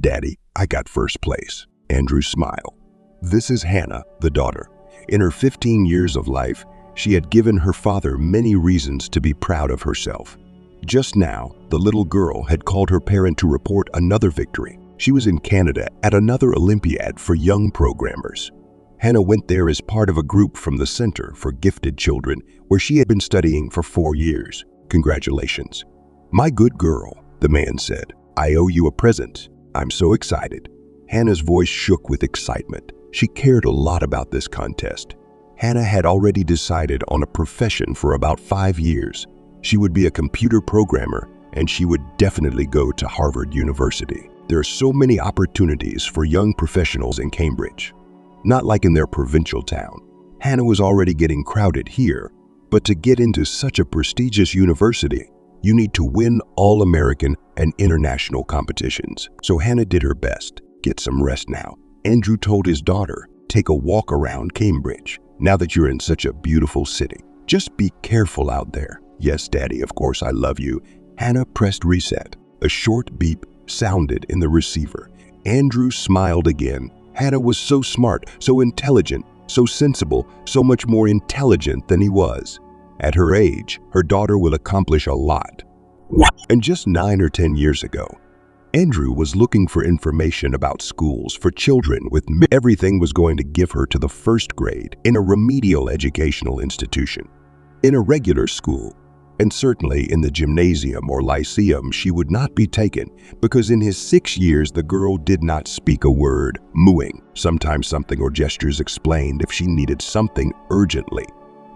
Daddy, I got first place. Andrew smiled. This is Hannah, the daughter. In her 15 years of life, she had given her father many reasons to be proud of herself. Just now, the little girl had called her parent to report another victory. She was in Canada at another Olympiad for young programmers. Hannah went there as part of a group from the Center for Gifted Children, where she had been studying for 4 years. Congratulations. My good girl, the man said. I owe you a present. I'm so excited. Hannah's voice shook with excitement. She cared a lot about this contest. Hannah had already decided on a profession for about 5 years. She would be a computer programmer, and she would definitely go to Harvard University. There are so many opportunities for young professionals in Cambridge. Not like in their provincial town. Hannah was already getting crowded here, but to get into such a prestigious university, you need to win all American and international competitions. So Hannah did her best. Get some rest now. Andrew told his daughter, take a walk around Cambridge, now that you're in such a beautiful city. Just be careful out there. Yes, Daddy, of course I love you. Hannah pressed reset. A short beep sounded in the receiver. Andrew smiled again. Hannah was so smart, so intelligent, so sensible, so much more intelligent than he was. At her age, her daughter will accomplish a lot. And just 9 or 10 years ago, Andrew was looking for information about schools for children with everything was going to give her to the first grade in a remedial educational institution. In a regular school, and certainly in the gymnasium or lyceum, she would not be taken because in his 6 years, the girl did not speak a word, mooing. Sometimes something or gestures explained if she needed something urgently.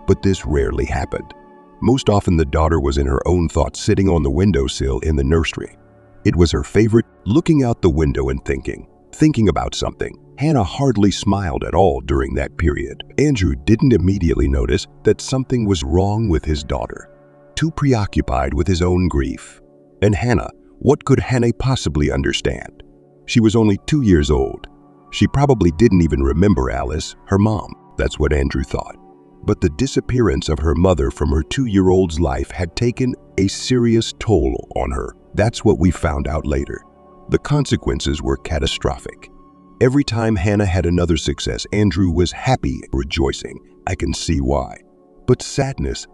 But this rarely happened. Most often the daughter was in her own thoughts sitting on the windowsill in the nursery. It was her favorite, looking out the window and thinking about something. Hannah hardly smiled at all during that period. Andrew didn't immediately notice that something was wrong with his daughter. Too preoccupied with his own grief. And Hannah, what could Hannah possibly understand? She was only 2 years old. She probably didn't even remember Alice, her mom. That's what Andrew thought. But the disappearance of her mother from her 2-year-old's life had taken a serious toll on her. That's what we found out later. The consequences were catastrophic. Every time Hannah had another success, Andrew was happy, rejoicing. I can see why. But sadness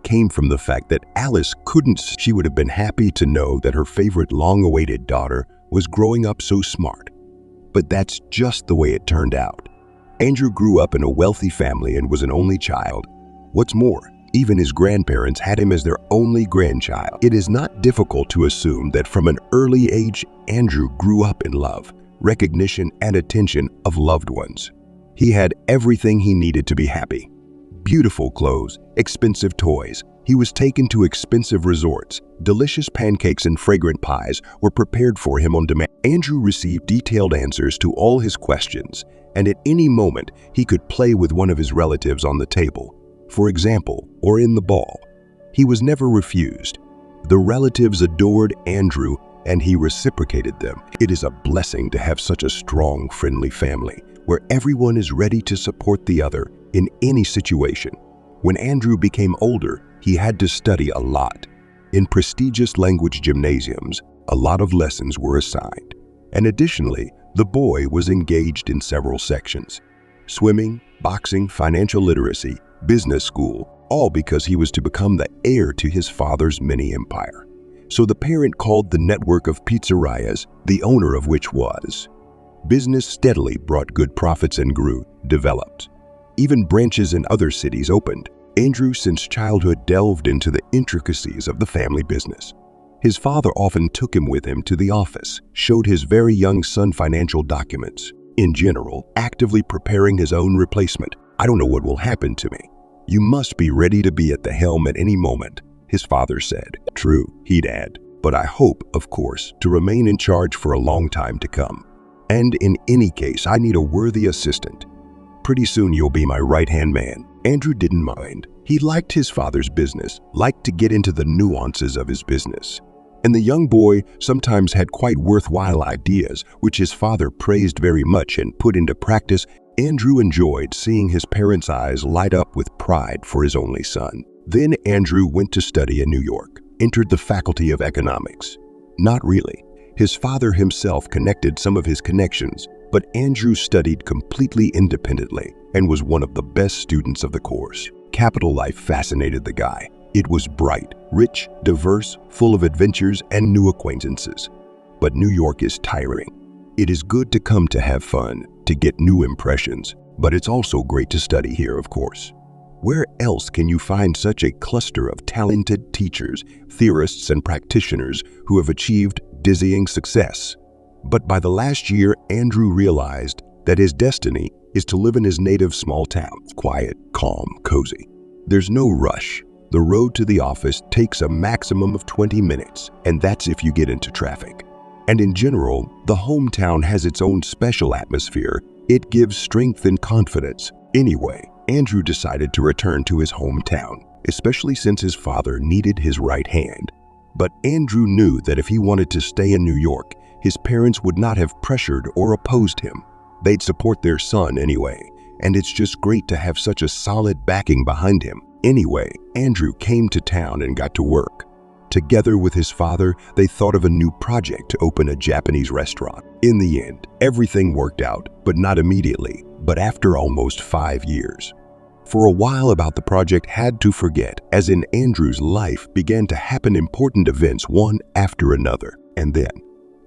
came from the fact that Alice couldn't. She would have been happy to know that her favorite long-awaited daughter was growing up so smart. But that's just the way it turned out. Andrew grew up in a wealthy family and was an only child. What's more, even his grandparents had him as their only grandchild. It is not difficult to assume that from an early age, Andrew grew up in love, recognition, and attention of loved ones. He had everything he needed to be happy. Beautiful clothes, expensive toys. He was taken to expensive resorts. Delicious pancakes and fragrant pies were prepared for him on demand. Andrew received detailed answers to all his questions, and at any moment, he could play with one of his relatives on the table, for example, or in the ball. He was never refused. The relatives adored Andrew, and he reciprocated them. It is a blessing to have such a strong, friendly family, where everyone is ready to support the other in any situation. When Andrew became older, he had to study a lot. In prestigious language gymnasiums, a lot of lessons were assigned. And additionally, the boy was engaged in several sections: swimming, boxing, financial literacy, business school, all because he was to become the heir to his father's mini empire. So the parent called the network of pizzerias, the owner of which was. Business steadily brought good profits and grew, developed. Even branches in other cities opened. Andrew, since childhood, delved into the intricacies of the family business. His father often took him with him to the office, showed his very young son financial documents, in general, actively preparing his own replacement. I don't know what will happen to me. You must be ready to be at the helm at any moment, his father said. True, he'd add, but I hope, of course, to remain in charge for a long time to come. And in any case, I need a worthy assistant. Pretty soon you'll be my right-hand man. Andrew didn't mind. He liked his father's business, liked to get into the nuances of his business. And the young boy sometimes had quite worthwhile ideas, which his father praised very much and put into practice. Andrew enjoyed seeing his parents' eyes light up with pride for his only son. Then Andrew went to study in New York, entered the Faculty of Economics. Not really. His father himself connected some of his connections, but Andrew studied completely independently and was one of the best students of the course. Capital life fascinated the guy. It was bright, rich, diverse, full of adventures and new acquaintances. But New York is tiring. It is good to come to have fun, to get new impressions, but it's also great to study here, of course. Where else can you find such a cluster of talented teachers, theorists, and practitioners who have achieved dizzying success? But by the last year, Andrew realized that his destiny is to live in his native small town. Quiet, calm, cozy. There's no rush. The road to the office takes a maximum of 20 minutes, and that's if you get into traffic. And in general, the hometown has its own special atmosphere. It gives strength and confidence. Anyway, Andrew decided to return to his hometown, especially since his father needed his right hand. But Andrew knew that if he wanted to stay in New York, his parents would not have pressured or opposed him. They'd support their son anyway, and it's just great to have such a solid backing behind him. Anyway, Andrew came to town and got to work. Together with his father, they thought of a new project to open a Japanese restaurant. In the end, everything worked out, but not immediately, but after almost 5 years. For a while about the project had to forget, as in Andrew's life began to happen important events one after another. And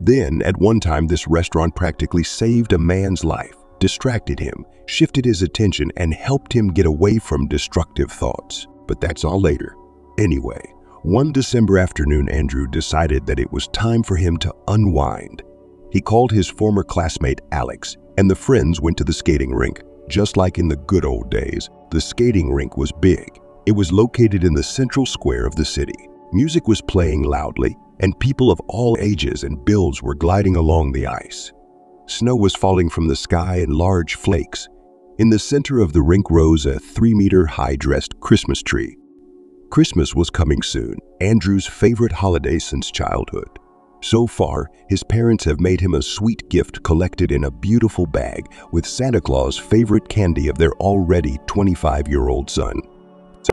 then at one time this restaurant practically saved a man's life, distracted him, shifted his attention, and helped him get away from destructive thoughts. But that's all later. Anyway, one December afternoon, Andrew decided that it was time for him to unwind. He called his former classmate Alex, and the friends went to the skating rink. Just like in the good old days, the skating rink was big. It was located in the central square of the city. Music was playing loudly, and people of all ages and builds were gliding along the ice. Snow was falling from the sky in large flakes. In the center of the rink rose a 3-meter-high dressed Christmas tree. Christmas was coming soon, Andrew's favorite holiday since childhood. So far, his parents have made him a sweet gift collected in a beautiful bag with Santa Claus' favorite candy of their already 25-year-old son.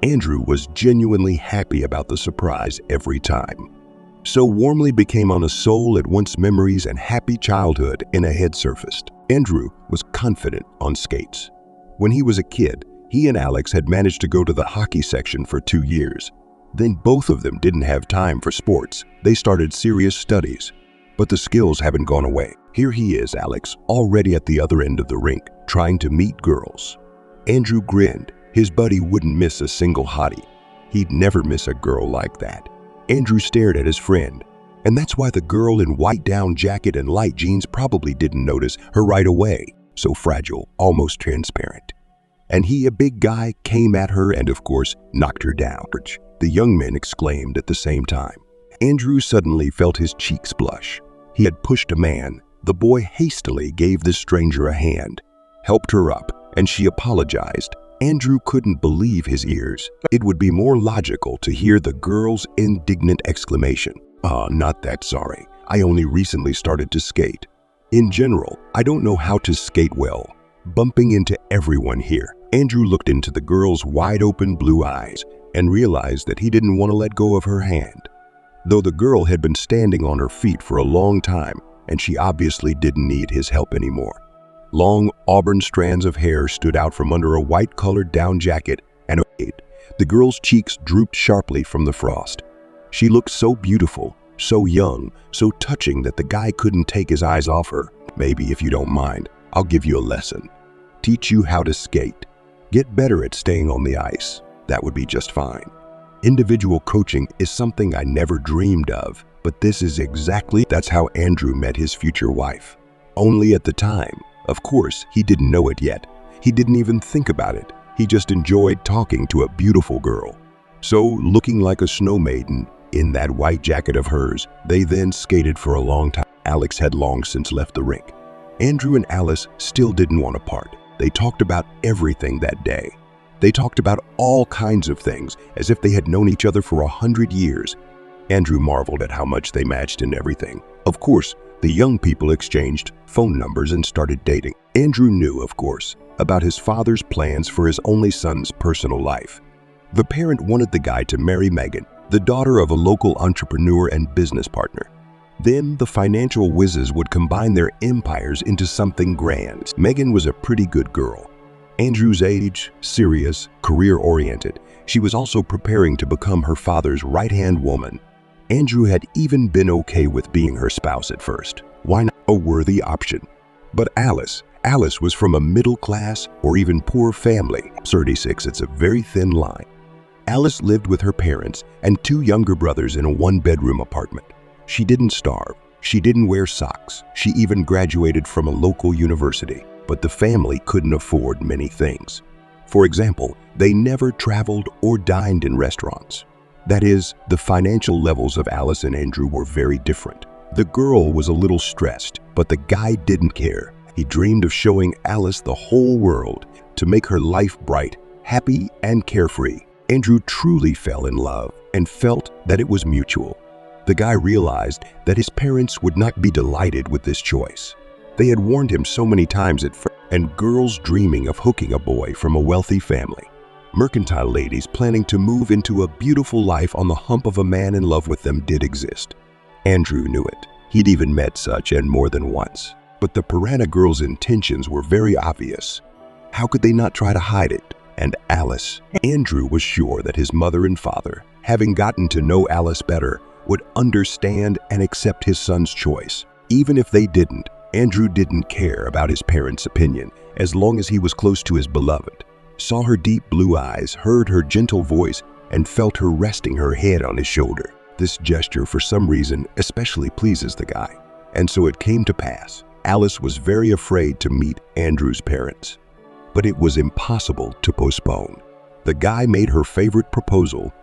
Andrew was genuinely happy about the surprise every time. So warmly became on a soul at once memories and happy childhood in a head surfaced. Andrew was confident on skates. When he was a kid, he and Alex had managed to go to the hockey section for 2 years. Then both of them didn't have time for sports. They started serious studies. But the skills haven't gone away. Here he is, Alex, already at the other end of the rink, trying to meet girls. Andrew grinned. His buddy wouldn't miss a single hottie. He'd never miss a girl like that. Andrew stared at his friend. And that's why the girl in white down jacket and light jeans probably didn't notice her right away. So fragile, almost transparent. And he, a big guy, came at her and, of course, knocked her down. The young men exclaimed at the same time. Andrew suddenly felt his cheeks blush. He had pushed a man. The boy hastily gave the stranger a hand, helped her up, and she apologized. Andrew couldn't believe his ears. It would be more logical to hear the girl's indignant exclamation. Not that sorry. I only recently started to skate. In general, I don't know how to skate well. Bumping into everyone here. Andrew looked into the girl's wide-open blue eyes and realized that he didn't want to let go of her hand. Though the girl had been standing on her feet for a long time, and she obviously didn't need his help anymore. Long auburn strands of hair stood out from under a white-colored down jacket, and the girl's cheeks drooped sharply from the frost. She looked so beautiful, so young, so touching that the guy couldn't take his eyes off her. Maybe, if you don't mind, I'll give you a lesson. Teach you how to skate. Get better at staying on the ice. That would be just fine. Individual coaching is something I never dreamed of, but this is that's how Andrew met his future wife. Only at the time, of course, he didn't know it yet. He didn't even think about it. He just enjoyed talking to a beautiful girl. So, looking like a snow maiden in that white jacket of hers, they then skated for a long time. Alex had long since left the rink. Andrew and Alice still didn't want to part. They talked about everything that day. They talked about all kinds of things, as if they had known each other for 100 years. Andrew marveled at how much they matched in everything. Of course, the young people exchanged phone numbers and started dating. Andrew knew, of course, about his father's plans for his only son's personal life. The parent wanted the guy to marry Megan, the daughter of a local entrepreneur and business partner. Then the financial whizzes would combine their empires into something grand. Megan was a pretty good girl. Andrew's age, serious, career-oriented. She was also preparing to become her father's right-hand woman. Andrew had even been okay with being her spouse at first. Why not? A worthy option. But Alice was from a middle-class or even poor family. 36, it's a very thin line. Alice lived with her parents and two younger brothers in a one-bedroom apartment. She didn't starve. She didn't wear socks. She even graduated from a local university. But the family couldn't afford many things. For example, they never traveled or dined in restaurants. That is, the financial levels of Alice and Andrew were very different. The girl was a little stressed, but the guy didn't care. He dreamed of showing Alice the whole world to make her life bright, happy, and carefree. Andrew truly fell in love and felt that it was mutual. The guy realized that his parents would not be delighted with this choice. They had warned him so many times at first, and girls dreaming of hooking a boy from a wealthy family. Mercantile ladies planning to move into a beautiful life on the hump of a man in love with them did exist. Andrew knew it. He'd even met such, and more than once. But the piranha girls' intentions were very obvious. How could they not try to hide it? And Andrew was sure that his mother and father, having gotten to know Alice better, would understand and accept his son's choice. Even if they didn't, Andrew didn't care about his parents' opinion as long as he was close to his beloved. Saw her deep blue eyes, heard her gentle voice, and felt her resting her head on his shoulder. This gesture, for some reason, especially pleases the guy. And so it came to pass. Alice was very afraid to meet Andrew's parents. But it was impossible to postpone. The guy made her favorite proposal.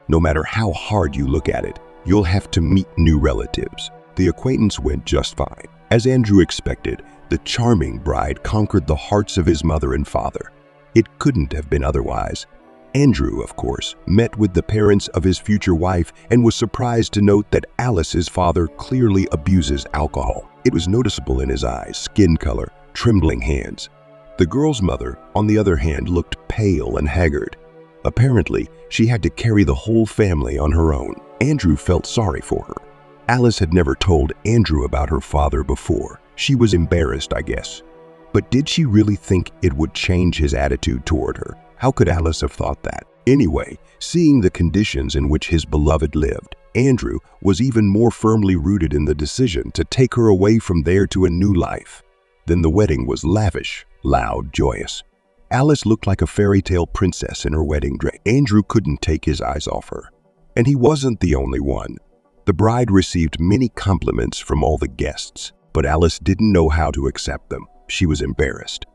No matter how hard you look at it, you'll have to meet new relatives. The acquaintance went just fine. As Andrew expected, the charming bride conquered the hearts of his mother and father. It couldn't have been otherwise. Andrew, of course, met with the parents of his future wife and was surprised to note that Alice's father clearly abuses alcohol. It was noticeable in his eyes, skin color, trembling hands. The girl's mother, on the other hand, looked pale and haggard. Apparently, she had to carry the whole family on her own. Andrew felt sorry for her. Alice had never told Andrew about her father before. She was embarrassed, I guess. But did she really think it would change his attitude toward her? How could Alice have thought that? Anyway, seeing the conditions in which his beloved lived, Andrew was even more firmly rooted in the decision to take her away from there to a new life. Then the wedding was lavish, loud, joyous. Alice looked like a fairy tale princess in her wedding dress. Andrew couldn't take his eyes off her. And he wasn't the only one. The bride received many compliments from all the guests, but Alice didn't know how to accept them. She was embarrassed.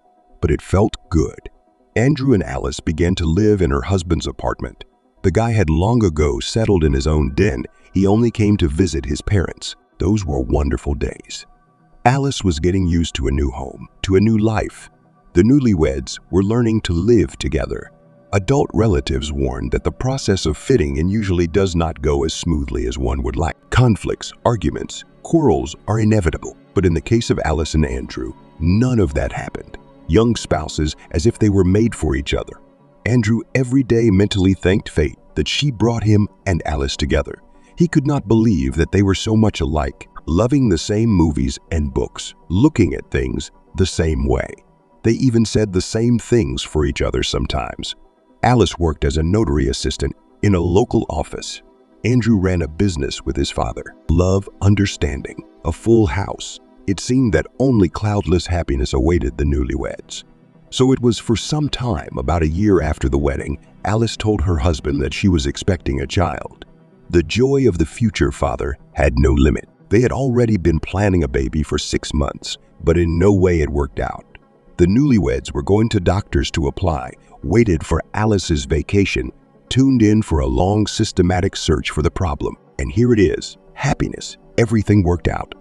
But it felt good. Andrew and Alice began to live in her husband's apartment. The guy had long ago settled in his own den. He only came to visit his parents. Those were wonderful days. Alice was getting used to a new home, to a new life. The newlyweds were learning to live together. Adult relatives warned that the process of fitting in usually does not go as smoothly as one would like. Conflicts, arguments, quarrels are inevitable. But in the case of Alice and Andrew, none of that happened. Young spouses as if they were made for each other. Andrew every day mentally thanked fate that she brought him and Alice together. He could not believe that they were so much alike, loving the same movies and books, looking at things the same way. They even said the same things for each other sometimes. Alice worked as a notary assistant in a local office. Andrew ran a business with his father. Love, understanding, a full house. It seemed that only cloudless happiness awaited the newlyweds. So it was for some time, about a year after the wedding, Alice told her husband that she was expecting a child. The joy of the future father had no limit. They had already been planning a baby for 6 months, but in no way it worked out. The newlyweds were going to doctors to apply, waited for Alice's vacation, tuned in for a long systematic search for the problem. And here it is, happiness. Everything worked out.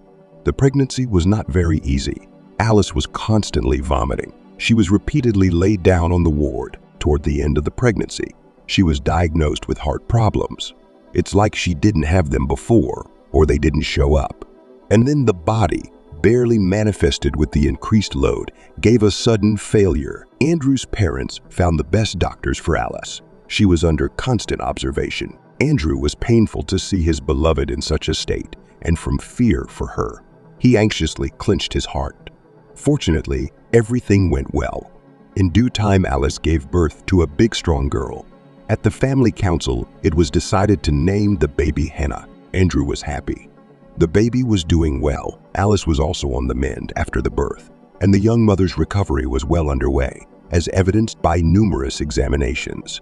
The pregnancy was not very easy. Alice was constantly vomiting. She was repeatedly laid down on the ward. Toward the end of the pregnancy, she was diagnosed with heart problems. It's like she didn't have them before, or they didn't show up. And then the body, barely manifested with the increased load, gave a sudden failure. Andrew's parents found the best doctors for Alice. She was under constant observation. Andrew was painful to see his beloved in such a state. and from fear for her. He anxiously clenched his heart. Fortunately, everything went well. In due time, Alice gave birth to a big, strong girl. At the family council, it was decided to name the baby Hannah. Andrew was happy. The baby was doing well. Alice was also on the mend after the birth, and the young mother's recovery was well underway, as evidenced by numerous examinations.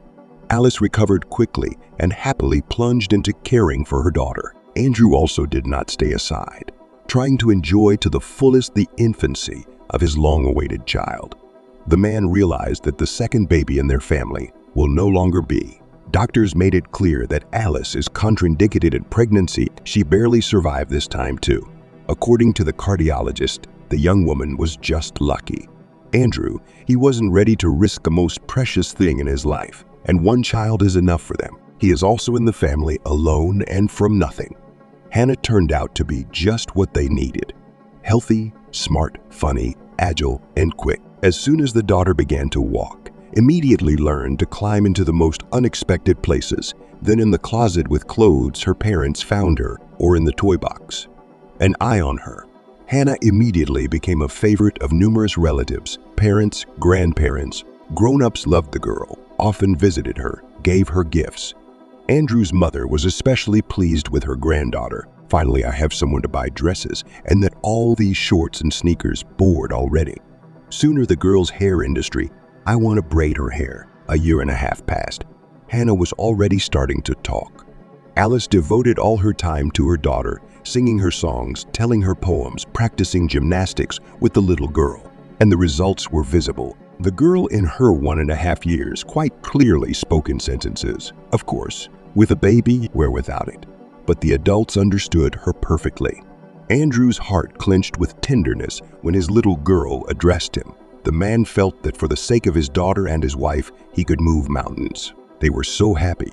Alice recovered quickly and happily plunged into caring for her daughter. Andrew also did not stay aside, trying to enjoy to the fullest the infancy of his long-awaited child. The man realized that the second baby in their family will no longer be. Doctors made it clear that Alice is contraindicated in pregnancy. She barely survived this time too. According to the cardiologist, the young woman was just lucky. Andrew, he wasn't ready to risk the most precious thing in his life, and one child is enough for them. He is also in the family alone and from nothing. Hannah turned out to be just what they needed. Healthy, smart, funny, agile, and quick. As soon as the daughter began to walk, immediately learned to climb into the most unexpected places, then in the closet with clothes her parents found her, or in the toy box. An eye on her. Hannah immediately became a favorite of numerous relatives, parents, grandparents. Grown-ups loved the girl, often visited her, gave her gifts. Andrew's mother was especially pleased with her granddaughter. Finally, I have someone to buy dresses, and that all these shorts and sneakers bored already. Sooner the girl's hair industry. I want to braid her hair. A year and a half passed. Hannah was already starting to talk. Alice devoted all her time to her daughter, singing her songs, telling her poems, practicing gymnastics with the little girl. And the results were visible. The girl in her 1.5 years quite clearly spoke in sentences. Of course, with a baby or without it. But the adults understood her perfectly. Andrew's heart clenched with tenderness when his little girl addressed him. The man felt that for the sake of his daughter and his wife, he could move mountains. They were so happy.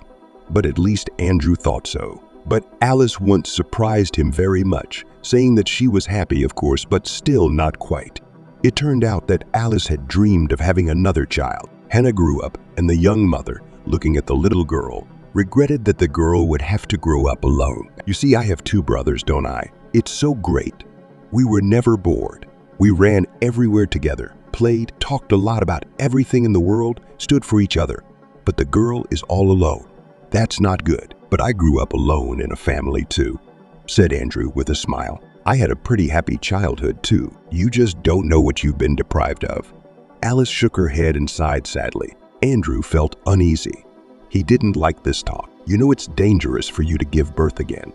But at least Andrew thought so. But Alice once surprised him very much, saying that she was happy, of course, but still not quite. It turned out that Alice had dreamed of having another child. Hannah grew up, and the young mother, looking at the little girl, regretted that the girl would have to grow up alone. You see, I have 2 brothers, don't I? It's so great. We were never bored. We ran everywhere together, played, talked a lot about everything in the world, stood for each other. But the girl is all alone. That's not good. But I grew up alone in a family too, said Andrew with a smile. I had a pretty happy childhood too. You just don't know what you've been deprived of. Alice shook her head and sighed sadly. Andrew felt uneasy. He didn't like this talk. You know, it's dangerous for you to give birth again.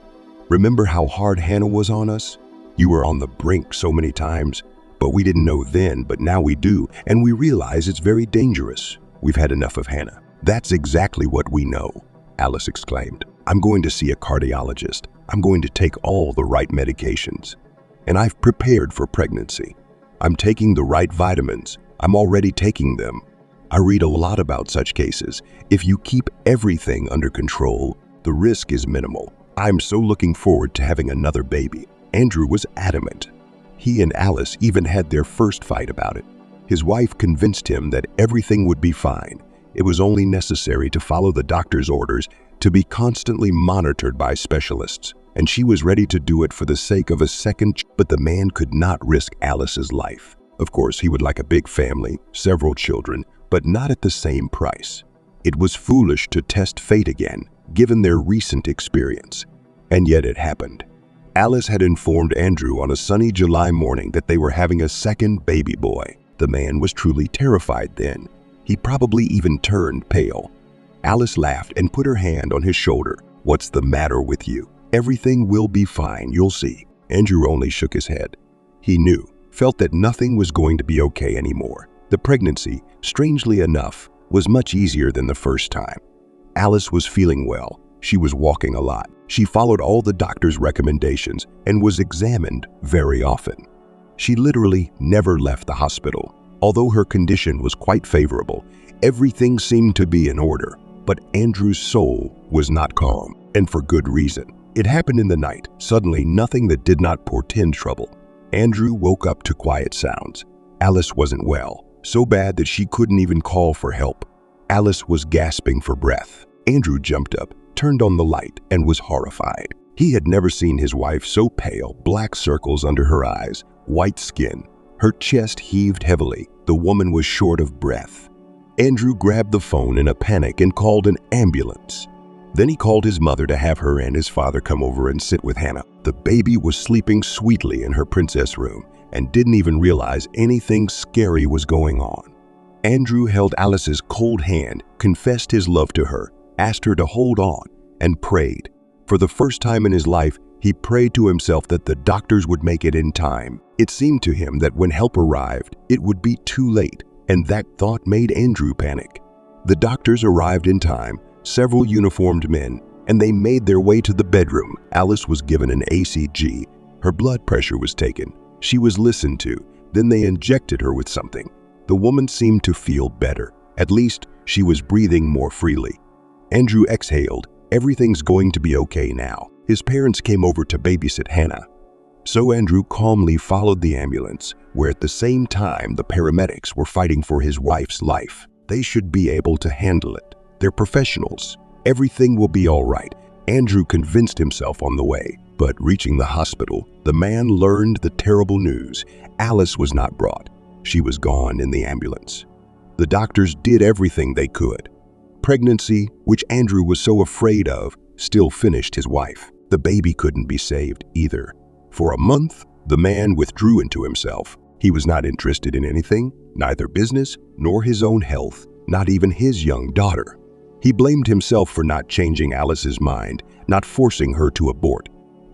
Remember how hard Hannah was on us? You were on the brink so many times, but we didn't know then, but now we do, and we realize it's very dangerous. We've had enough of Hannah. That's exactly what we know, Alice exclaimed. I'm going to see a cardiologist. I'm going to take all the right medications. And I've prepared for pregnancy. I'm taking the right vitamins. I'm already taking them. I read a lot about such cases. If you keep everything under control, the risk is minimal. I'm so looking forward to having another baby. Andrew was adamant. He and Alice even had their first fight about it. His wife convinced him that everything would be fine. It was only necessary to follow the doctor's orders, to be constantly monitored by specialists, and she was ready to do it for the sake of a second. But the man could not risk Alice's life. Of course, he would like a big family, several children, but not at the same price. It was foolish to test fate again, given their recent experience. And yet it happened. Alice had informed Andrew on a sunny July morning that they were having a second baby boy. The man was truly terrified then. He probably even turned pale. Alice laughed and put her hand on his shoulder. What's the matter with you? Everything will be fine, you'll see. Andrew only shook his head. He knew, felt that nothing was going to be okay anymore. The pregnancy, strangely enough, was much easier than the first time. Alice was feeling well. She was walking a lot. She followed all the doctor's recommendations and was examined very often. She literally never left the hospital. Although her condition was quite favorable, everything seemed to be in order. But Andrew's soul was not calm, and for good reason. It happened in the night, suddenly nothing that did not portend trouble. Andrew woke up to quiet sounds. Alice wasn't well, so bad that she couldn't even call for help. Alice was gasping for breath. Andrew jumped up, turned on the light, and was horrified. He had never seen his wife so pale, black circles under her eyes, white skin. Her chest heaved heavily. The woman was short of breath. Andrew grabbed the phone in a panic and called an ambulance. Then he called his mother to have her and his father come over and sit with Hannah. The baby was sleeping sweetly in her princess room and didn't even realize anything scary was going on. Andrew held Alice's cold hand, confessed his love to her, asked her to hold on, and prayed. For the first time in his life, he prayed to himself that the doctors would make it in time. It seemed to him that when help arrived, it would be too late, and that thought made Andrew panic. The doctors arrived in time, several uniformed men, and they made their way to the bedroom. Alice was given an ACG. Her blood pressure was taken. She was listened to. Then they injected her with something. The woman seemed to feel better. At least, she was breathing more freely. Andrew exhaled. Everything's going to be okay now. His parents came over to babysit Hannah. So Andrew calmly followed the ambulance, where at the same time the paramedics were fighting for his wife's life. They should be able to handle it. They're professionals. Everything will be all right. Andrew convinced himself on the way. But reaching the hospital, the man learned the terrible news. Alice was not brought. She was gone in the ambulance. The doctors did everything they could. Pregnancy, which Andrew was so afraid of, still finished his wife. The baby couldn't be saved either. For a month, the man withdrew into himself. He was not interested in anything, neither business nor his own health, not even his young daughter. He blamed himself for not changing Alice's mind, not forcing her to abort.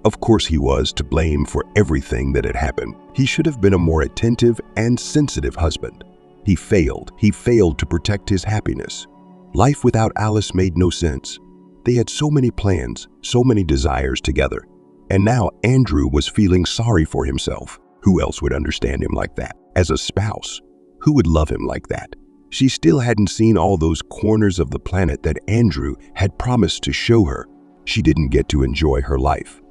Of course he was to blame for everything that had happened. He should have been a more attentive and sensitive husband. He failed to protect his happiness. Life without Alice made no sense. They had so many plans, so many desires together. And now Andrew was feeling sorry for himself. Who else would understand him like that? As a spouse, who would love him like that? She still hadn't seen all those corners of the planet that Andrew had promised to show her. She didn't get to enjoy her life.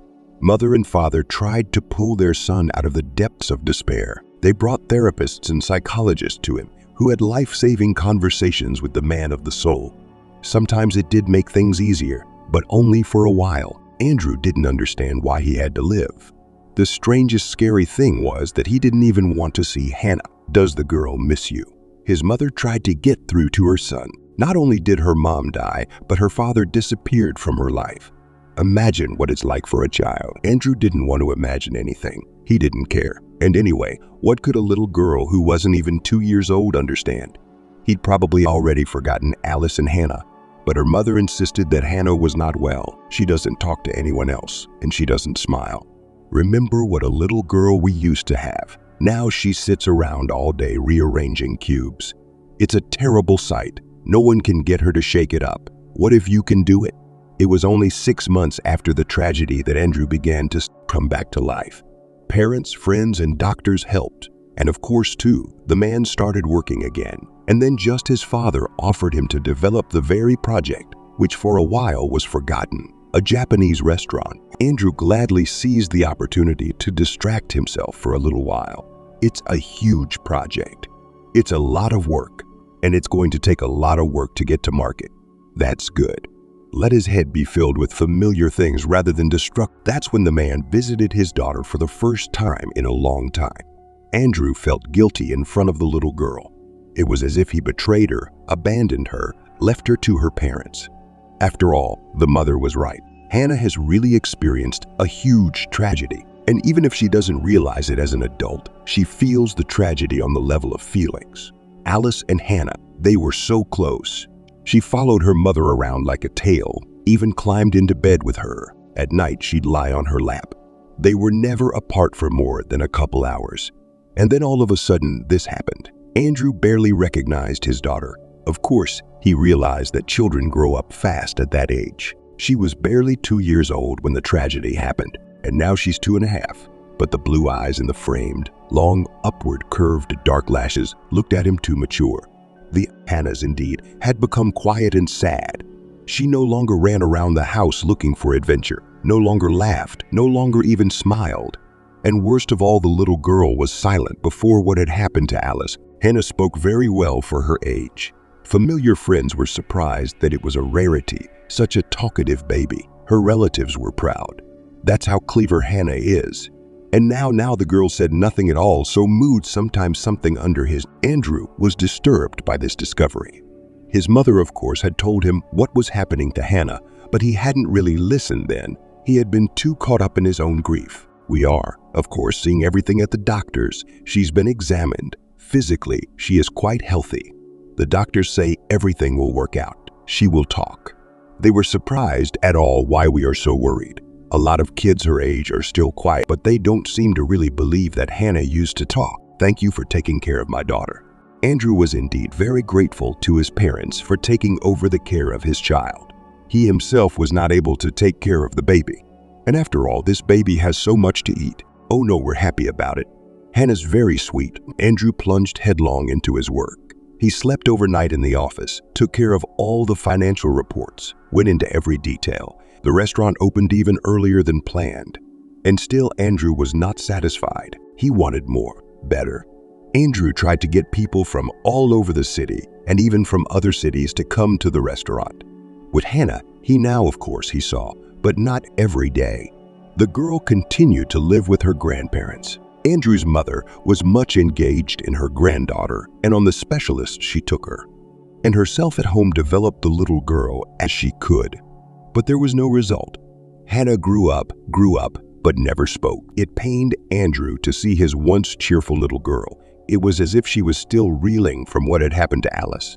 Mother and father tried to pull their son out of the depths of despair. They brought therapists and psychologists to him, who had life-saving conversations with the man of the soul. Sometimes it did make things easier, but only for a while. Andrew didn't understand why he had to live. The strangest scary thing was that he didn't even want to see Hannah. Does the girl miss you? His mother tried to get through to her son. Not only did her mom die, but her father disappeared from her life. Imagine what it's like for a child. Andrew didn't want to imagine anything. He didn't care. And anyway, what could a little girl who wasn't even 2 years old understand? He'd probably already forgotten Alice and Hannah. But her mother insisted that Hannah was not well. She doesn't talk to anyone else, and she doesn't smile. Remember what a little girl we used to have. Now she sits around all day rearranging cubes. It's a terrible sight. No one can get her to shake it up. What if you can do it? It was only 6 months after the tragedy that Andrew began to come back to life. Parents, friends, and doctors helped. And of course, too, the man started working again. And then just his father offered him to develop the very project, which for a while was forgotten, a Japanese restaurant. Andrew gladly seized the opportunity to distract himself for a little while. It's a huge project. It's a lot of work, and it's going to take a lot of work to get to market. That's good. Let his head be filled with familiar things rather than destructive. That's when the man visited his daughter for the first time in a long time. Andrew felt guilty in front of the little girl. It was as if he betrayed her, abandoned her, left her to her parents. After all, the mother was right. Hannah has really experienced a huge tragedy. And even if she doesn't realize it as an adult, she feels the tragedy on the level of feelings. Alice and Hannah, they were so close. She followed her mother around like a tail, even climbed into bed with her. At night, she'd lie on her lap. They were never apart for more than a couple hours. And then all of a sudden, this happened. Andrew barely recognized his daughter. Of course, he realized that children grow up fast at that age. She was barely 2 years old when the tragedy happened, and now she's 2.5. But the blue eyes in the framed, long, upward curved dark lashes looked at him too mature. The Hannah's indeed had become quiet and sad. She no longer ran around the house looking for adventure, no longer laughed, no longer even smiled. And worst of all, the little girl was silent before what had happened to Alice. Hannah spoke very well for her age. Familiar friends were surprised that it was a rarity, such a talkative baby. Her relatives were proud. That's how clever Hannah is. And now the girl said nothing at all, so moved sometimes something under his. Andrew was disturbed by this discovery. His mother, of course, had told him what was happening to Hannah, but he hadn't really listened then. He had been too caught up in his own grief. We are, of course, seeing everything at the doctor's. She's been examined. Physically, she is quite healthy. The doctors say everything will work out. She will talk. They were surprised at all why we are so worried. A lot of kids her age are still quiet, but they don't seem to really believe that Hannah used to talk. Thank you for taking care of my daughter. Andrew was indeed very grateful to his parents for taking over the care of his child. He himself was not able to take care of the baby. And after all, this baby has so much to eat. Oh no, we're happy about it. Hannah's very sweet. Andrew plunged headlong into his work. He slept overnight in the office, took care of all the financial reports, went into every detail. The restaurant opened even earlier than planned. And still Andrew was not satisfied. He wanted more, better. Andrew tried to get people from all over the city and even from other cities to come to the restaurant. With Hannah, he now, of course, he saw, but not every day. The girl continued to live with her grandparents. Andrew's mother was much engaged in her granddaughter and on the specialists she took her, and herself at home developed the little girl as she could. But there was no result. Hannah grew up, but never spoke. It pained Andrew to see his once cheerful little girl. It was as if she was still reeling from what had happened to Alice.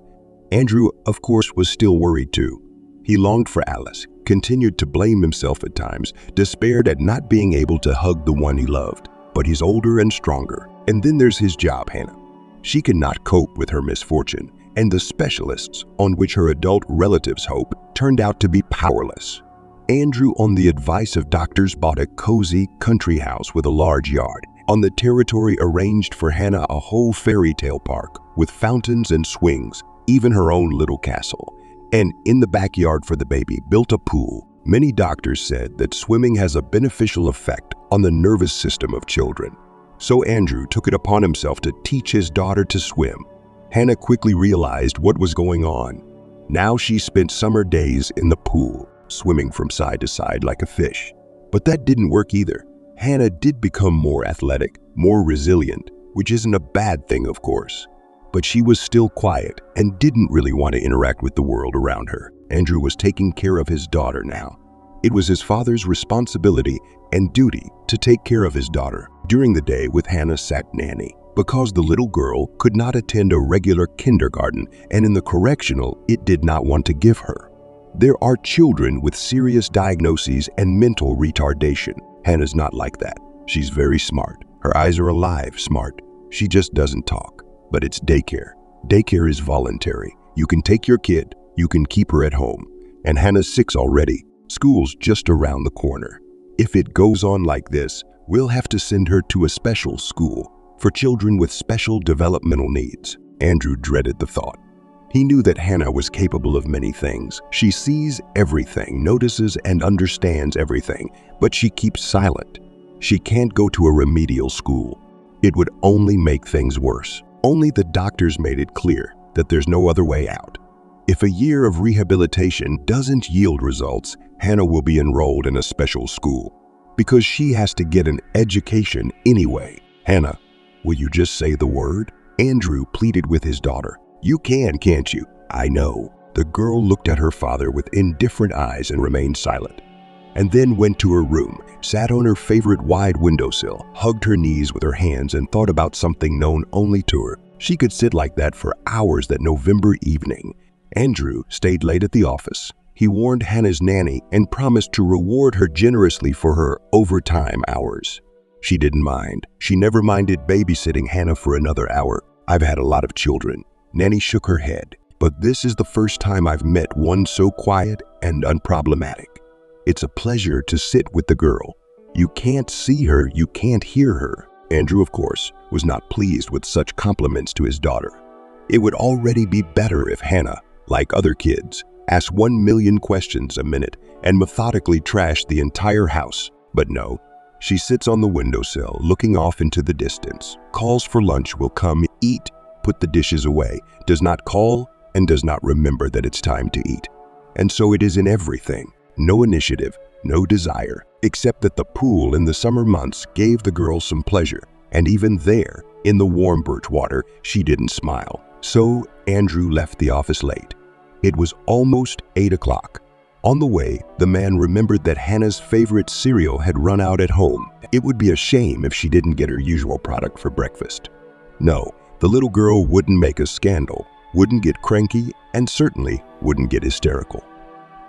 Andrew, of course, was still worried too. He longed for Alice, continued to blame himself at times, despaired at not being able to hug the one he loved. But he's older and stronger. And then there's his job, Hannah. She cannot cope with her misfortune, and the specialists on which her adult relatives hope turned out to be powerless. Andrew, on the advice of doctors, bought a cozy country house with a large yard. On the territory arranged for Hannah a whole fairy tale park with fountains and swings, even her own little castle. And in the backyard for the baby, built a pool. Many doctors said that swimming has a beneficial effect on the nervous system of children. So Andrew took it upon himself to teach his daughter to swim. Hannah quickly realized what was going on. Now she spent summer days in the pool, swimming from side to side like a fish. But that didn't work either. Hannah did become more athletic, more resilient, which isn't a bad thing, of course. But she was still quiet and didn't really want to interact with the world around her. Andrew was taking care of his daughter now. It was his father's responsibility and duty to take care of his daughter. During the day with Hannah sat Nanny, because the little girl could not attend a regular kindergarten, and in the correctional it did not want to give her. There are children with serious diagnoses and mental retardation. Hannah's not like that. She's very smart. Her eyes are alive, smart. She just doesn't talk. But it's daycare. Daycare is voluntary. You can take your kid, you can keep her at home. And Hannah's 6 already. School's just around the corner. If it goes on like this, we'll have to send her to a special school for children with special developmental needs. Andrew dreaded the thought. He knew that Hannah was capable of many things. She sees everything, notices and understands everything, but she keeps silent. She can't go to a remedial school. It would only make things worse. Only the doctors made it clear that there's no other way out. If a year of rehabilitation doesn't yield results, Hannah will be enrolled in a special school because she has to get an education anyway. Hannah, will you just say the word? Andrew pleaded with his daughter. You can, can't you? I know. The girl looked at her father with indifferent eyes and remained silent, and then went to her room, sat on her favorite wide windowsill, hugged her knees with her hands and thought about something known only to her. She could sit like that for hours that November evening. Andrew stayed late at the office. He warned Hannah's nanny and promised to reward her generously for her overtime hours. She didn't mind. She never minded babysitting Hannah for another hour. I've had a lot of children. Nanny shook her head. But this is the first time I've met one so quiet and unproblematic. It's a pleasure to sit with the girl. You can't see her, you can't hear her. Andrew, of course, was not pleased with such compliments to his daughter. It would already be better if Hannah, like other kids, asked 1 million questions a minute and methodically trashed the entire house. But no, she sits on the windowsill looking off into the distance, calls for lunch, will come, eat, put the dishes away, does not call, and does not remember that it's time to eat. And so it is in everything. No initiative, no desire, except that the pool in the summer months gave the girl some pleasure, and even there, in the warm birch water, she didn't smile. So Andrew left the office late. It was almost 8 o'clock. On the way, the man remembered that Hannah's favorite cereal had run out at home. It would be a shame if she didn't get her usual product for breakfast. No, the little girl wouldn't make a scandal, wouldn't get cranky, and certainly wouldn't get hysterical.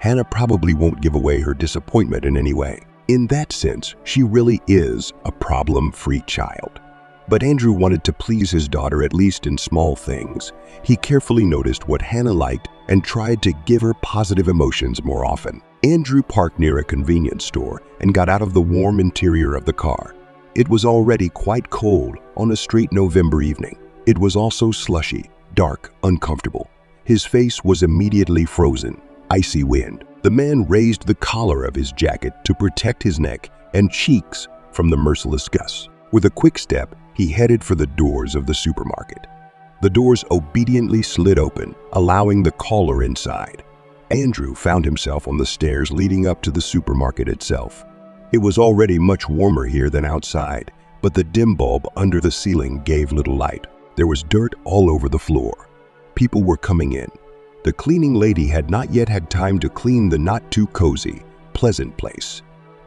Hannah probably won't give away her disappointment in any way. In that sense, she really is a problem-free child. But Andrew wanted to please his daughter at least in small things. He carefully noticed what Hannah liked and tried to give her positive emotions more often. Andrew parked near a convenience store and got out of the warm interior of the car. It was already quite cold on a straight November evening. It was also slushy, dark, uncomfortable. His face was immediately frozen, icy wind. The man raised the collar of his jacket to protect his neck and cheeks from the merciless gusts. With a quick step, he headed for the doors of the supermarket. The doors obediently slid open, allowing the caller inside. Andrew found himself on the stairs leading up to the supermarket itself. It was already much warmer here than outside, but the dim bulb under the ceiling gave little light. There was dirt all over the floor. People were coming in. The cleaning lady had not yet had time to clean the not-too-cozy, pleasant place.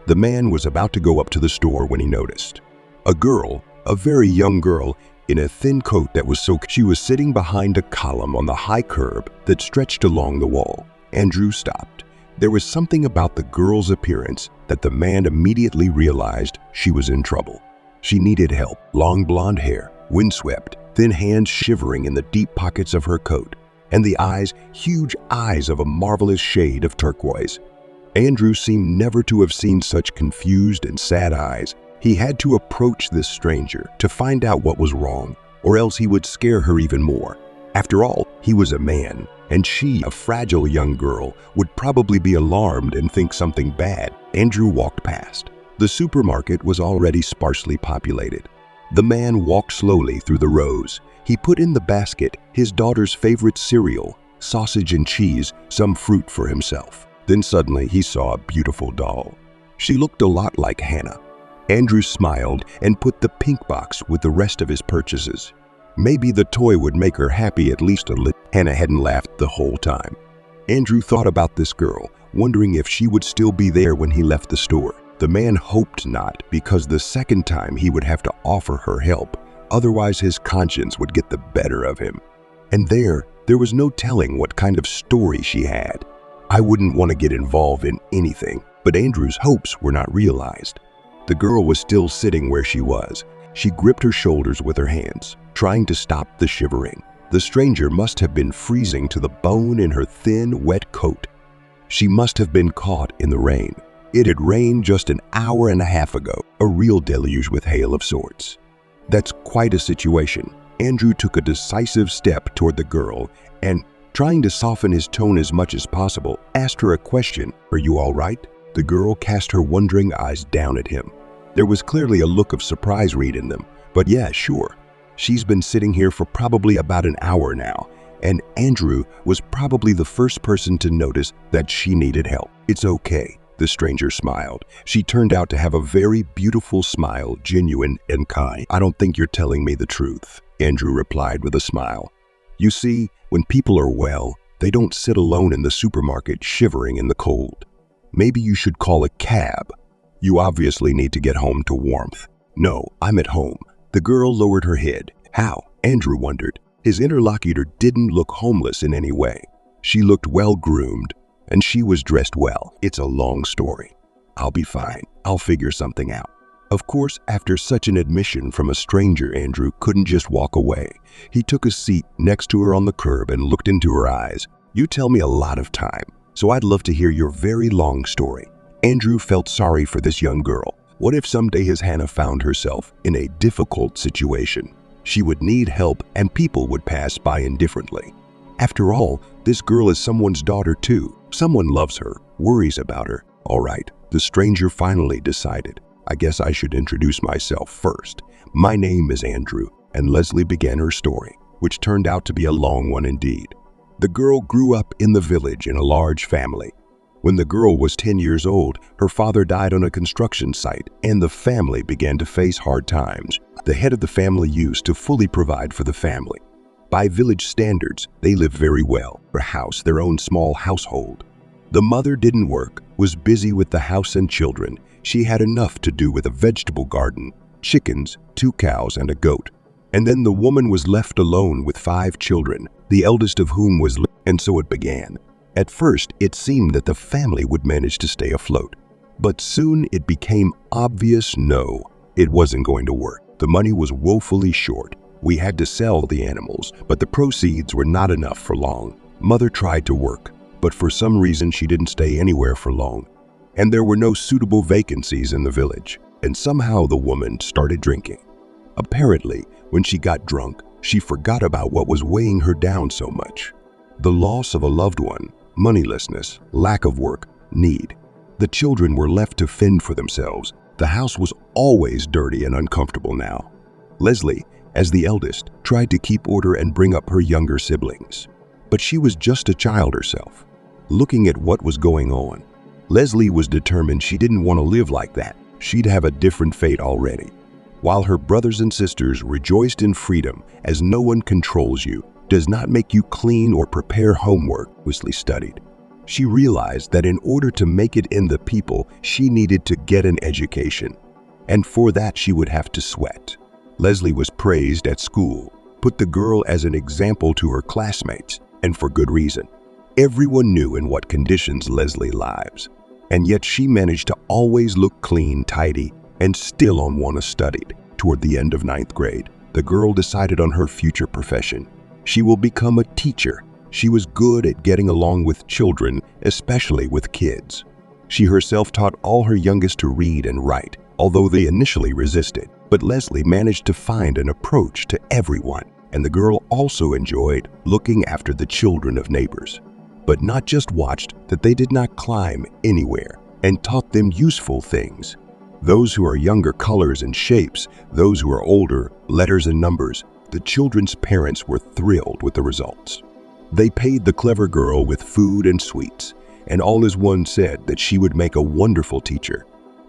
The man was about to go up to the store when he noticed a girl, a very young girl, in a thin coat that was soaked. She was sitting behind a column on the high curb that stretched along the wall. Andrew stopped. There was something about the girl's appearance that the man immediately realized she was in trouble. She needed help. Long blonde hair, windswept, thin hands shivering in the deep pockets of her coat, and the eyes, huge eyes of a marvelous shade of turquoise. Andrew seemed never to have seen such confused and sad eyes. He had to approach this stranger to find out what was wrong, or else he would scare her even more. After all, he was a man, and she, a fragile young girl, would probably be alarmed and think something bad. Andrew walked past. The supermarket was already sparsely populated. The man walked slowly through the rows. He put in the basket his daughter's favorite cereal, sausage and cheese, some fruit for himself. Then suddenly he saw a beautiful doll. She looked a lot like Hannah. Andrew smiled and put the pink box with the rest of his purchases. Maybe the toy would make her happy at least a little. Hannah hadn't laughed the whole time. Andrew thought about this girl, wondering if she would still be there when he left the store. The man hoped not, because the second time he would have to offer her help. Otherwise his conscience would get the better of him. And there was no telling what kind of story she had. I wouldn't want to get involved in anything, but Andrew's hopes were not realized. The girl was still sitting where she was. She gripped her shoulders with her hands, trying to stop the shivering. The stranger must have been freezing to the bone in her thin, wet coat. She must have been caught in the rain. It had rained just an hour and a half ago, a real deluge with hail of sorts. That's quite a situation. Andrew took a decisive step toward the girl and, trying to soften his tone as much as possible, asked her a question. "Are you all right?" The girl cast her wondering eyes down at him. There was clearly a look of surprise read in them, but yeah, sure. She's been sitting here for probably about an hour now, and Andrew was probably the first person to notice that she needed help. "It's okay," the stranger smiled. She turned out to have a very beautiful smile, genuine and kind. "I don't think you're telling me the truth," Andrew replied with a smile. "You see, when people are well, they don't sit alone in the supermarket shivering in the cold. Maybe you should call a cab. You obviously need to get home to warmth." "No, I'm at home." The girl lowered her head. "How?" Andrew wondered. His interlocutor didn't look homeless in any way. She looked well-groomed, and she was dressed well. "It's a long story. I'll be fine. I'll figure something out." Of course, after such an admission from a stranger, Andrew couldn't just walk away. He took a seat next to her on the curb and looked into her eyes. "You tell me a lot of time, so I'd love to hear your very long story." Andrew felt sorry for this young girl. What if someday his Hannah found herself in a difficult situation? She would need help and people would pass by indifferently. After all, this girl is someone's daughter too. Someone loves her, worries about her. "All right," the stranger finally decided. "I guess I should introduce myself first. My name is Andrew," and Leslie began her story, which turned out to be a long one indeed. The girl grew up in the village in a large family. When the girl was 10 years old, her father died on a construction site, and the family began to face hard times. The head of the family used to fully provide for the family. By village standards, they lived very well. Their house, their own small household. The mother didn't work, was busy with the house and children. She had enough to do with a vegetable garden, chickens, 2 cows, and a goat. And then the woman was left alone with 5 children, the eldest of whom was little, and so it began. At first, it seemed that the family would manage to stay afloat. But soon it became obvious no, it wasn't going to work. The money was woefully short. We had to sell the animals, but the proceeds were not enough for long. Mother tried to work, but for some reason she didn't stay anywhere for long. And there were no suitable vacancies in the village. And somehow the woman started drinking. Apparently, when she got drunk, she forgot about what was weighing her down so much. The loss of a loved one, moneylessness, lack of work, need. The children were left to fend for themselves. The house was always dirty and uncomfortable now. Leslie, as the eldest, tried to keep order and bring up her younger siblings. But she was just a child herself. Looking at what was going on, Leslie was determined she didn't want to live like that. She'd have a different fate already. While her brothers and sisters rejoiced in freedom, as no one controls you, does not make you clean or prepare homework, Leslie studied. She realized that in order to make it in the people, she needed to get an education. And for that she would have to sweat. Leslie was praised at school, put the girl as an example to her classmates, and for good reason. Everyone knew in what conditions Leslie lives, and yet she managed to always look clean, tidy, and still on one studied. Toward the end of 9th grade, the girl decided on her future profession. She will become a teacher. She was good at getting along with children, especially with kids. She herself taught all her youngest to read and write, although they initially resisted. But Leslie managed to find an approach to everyone, and the girl also enjoyed looking after the children of neighbors. But not just watched that they did not climb anywhere, and taught them useful things. Those who are younger, colors and shapes; those who are older, letters and numbers. The children's parents were thrilled with the results. They paid the clever girl with food and sweets, and all as one said that she would make a wonderful teacher.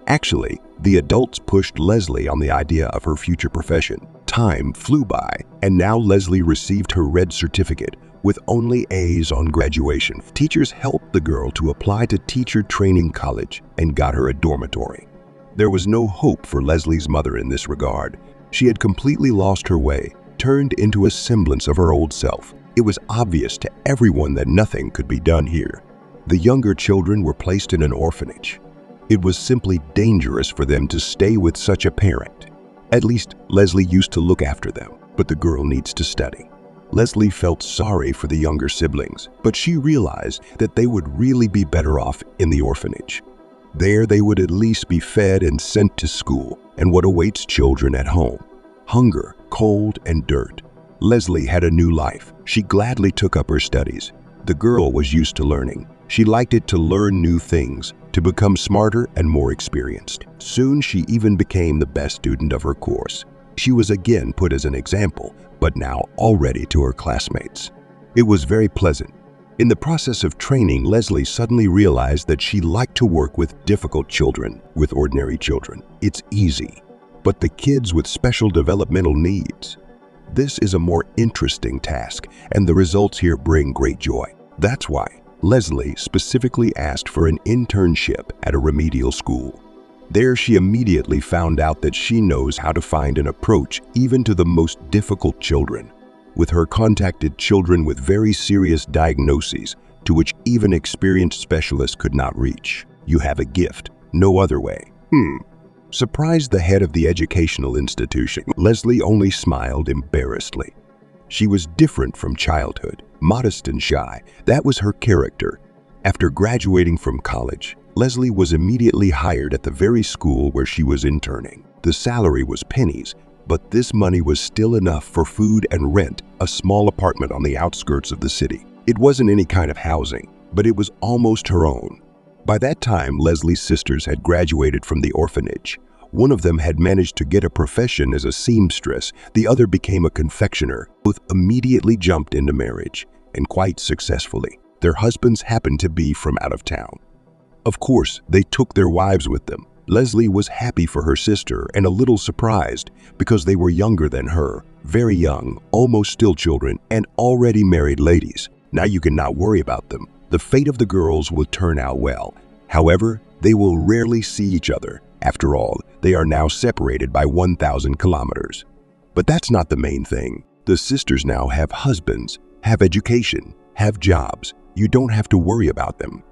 Actually, the adults pushed Leslie on the idea of her future profession. Time flew by, and now Leslie received her red certificate with only A's on graduation. Teachers helped the girl to apply to teacher training college and got her a dormitory. There was no hope for Leslie's mother in this regard. She had completely lost her way, turned into a semblance of her old self. It was obvious to everyone that nothing could be done here. The younger children were placed in an orphanage. It was simply dangerous for them to stay with such a parent. At least Leslie used to look after them, but the girl needs to study. Leslie felt sorry for the younger siblings, but she realized that they would really be better off in the orphanage. There they would at least be fed and sent to school, and what awaits children at home? Hunger, cold, and dirt. Leslie had a new life. She gladly took up her studies. The girl was used to learning. She liked it to learn new things, to become smarter and more experienced. Soon she even became the best student of her course. She was again put as an example, but now already to her classmates. It was very pleasant. In the process of training, Leslie suddenly realized that she liked to work with difficult children, with ordinary children. It's easy. But the kids with special developmental needs, this is a more interesting task, and the results here bring great joy. That's why Leslie specifically asked for an internship at a remedial school. There she immediately found out that she knows how to find an approach even to the most difficult children. With her contacted children with very serious diagnoses to which even experienced specialists could not reach. You have a gift, no other way. Surprised the head of the educational institution, Leslie only smiled embarrassedly. She was different from childhood, modest and shy. That was her character. After graduating from college, Leslie was immediately hired at the very school where she was interning. The salary was pennies, but this money was still enough for food and rent a small apartment on the outskirts of the city. It wasn't any kind of housing, but it was almost her own. By that time, Leslie's sisters had graduated from the orphanage. One of them had managed to get a profession as a seamstress. The other became a confectioner. Both immediately jumped into marriage, and quite successfully. Their husbands happened to be from out of town. Of course, they took their wives with them. Leslie was happy for her sister and a little surprised because they were younger than her, very young, almost still children, and already married ladies. Now you can not worry about them. The fate of the girls will turn out well. However, they will rarely see each other. After all, they are now separated by 1,000 kilometers. But that's not the main thing. The sisters now have husbands, have education, have jobs. You don't have to worry about them.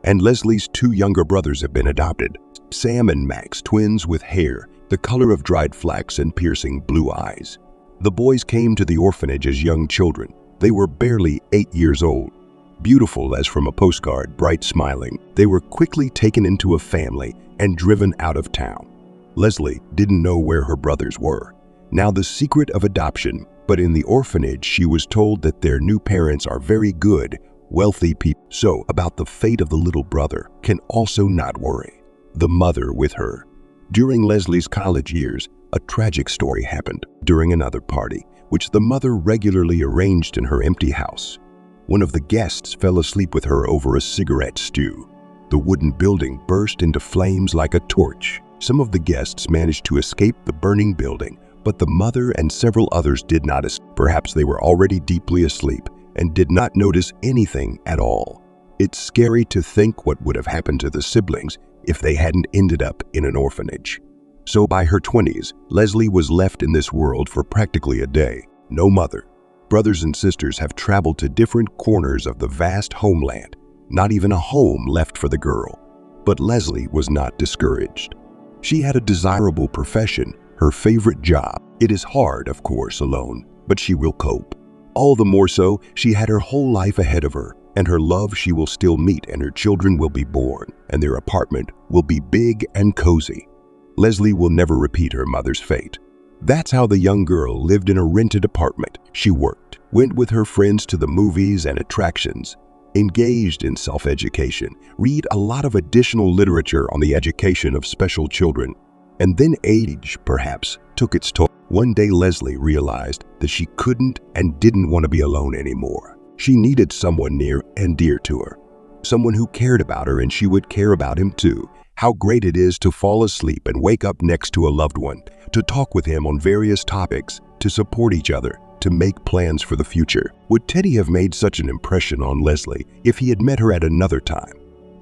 And Leslie's 2 younger brothers have been adopted. Sam and Max, twins with hair, the color of dried flax and piercing blue eyes. The boys came to the orphanage as young children. They were barely 8 years old. Beautiful as from a postcard, bright smiling, they were quickly taken into a family and driven out of town. Leslie didn't know where her brothers were. Now the secret of adoption, but in the orphanage she was told that their new parents are very good, wealthy people. So about the fate of the little brother can also not worry. The mother with her. During Leslie's college years, a tragic story happened during another party, which the mother regularly arranged in her empty house. One of the guests fell asleep with her over a cigarette stew. The wooden building burst into flames like a torch. Some of the guests managed to escape the burning building, but the mother and several others did not escape. Perhaps they were already deeply asleep and did not notice anything at all. It's scary to think what would have happened to the siblings if they hadn't ended up in an orphanage. So by her 20s, Leslie was left in this world for practically a day. No mother. Brothers and sisters have traveled to different corners of the vast homeland. Not even a home left for the girl. But Leslie was not discouraged. She had a desirable profession, her favorite job. It is hard, of course, alone, but she will cope. All the more so, she had her whole life ahead of her, and her love she will still meet, and her children will be born, and their apartment will be big and cozy. Leslie will never repeat her mother's fate. That's how the young girl lived in a rented apartment. She worked, went with her friends to the movies and attractions, engaged in self-education, read a lot of additional literature on the education of special children, and then age, perhaps, took its toll. One day Leslie realized that she couldn't and didn't want to be alone anymore. She needed someone near and dear to her, someone who cared about her and she would care about him too. How great it is to fall asleep and wake up next to a loved one, to talk with him on various topics, to support each other, to make plans for the future. Would Teddy have made such an impression on Leslie if he had met her at another time?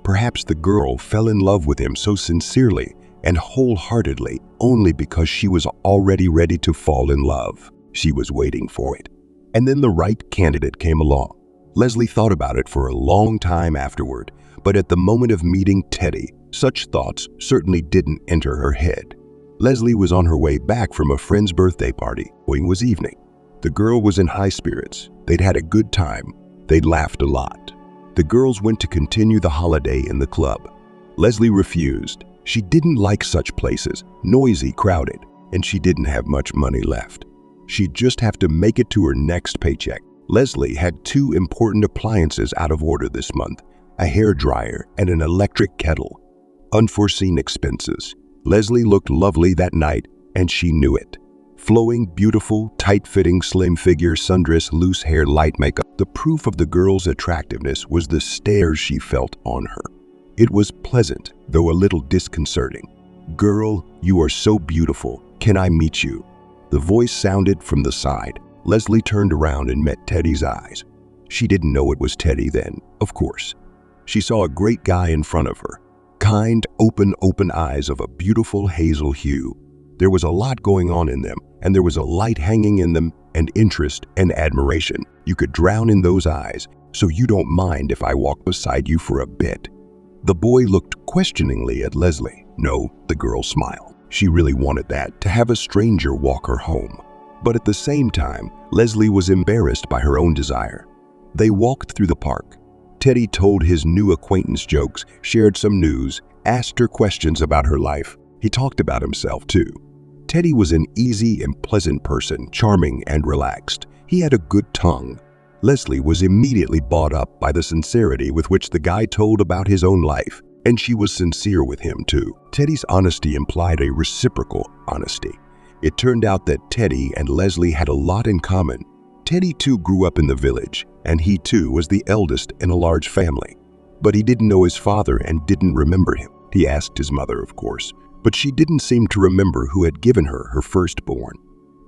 Perhaps the girl fell in love with him so sincerely and wholeheartedly only because she was already ready to fall in love. She was waiting for it. And then the right candidate came along. Leslie thought about it for a long time afterward, but at the moment of meeting Teddy, such thoughts certainly didn't enter her head. Leslie was on her way back from a friend's birthday party. It was evening. The girl was in high spirits. They'd had a good time. They'd laughed a lot. The girls went to continue the holiday in the club. Leslie refused. She didn't like such places, noisy, crowded, and she didn't have much money left. She'd just have to make it to her next paycheck. Leslie had 2 important appliances out of order this month, a hairdryer and an electric kettle. Unforeseen expenses. Leslie looked lovely that night, and she knew it. Flowing, beautiful, tight-fitting, slim figure, sundress, loose hair, light makeup. The proof of the girl's attractiveness was the stares she felt on her. It was pleasant, though a little disconcerting. "Girl, you are so beautiful. Can I meet you?" The voice sounded from the side. Leslie turned around and met Teddy's eyes. She didn't know it was Teddy then, of course. She saw a great guy in front of her. Kind, open eyes of a beautiful hazel hue. There was a lot going on in them, and there was a light hanging in them, and interest and admiration. You could drown in those eyes, so you don't mind if I walk beside you for a bit. The boy looked questioningly at Leslie. No, the girl smiled. She really wanted that, to have a stranger walk her home. But at the same time, Leslie was embarrassed by her own desire. They walked through the park. Teddy told his new acquaintance jokes, shared some news, asked her questions about her life. He talked about himself too. Teddy was an easy and pleasant person, charming and relaxed. He had a good tongue. Leslie was immediately bought up by the sincerity with which the guy told about his own life, and she was sincere with him too. Teddy's honesty implied a reciprocal honesty. It turned out that Teddy and Leslie had a lot in common. Teddy too grew up in the village, and he too was the eldest in a large family. but he didn't know his father and didn't remember him. He asked his mother, of course, but she didn't seem to remember who had given her her firstborn.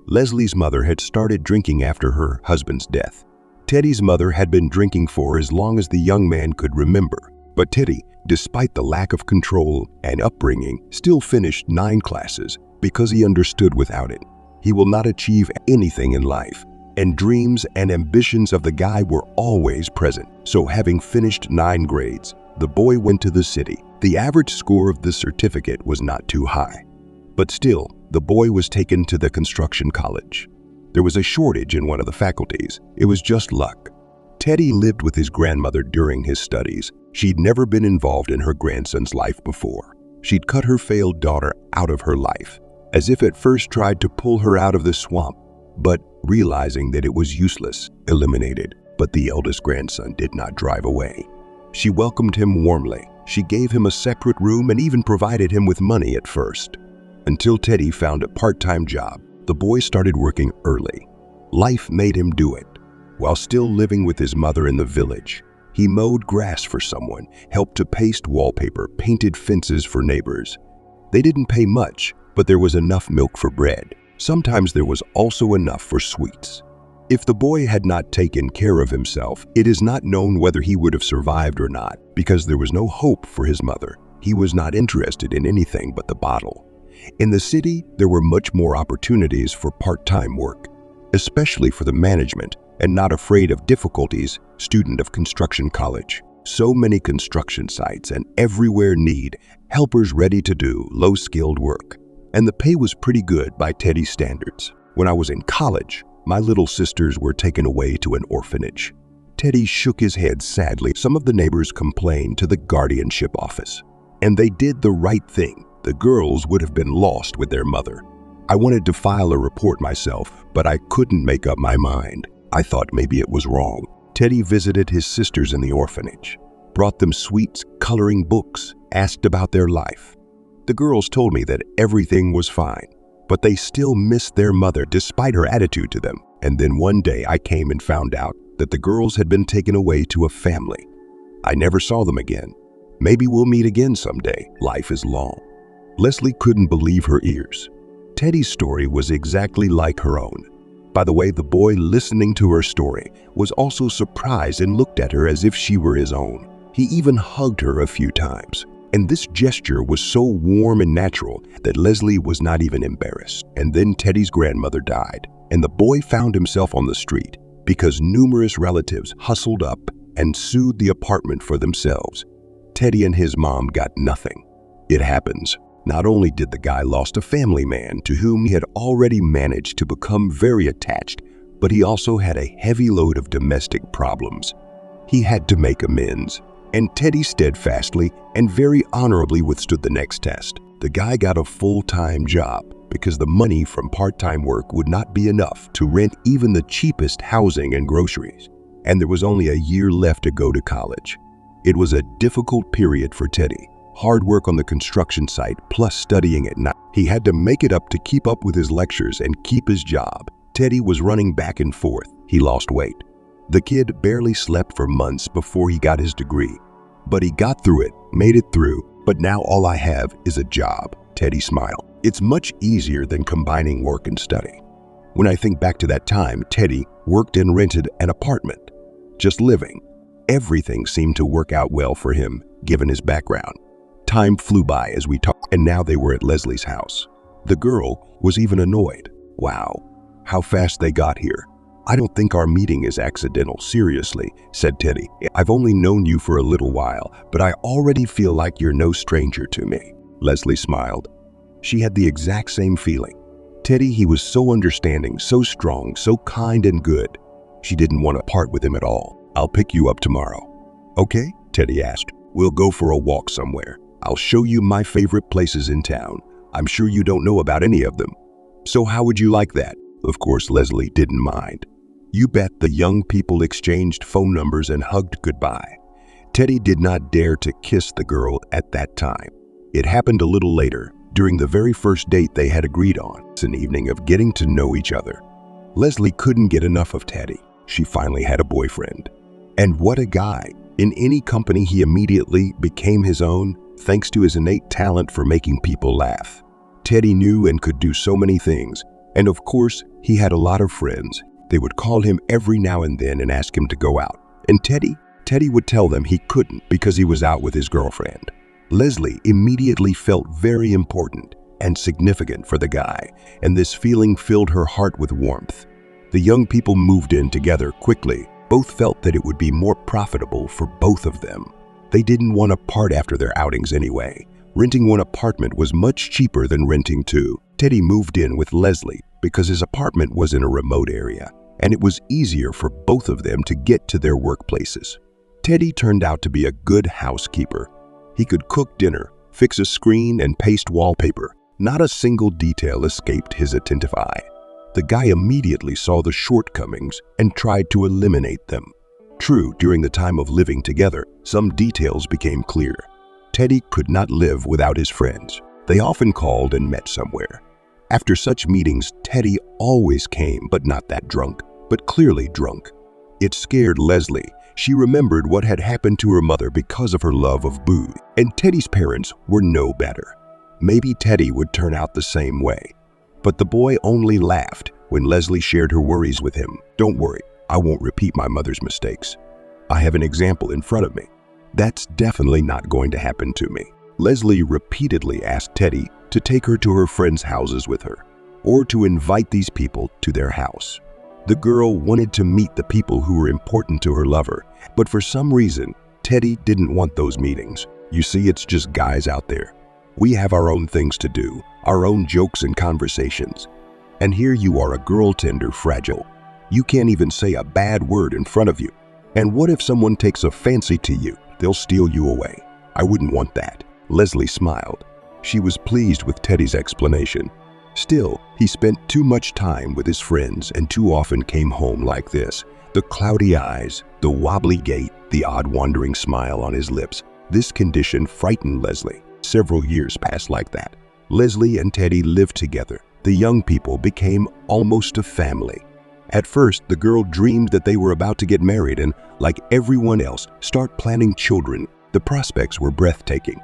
Leslie's mother had started drinking after her husband's death. Teddy's mother had been drinking for as long as the young man could remember. But Teddy, despite the lack of control and upbringing, still finished 9 classes because he understood without it, he will not achieve anything in life. And dreams and ambitions of the guy were always present. So having finished 9 grades, the boy went to the city. The average score of the certificate was not too high. But still, the boy was taken to the construction college. There was a shortage in one of the faculties. It was just luck. Teddy lived with his grandmother during his studies. She'd never been involved in her grandson's life before. She'd cut her failed daughter out of her life, as if at first tried to pull her out of the swamp, but realizing that it was useless, eliminated. But the eldest grandson did not drive away. She welcomed him warmly. She gave him a separate room and even provided him with money at first. Until Teddy found a part-time job, the boy started working early. Life made him do it. While still living with his mother in the village, he mowed grass for someone, helped to paste wallpaper, painted fences for neighbors. They didn't pay much, but there was enough milk for bread. Sometimes there was also enough for sweets. If the boy had not taken care of himself, it is not known whether he would have survived or not, because there was no hope for his mother. He was not interested in anything but the bottle. In the city, there were much more opportunities for part-time work, especially for the management, and not afraid of difficulties, student of construction college. So many construction sites and everywhere need helpers ready to do low-skilled work. And the pay was pretty good by Teddy's standards. When I was in college, my little sisters were taken away to an orphanage. Teddy shook his head sadly. Some of the neighbors complained to the guardianship office. And they did the right thing. The girls would have been lost with their mother. I wanted to file a report myself, but I couldn't make up my mind. I thought maybe it was wrong. Teddy visited his sisters in the orphanage, brought them sweets, coloring books, asked about their life. The girls told me that everything was fine, but they still missed their mother despite her attitude to them. And then one day I came and found out that the girls had been taken away to a family. I never saw them again. Maybe we'll meet again someday. Life is long. Leslie couldn't believe her ears. Teddy's story was exactly like her own. By the way, the boy listening to her story was also surprised and looked at her as if she were his own. He even hugged her a few times. And this gesture was so warm and natural that Leslie was not even embarrassed. And then Teddy's grandmother died, and the boy found himself on the street because numerous relatives hustled up and sued the apartment for themselves. Teddy and his mom got nothing. It happens. Not only did the guy lost a family man to whom he had already managed to become very attached, but he also had a heavy load of domestic problems. He had to make amends, and Teddy steadfastly and very honorably withstood the next test. The guy got a full-time job because the money from part-time work would not be enough to rent even the cheapest housing and groceries, and there was only a year left to go to college. It was a difficult period for Teddy. Hard work on the construction site plus studying at night. He had to make it up to keep up with his lectures and keep his job. Teddy was running back and forth. He lost weight. The kid barely slept for months before he got his degree. But he got through it, made it through. But now all I have is a job. Teddy smiled. It's much easier than combining work and study. When I think back to that time, Teddy worked and rented an apartment, just living. Everything seemed to work out well for him, given his background. Time flew by as we talked, and now they were at Leslie's house. The girl was even annoyed. Wow, how fast they got here. I don't think our meeting is accidental, seriously, said Teddy. I've only known you for a little while, but I already feel like you're no stranger to me. Leslie smiled. She had the exact same feeling. Teddy, he was so understanding, so strong, so kind and good. She didn't want to part with him at all. I'll pick you up tomorrow. Okay, Teddy asked. We'll go for a walk somewhere. I'll show you my favorite places in town. I'm sure you don't know about any of them. So how would you like that? Of course, Leslie didn't mind. You bet. The young people exchanged phone numbers and hugged goodbye. Teddy did not dare to kiss the girl at that time. It happened a little later, during the very first date they had agreed on. It's an evening of getting to know each other. Leslie couldn't get enough of Teddy. She finally had a boyfriend. And what a guy! In any company, he immediately became his own, thanks to his innate talent for making people laugh. Teddy knew and could do so many things, and of course, he had a lot of friends. They would call him every now and then and ask him to go out. And Teddy would tell them he couldn't because he was out with his girlfriend. Leslie immediately felt very important and significant for the guy, and this feeling filled her heart with warmth. The young people moved in together quickly. Both felt that it would be more profitable for both of them. They didn't want to part after their outings anyway. Renting one apartment was much cheaper than renting two. Teddy moved in with Leslie because his apartment was in a remote area, and it was easier for both of them to get to their workplaces. Teddy turned out to be a good housekeeper. He could cook dinner, fix a screen, and paste wallpaper. Not a single detail escaped his attentive eye. The guy immediately saw the shortcomings and tried to eliminate them. True, during the time of living together, some details became clear. Teddy could not live without his friends. They often called and met somewhere. After such meetings, Teddy always came, but not that drunk, but clearly drunk. It scared Leslie. She remembered what had happened to her mother because of her love of booze, and Teddy's parents were no better. Maybe Teddy would turn out the same way. But the boy only laughed when Leslie shared her worries with him. "Don't worry, I won't repeat my mother's mistakes. I have an example in front of me. That's definitely not going to happen to me." Leslie repeatedly asked Teddy to take her to her friends' houses with her, or to invite these people to their house. The girl wanted to meet the people who were important to her lover, but for some reason, Teddy didn't want those meetings. You see, it's just guys out there. We have our own things to do, our own jokes and conversations. And here you are, a girl tender, fragile. You can't even say a bad word in front of you. And what if someone takes a fancy to you? They'll steal you away. I wouldn't want that. Leslie smiled. She was pleased with Teddy's explanation. Still, he spent too much time with his friends and too often came home like this. The cloudy eyes, the wobbly gait, the odd wandering smile on his lips. This condition frightened Leslie. Several years passed like that. Leslie and Teddy lived together. The young people became almost a family. At first, the girl dreamed that they were about to get married and, like everyone else, start planning children. The prospects were breathtaking.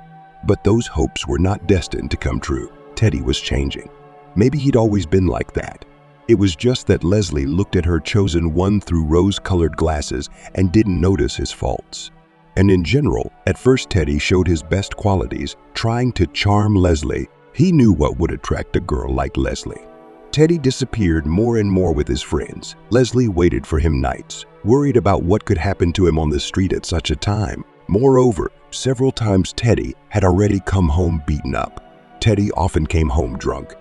But those hopes were not destined to come true. Teddy was changing. Maybe he'd always been like that. It was just that Leslie looked at her chosen one through rose-colored glasses and didn't notice his faults. And in general, at first Teddy showed his best qualities, trying to charm Leslie. He knew what would attract a girl like Leslie. Teddy disappeared more and more with his friends. Leslie waited for him nights, worried about what could happen to him on the street at such a time. Moreover, several times Teddy had already come home beaten up. Teddy often came home drunk.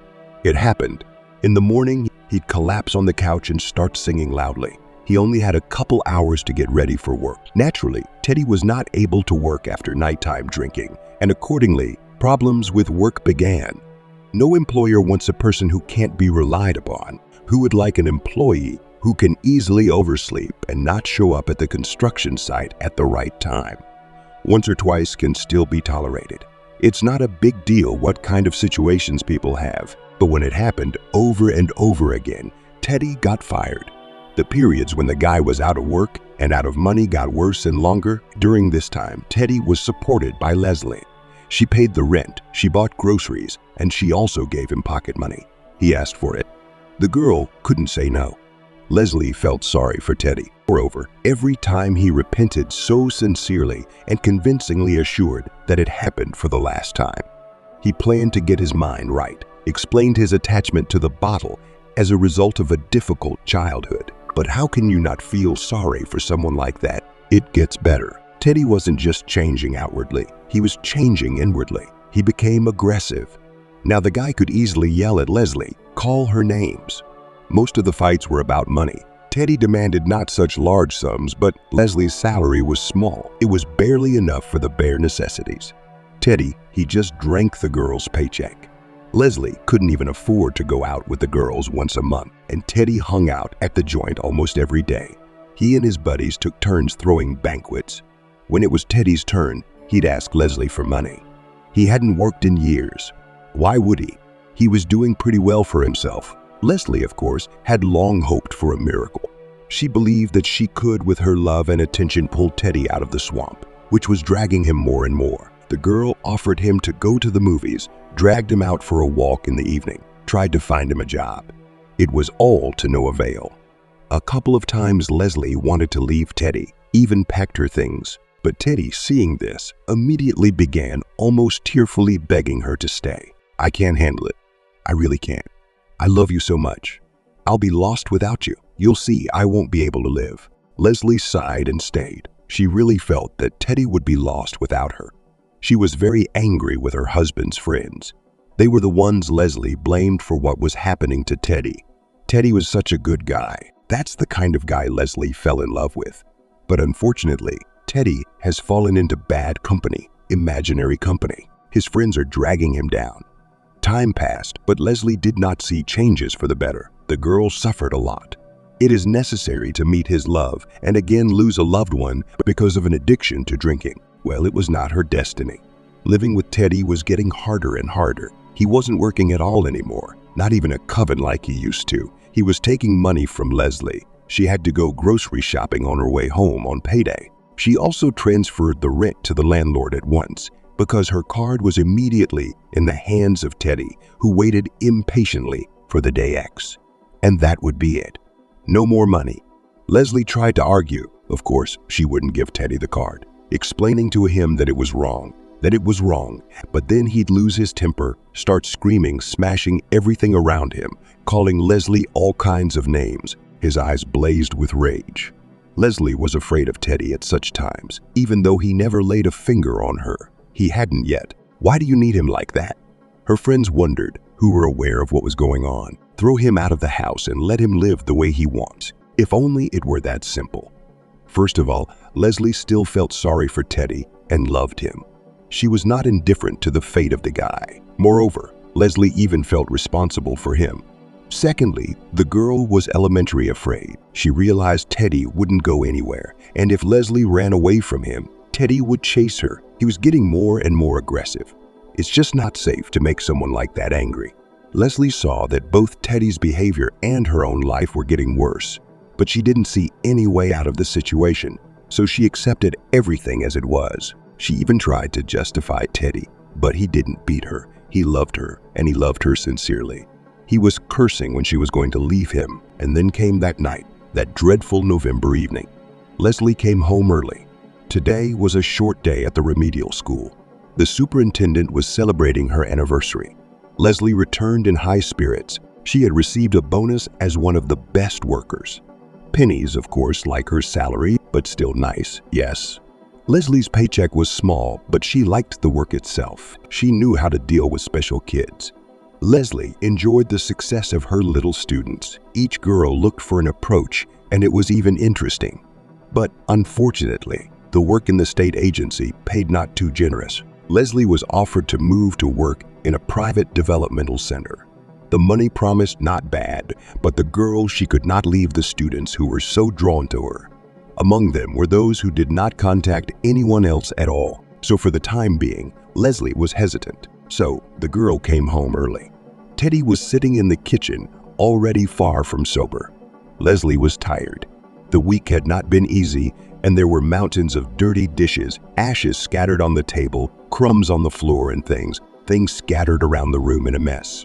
It happened. In the morning, he'd collapse on the couch and start singing loudly. He only had a couple hours to get ready for work. Naturally, Teddy was not able to work after nighttime drinking, and accordingly, problems with work began. No employer wants a person who can't be relied upon, who would like an employee who can easily oversleep and not show up at the construction site at the right time. Once or twice can still be tolerated. It's not a big deal what kind of situations people have, but when it happened over and over again, Teddy got fired. The periods when the guy was out of work and out of money got worse and longer. During this time, Teddy was supported by Leslie. She paid the rent, she bought groceries, and she also gave him pocket money. He asked for it. The girl couldn't say no. Leslie felt sorry for Teddy. Moreover, every time he repented so sincerely and convincingly assured that it happened for the last time. He planned to get his mind right, explained his attachment to the bottle as a result of a difficult childhood. But how can you not feel sorry for someone like that? It gets better. Teddy wasn't just changing outwardly, he was changing inwardly. He became aggressive. Now the guy could easily yell at Leslie, call her names. Most of the fights were about money. Teddy demanded not such large sums, but Leslie's salary was small. It was barely enough for the bare necessities. Teddy, he just drank the girl's paycheck. Leslie couldn't even afford to go out with the girls once a month, and Teddy hung out at the joint almost every day. He and his buddies took turns throwing banquets. When it was Teddy's turn, he'd ask Leslie for money. He hadn't worked in years. Why would he? He was doing pretty well for himself. Leslie, of course, had long hoped for a miracle. She believed that she could, with her love and attention, pull Teddy out of the swamp, which was dragging him more and more. The girl offered him to go to the movies, dragged him out for a walk in the evening, tried to find him a job. It was all to no avail. A couple of times Leslie wanted to leave Teddy, even packed her things. But Teddy, seeing this, immediately began almost tearfully begging her to stay. "I can't handle it. I really can't. I love you so much. I'll be lost without you. You'll see, I won't be able to live." Leslie sighed and stayed. She really felt that Teddy would be lost without her. She was very angry with her husband's friends. They were the ones Leslie blamed for what was happening to Teddy. Teddy was such a good guy. That's the kind of guy Leslie fell in love with. But unfortunately, Teddy has fallen into bad company, imaginary company. His friends are dragging him down. Time passed, but Leslie did not see changes for the better. The girl suffered a lot. It is necessary to meet his love and again lose a loved one because of an addiction to drinking. Well, it was not her destiny. Living with Teddy was getting harder and harder. He wasn't working at all anymore, not even a coven like he used to. He was taking money from Leslie. She had to go grocery shopping on her way home on payday. She also transferred the rent to the landlord at once because her card was immediately in the hands of Teddy, who waited impatiently for the day X. And that would be it. No more money. Leslie tried to argue. Of course, she wouldn't give Teddy the card, explaining to him that it was wrong, but then he'd lose his temper, start screaming, smashing everything around him, calling Leslie all kinds of names. His eyes blazed with rage. Leslie was afraid of Teddy at such times, even though he never laid a finger on her. He hadn't yet. Why do you need him like that? Her friends wondered, who were aware of what was going on. Throw him out of the house and let him live the way he wants. If only it were that simple. First of all, Leslie still felt sorry for Teddy and loved him. She was not indifferent to the fate of the guy. Moreover, Leslie even felt responsible for him. Secondly, the girl was elementary afraid. She realized Teddy wouldn't go anywhere, and if Leslie ran away from him, Teddy would chase her. He was getting more and more aggressive. It's just not safe to make someone like that angry. Leslie saw that both Teddy's behavior and her own life were getting worse, but she didn't see any way out of the situation, so she accepted everything as it was. She even tried to justify Teddy, but he didn't beat her. He loved her, and he loved her sincerely. He was cursing when she was going to leave him, and then came that night, that dreadful November evening. Leslie came home early. Today was a short day at the remedial school. The superintendent was celebrating her anniversary. Leslie returned in high spirits. She had received a bonus as one of the best workers. Pennies, of course, like her salary, but still nice, yes. Leslie's paycheck was small, but she liked the work itself. She knew how to deal with special kids. Leslie enjoyed the success of her little students. Each girl looked for an approach, and it was even interesting. But unfortunately, the work in the state agency paid not too generous. Leslie was offered to move to work in a private developmental center. The money promised not bad, but the girl, she could not leave the students who were so drawn to her. Among them were those who did not contact anyone else at all. So for the time being, Leslie was hesitant. So the girl came home early. Teddy was sitting in the kitchen, already far from sober. Leslie was tired. The week had not been easy, and there were mountains of dirty dishes, ashes scattered on the table, crumbs on the floor, and things scattered around the room in a mess.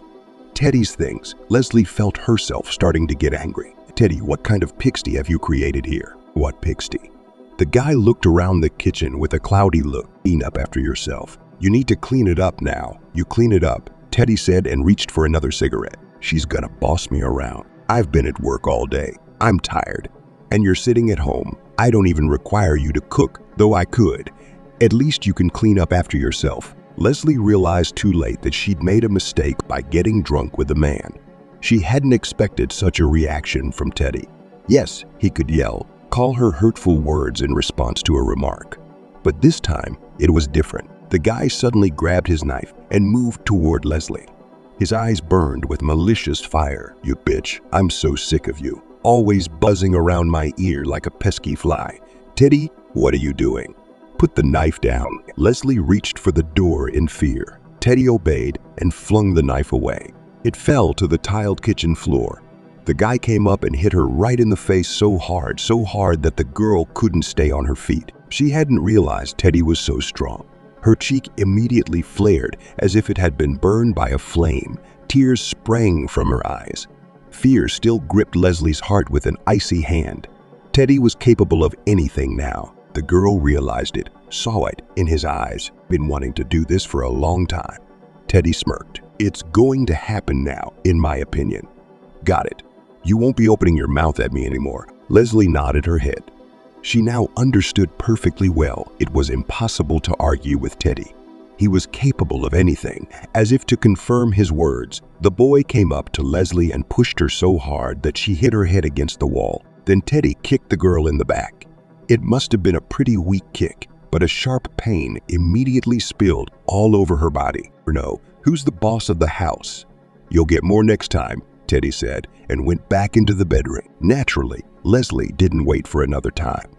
Teddy's things. Leslie felt herself starting to get angry. "Teddy, what kind of pigsty have you created here?" "What pigsty?" The guy looked around the kitchen with a cloudy look. "Clean up after yourself. You need to clean it up now. You clean it up," Teddy said and reached for another cigarette. "She's gonna boss me around. I've been at work all day. I'm tired. And you're sitting at home. I don't even require you to cook, though I could. At least you can clean up after yourself." Leslie realized too late that she'd made a mistake by getting drunk with the man. She hadn't expected such a reaction from Teddy. Yes, he could yell, call her hurtful words in response to a remark. But this time, it was different. The guy suddenly grabbed his knife and moved toward Leslie. His eyes burned with malicious fire. "You bitch, I'm so sick of you. Always buzzing around my ear like a pesky fly. Teddy, what are you doing? Put the knife down." Leslie reached for the door in fear. Teddy obeyed and flung the knife away. It fell to the tiled kitchen floor. The guy came up and hit her right in the face so hard that the girl couldn't stay on her feet. She hadn't realized Teddy was so strong. Her cheek immediately flared as if it had been burned by a flame. Tears sprang from her eyes. Fear still gripped Leslie's heart with an icy hand. Teddy was capable of anything now. The girl realized it, saw it in his eyes. Been wanting to do this for a long time. Teddy smirked. It's going to happen now, in my opinion. Got it. You won't be opening your mouth at me anymore. Leslie nodded her head. She now understood perfectly well it was impossible to argue with Teddy. He was capable of anything. As if to confirm his words, the boy came up to Leslie and pushed her so hard that she hit her head against the wall. Then Teddy kicked the girl in the back. It must have been a pretty weak kick, but a sharp pain immediately spilled all over her body. No, who's the boss of the house? You'll get more next time, Teddy said, and went back into the bedroom. Naturally, Leslie didn't wait for another time.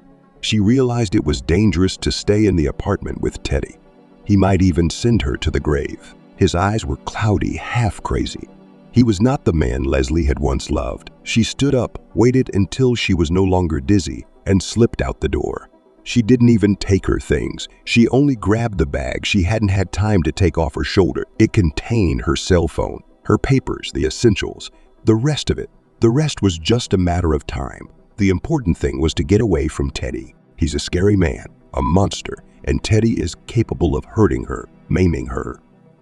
She realized it was dangerous to stay in the apartment with Teddy. He might even send her to the grave. His eyes were cloudy, half crazy. He was not the man Leslie had once loved. She stood up, waited until she was no longer dizzy, and slipped out the door. She didn't even take her things. She only grabbed the bag she hadn't had time to take off her shoulder. It contained her cell phone, her papers, the essentials, the rest of it. The rest was just a matter of time. The important thing was to get away from Teddy. He's a scary man, a monster, and Teddy is capable of hurting her, maiming her.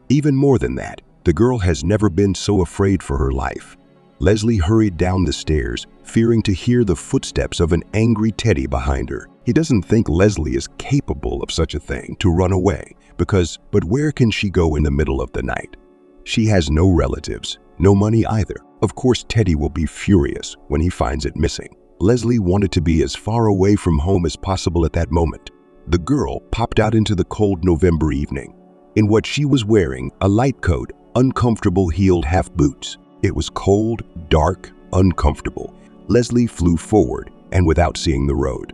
Even more than that, the girl has never been so afraid for her life. Leslie hurried down the stairs, fearing to hear the footsteps of an angry Teddy behind her. He doesn't think Leslie is capable of such a thing, to run away, but where can she go in the middle of the night? She has no relatives, no money either. Of course, Teddy will be furious when he finds it missing. Leslie wanted to be as far away from home as possible at that moment. The girl popped out into the cold November evening. In what she was wearing, a light coat, uncomfortable heeled half boots. It was cold, dark, uncomfortable. Leslie flew forward and without seeing the road.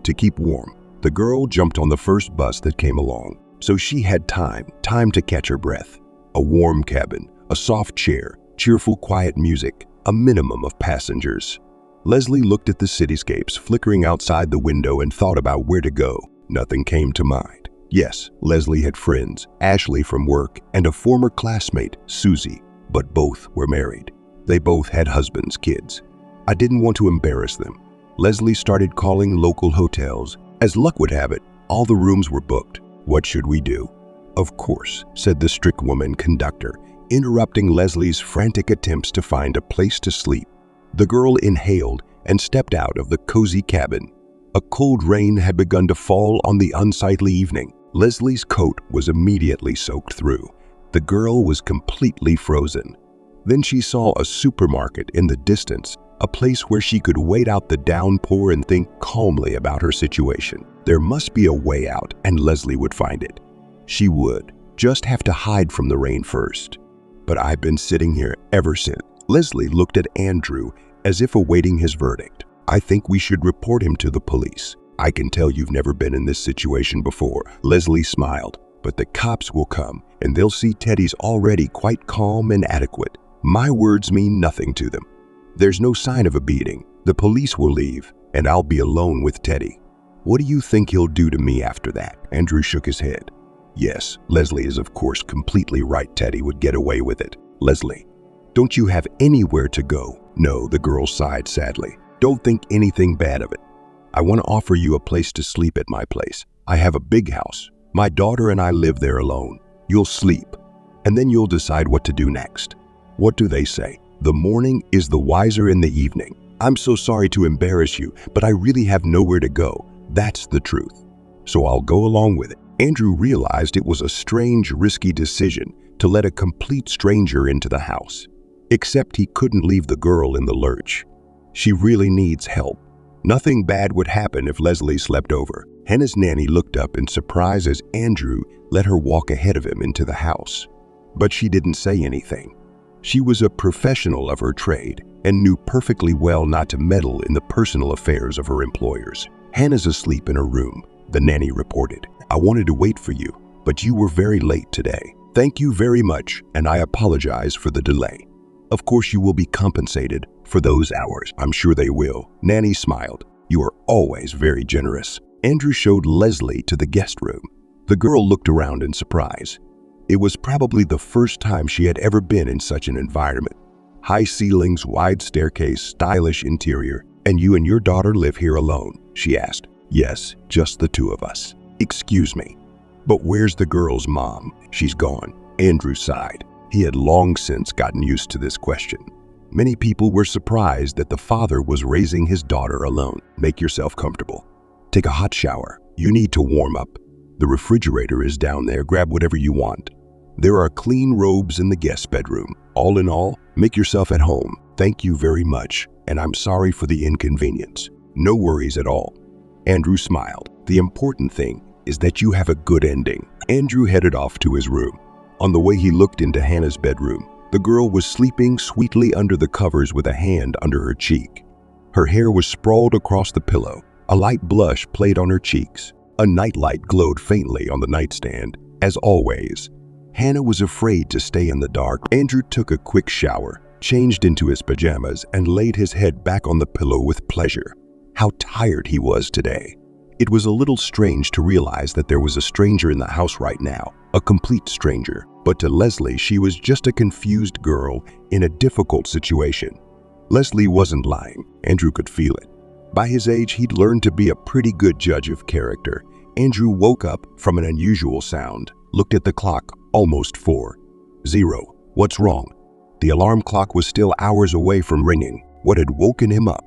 To keep warm, the girl jumped on the first bus that came along, so she had time to catch her breath. A warm cabin, a soft chair, cheerful quiet music, a minimum of passengers. Leslie looked at the cityscapes flickering outside the window and thought about where to go. Nothing came to mind. Yes, Leslie had friends, Ashley from work and a former classmate, Susie, but both were married. They both had husbands, kids. I didn't want to embarrass them. Leslie started calling local hotels. As luck would have it, all the rooms were booked. What should we do? Of course, said the strict woman conductor, interrupting Leslie's frantic attempts to find a place to sleep. The girl inhaled and stepped out of the cozy cabin. A cold rain had begun to fall on the unsightly evening. Leslie's coat was immediately soaked through. The girl was completely frozen. Then she saw a supermarket in the distance, a place where she could wait out the downpour and think calmly about her situation. There must be a way out, and Leslie would find it. She would just have to hide from the rain first. But I've been sitting here ever since. Leslie looked at Andrew as if awaiting his verdict. I think we should report him to the police. I can tell you've never been in this situation before. Leslie smiled. But the cops will come, and they'll see Teddy's already quite calm and adequate. My words mean nothing to them. There's no sign of a beating. The police will leave, and I'll be alone with Teddy. What do you think he'll do to me after that? Andrew shook his head. Yes, Leslie is of course completely right. Teddy would get away with it. Leslie, don't you have anywhere to go? No, the girl sighed sadly. Don't think anything bad of it. I want to offer you a place to sleep at my place. I have a big house. My daughter and I live there alone. You'll sleep, and then you'll decide what to do next. What do they say? The morning is the wiser in the evening. I'm so sorry to embarrass you, but I really have nowhere to go. That's the truth. So I'll go along with it. Andrew realized it was a strange, risky decision to let a complete stranger into the house. Except he couldn't leave the girl in the lurch. She really needs help. Nothing bad would happen if Leslie slept over. Hannah's nanny looked up in surprise as Andrew let her walk ahead of him into the house. But she didn't say anything. She was a professional of her trade and knew perfectly well not to meddle in the personal affairs of her employers. Hannah's asleep in her room, the nanny reported. I wanted to wait for you, but you were very late today. Thank you very much, and I apologize for the delay. Of course you will be compensated for those hours. I'm sure they will. Nanny smiled. You are always very generous. Andrew showed Leslie to the guest room. The girl looked around in surprise. It was probably the first time she had ever been in such an environment. High ceilings, wide staircase, stylish interior. And you and your daughter live here alone? She asked. Yes, just the two of us. Excuse me, but where's the girl's mom? She's gone. Andrew sighed. He had long since gotten used to this question. Many people were surprised that the father was raising his daughter alone. Make yourself comfortable. Take a hot shower. You need to warm up. The refrigerator is down there. Grab whatever you want. There are clean robes in the guest bedroom. All in all, make yourself at home. Thank you very much, and I'm sorry for the inconvenience. No worries at all. Andrew smiled. The important thing is that you have a good ending. Andrew headed off to his room. On the way, he looked into Hannah's bedroom. The girl was sleeping sweetly under the covers with a hand under her cheek. Her hair was sprawled across the pillow. A light blush played on her cheeks. A nightlight glowed faintly on the nightstand. As always, Hannah was afraid to stay in the dark. Andrew took a quick shower, changed into his pajamas, and laid his head back on the pillow with pleasure. How tired he was today. It was a little strange to realize that there was a stranger in the house right now, a complete stranger. But to Leslie, she was just a confused girl in a difficult situation. Leslie wasn't lying. Andrew could feel it. By his age, he'd learned to be a pretty good judge of character. Andrew woke up from an unusual sound, looked at the clock, almost 4:00. What's wrong? The alarm clock was still hours away from ringing. What had woken him up?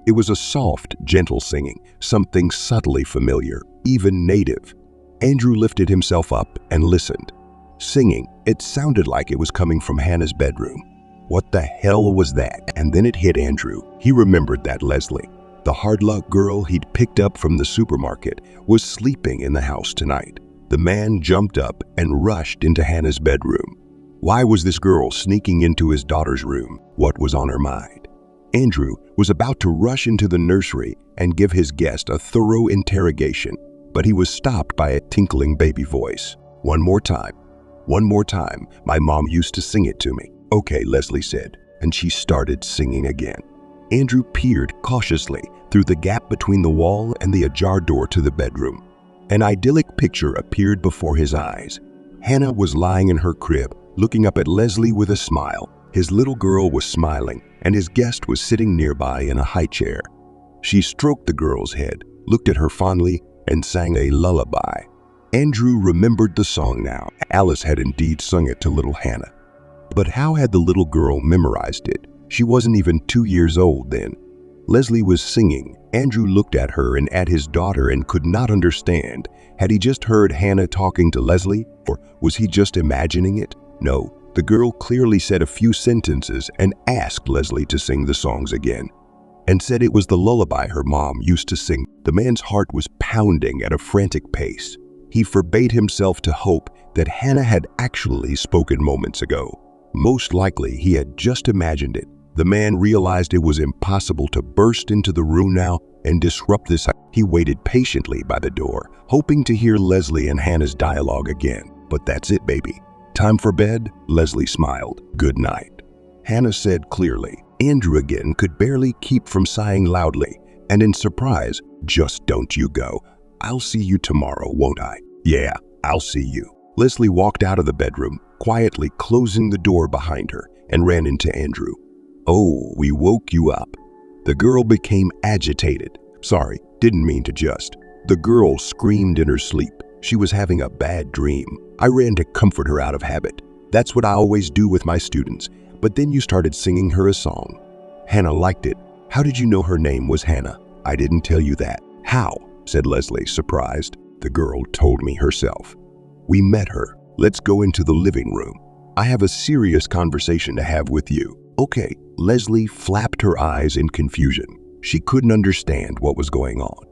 It was a soft, gentle singing, something subtly familiar, even native. Andrew lifted himself up and listened. Singing, it sounded like it was coming from Hannah's bedroom. What the hell was that? And then it hit Andrew. He remembered that Leslie, the hard-luck girl he'd picked up from the supermarket, was sleeping in the house tonight. The man jumped up and rushed into Hannah's bedroom. Why was this girl sneaking into his daughter's room? What was on her mind? Andrew was about to rush into the nursery and give his guest a thorough interrogation, but he was stopped by a tinkling baby voice. One more time. One more time. My mom used to sing it to me. Okay, Leslie said, and she started singing again. Andrew peered cautiously through the gap between the wall and the ajar door to the bedroom. An idyllic picture appeared before his eyes. Hannah was lying in her crib, looking up at Leslie with a smile. His little girl was smiling, and his guest was sitting nearby in a high chair. She stroked the girl's head, looked at her fondly, and sang a lullaby. Andrew remembered the song now. Alice had indeed sung it to little Hannah. But how had the little girl memorized it? She wasn't even 2 years old then. Leslie was singing. Andrew looked at her and at his daughter and could not understand. Had he just heard Hannah talking to Leslie, or was he just imagining it? No, the girl clearly said a few sentences and asked Leslie to sing the songs again, and said it was the lullaby her mom used to sing. The man's heart was pounding at a frantic pace. He forbade himself to hope that Hannah had actually spoken moments ago. Most likely he had just imagined it. The man realized it was impossible to burst into the room now and disrupt this. He waited patiently by the door, hoping to hear Leslie and Hannah's dialogue again. But that's it, baby. Time for bed? Leslie smiled. Good night. Hannah said clearly. Andrew again could barely keep from sighing loudly, and in surprise, just don't you go. I'll see you tomorrow, won't I? Yeah, I'll see you. Leslie walked out of the bedroom, quietly closing the door behind her, and ran into Andrew. Oh, we woke you up. The girl became agitated. Sorry, didn't mean to just. The girl screamed in her sleep. She was having a bad dream. I ran to comfort her out of habit. That's what I always do with my students. But then you started singing her a song. Hannah liked it. How did you know her name was Hannah? I didn't tell you that. How? Said Leslie, surprised. The girl told me herself. We met her. Let's go into the living room. I have a serious conversation to have with you. Okay. Leslie flapped her eyes in confusion. She couldn't understand what was going on.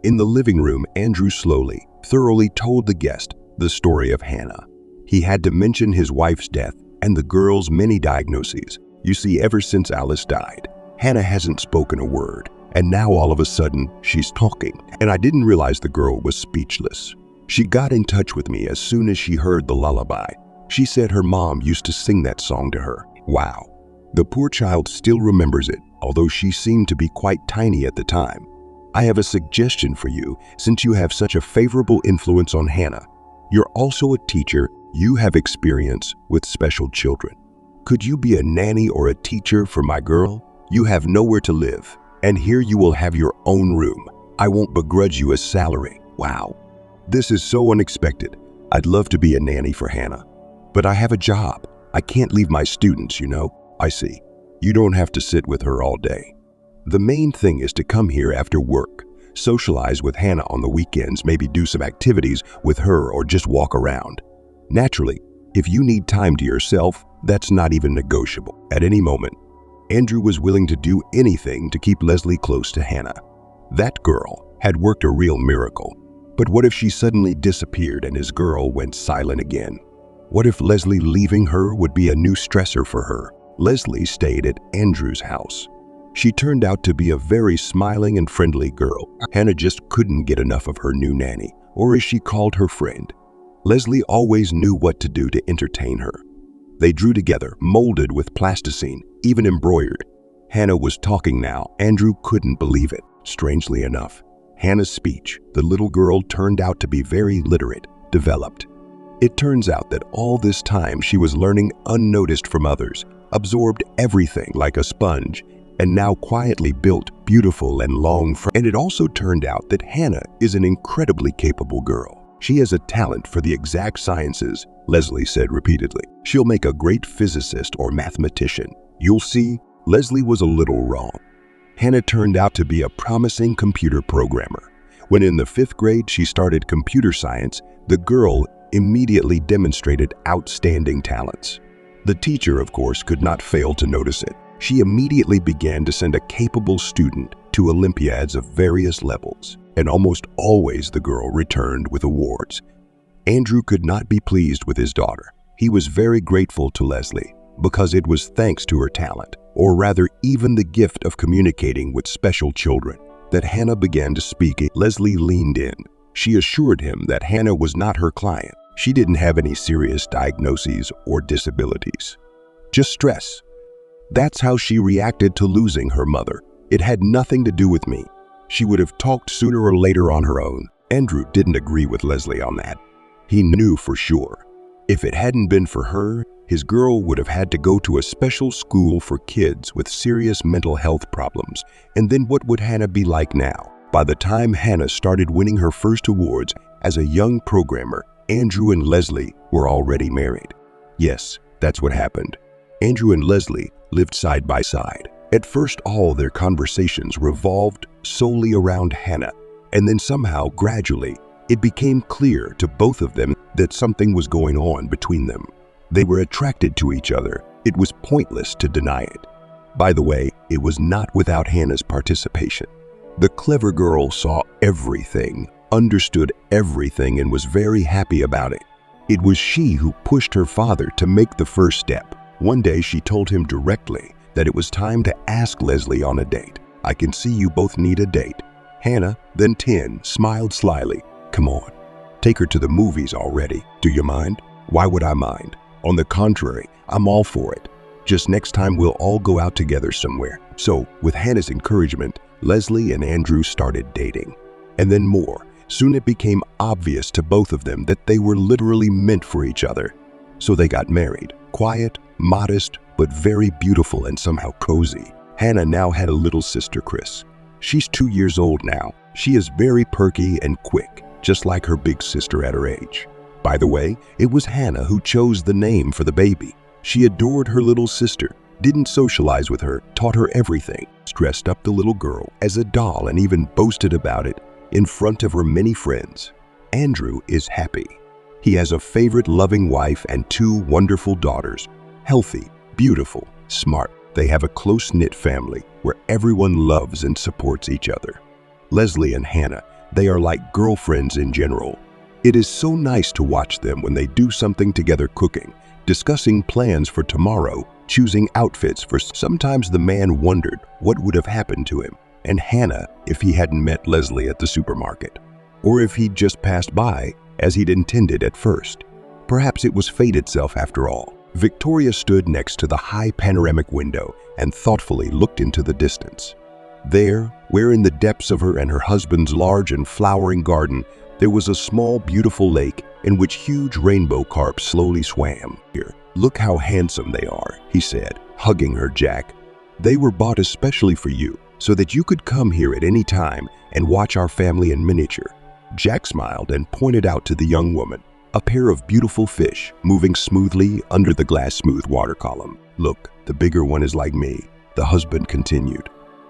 In the living room, Andrew slowly, thoroughly told the guest the story of Hannah. He had to mention his wife's death and the girl's many diagnoses. You see, ever since Alice died, Hannah hasn't spoken a word, and now all of a sudden, she's talking. And I didn't realize the girl was speechless. She got in touch with me as soon as she heard the lullaby. She said her mom used to sing that song to her. Wow. The poor child still remembers it, although she seemed to be quite tiny at the time. I have a suggestion for you, since you have such a favorable influence on Hannah. You're also a teacher. You have experience with special children. Could you be a nanny or a teacher for my girl? You have nowhere to live, and here you will have your own room. I won't begrudge you a salary. Wow. This is so unexpected. I'd love to be a nanny for Hannah, but I have a job. I can't leave my students, you know. I see. You don't have to sit with her all day. The main thing is to come here after work, socialize with Hannah on the weekends, maybe do some activities with her or just walk around. Naturally, if you need time to yourself, that's not even negotiable. At any moment, Andrew was willing to do anything to keep Leslie close to Hannah. That girl had worked a real miracle. But what if she suddenly disappeared and his girl went silent again? What if Leslie leaving her would be a new stressor for her? Leslie stayed at Andrew's house. She turned out to be a very smiling and friendly girl. Hannah just couldn't get enough of her new nanny, or as she called her friend. Leslie always knew what to do to entertain her. They drew together, molded with plasticine, even embroidered. Hannah was talking now. Andrew couldn't believe it. Strangely enough, Hannah's speech, the little girl, turned out to be very literate, developed. It turns out that all this time she was learning unnoticed from others, absorbed everything like a sponge, and now quietly built beautiful and long friendships. And it also turned out that Hannah is an incredibly capable girl. She has a talent for the exact sciences, Leslie said repeatedly. She'll make a great physicist or mathematician. You'll see. Leslie was a little wrong. Hannah turned out to be a promising computer programmer. When in the 5th grade she started computer science, the girl immediately demonstrated outstanding talents. The teacher, of course, could not fail to notice it. She immediately began to send a capable student to Olympiads of various levels, and almost always the girl returned with awards. Andrew could not be pleased with his daughter. He was very grateful to Leslie because it was thanks to her talent, or rather even the gift of communicating with special children, that Hannah began to speak. Leslie leaned in. She assured him that Hannah was not her client. She didn't have any serious diagnoses or disabilities, just stress. That's how she reacted to losing her mother. It had nothing to do with me. She would have talked sooner or later on her own. Andrew didn't agree with Leslie on that. He knew for sure, if it hadn't been for her, his girl would have had to go to a special school for kids with serious mental health problems. And then what would Hannah be like now? By the time Hannah started winning her first awards as a young programmer, Andrew and Leslie were already married. Yes, that's what happened. Andrew and Leslie lived side by side. At first, all their conversations revolved solely around Hannah, and then somehow, gradually, it became clear to both of them that something was going on between them. They were attracted to each other. It was pointless to deny it. By the way, it was not without Hannah's participation. The clever girl saw everything, understood everything, and was very happy about it. It was she who pushed her father to make the first step. One day she told him directly that it was time to ask Leslie on a date. I can see you both need a date. Hannah, then 10, smiled slyly. Come on, take her to the movies already. Do you mind? Why would I mind? On the contrary, I'm all for it. Just next time we'll all go out together somewhere. So, with Hannah's encouragement, Leslie and Andrew started dating. And then more. Soon it became obvious to both of them that they were literally meant for each other. So they got married. Quiet, modest, but very beautiful and somehow cozy. Hannah now had a little sister, Chris. She's 2 years old now. She is very perky and quick, just like her big sister at her age. By the way, it was Hannah who chose the name for the baby. She adored her little sister, didn't socialize with her, taught her everything, dressed up the little girl as a doll, and even boasted about it in front of her many friends. Andrew is happy. He has a favorite loving wife and 2 wonderful daughters. Healthy, beautiful, smart. They have a close-knit family where everyone loves and supports each other. Leslie and Hannah, they are like girlfriends in general. It is so nice to watch them when they do something together, cooking, discussing plans for tomorrow, choosing outfits for. Sometimes the man wondered what would have happened to him and Hannah if he hadn't met Leslie at the supermarket, or if he'd just passed by as he'd intended at first. Perhaps it was fate itself after all. Victoria stood next to the high panoramic window and thoughtfully looked into the distance. There, where in the depths of her and her husband's large and flowering garden, there was a small, beautiful lake in which huge rainbow carp slowly swam. "Here, look how handsome they are," he said, hugging her. "Jack, they were bought especially for you, so that you could come here at any time and watch our family in miniature." Jack smiled and pointed out to the young woman a pair of beautiful fish moving smoothly under the glass-smooth water column. "Look, the bigger one is like me," the husband continued.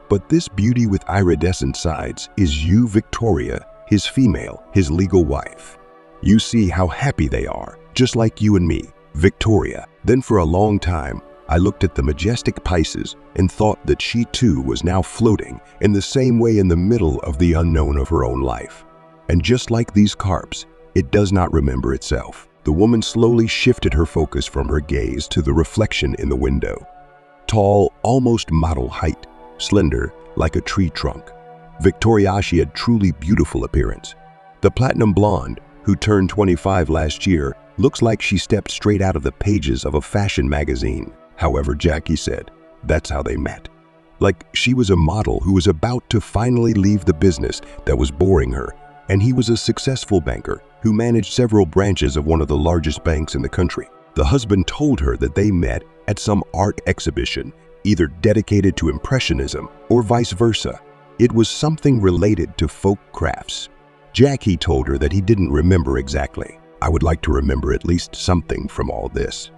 "But this beauty with iridescent sides is you, Victoria, his female, his legal wife. You see how happy they are, just like you and me, Victoria." Then for a long time, I looked at the majestic Pisces and thought that she too was now floating in the same way in the middle of the unknown of her own life. And just like these carps, it does not remember itself. The woman slowly shifted her focus from her gaze to the reflection in the window. Tall, almost model height, slender like a tree trunk. Victoria, she had truly beautiful appearance. The platinum blonde, who turned 25 last year, looks like she stepped straight out of the pages of a fashion magazine. However, Jackie said, that's how they met. Like she was a model who was about to finally leave the business that was boring her, and he was a successful banker who managed several branches of one of the largest banks in the country. The husband told her that they met at some art exhibition, either dedicated to Impressionism or vice versa. It was something related to folk crafts. Jackie told her that he didn't remember exactly. "I would like to remember at least something from all this,"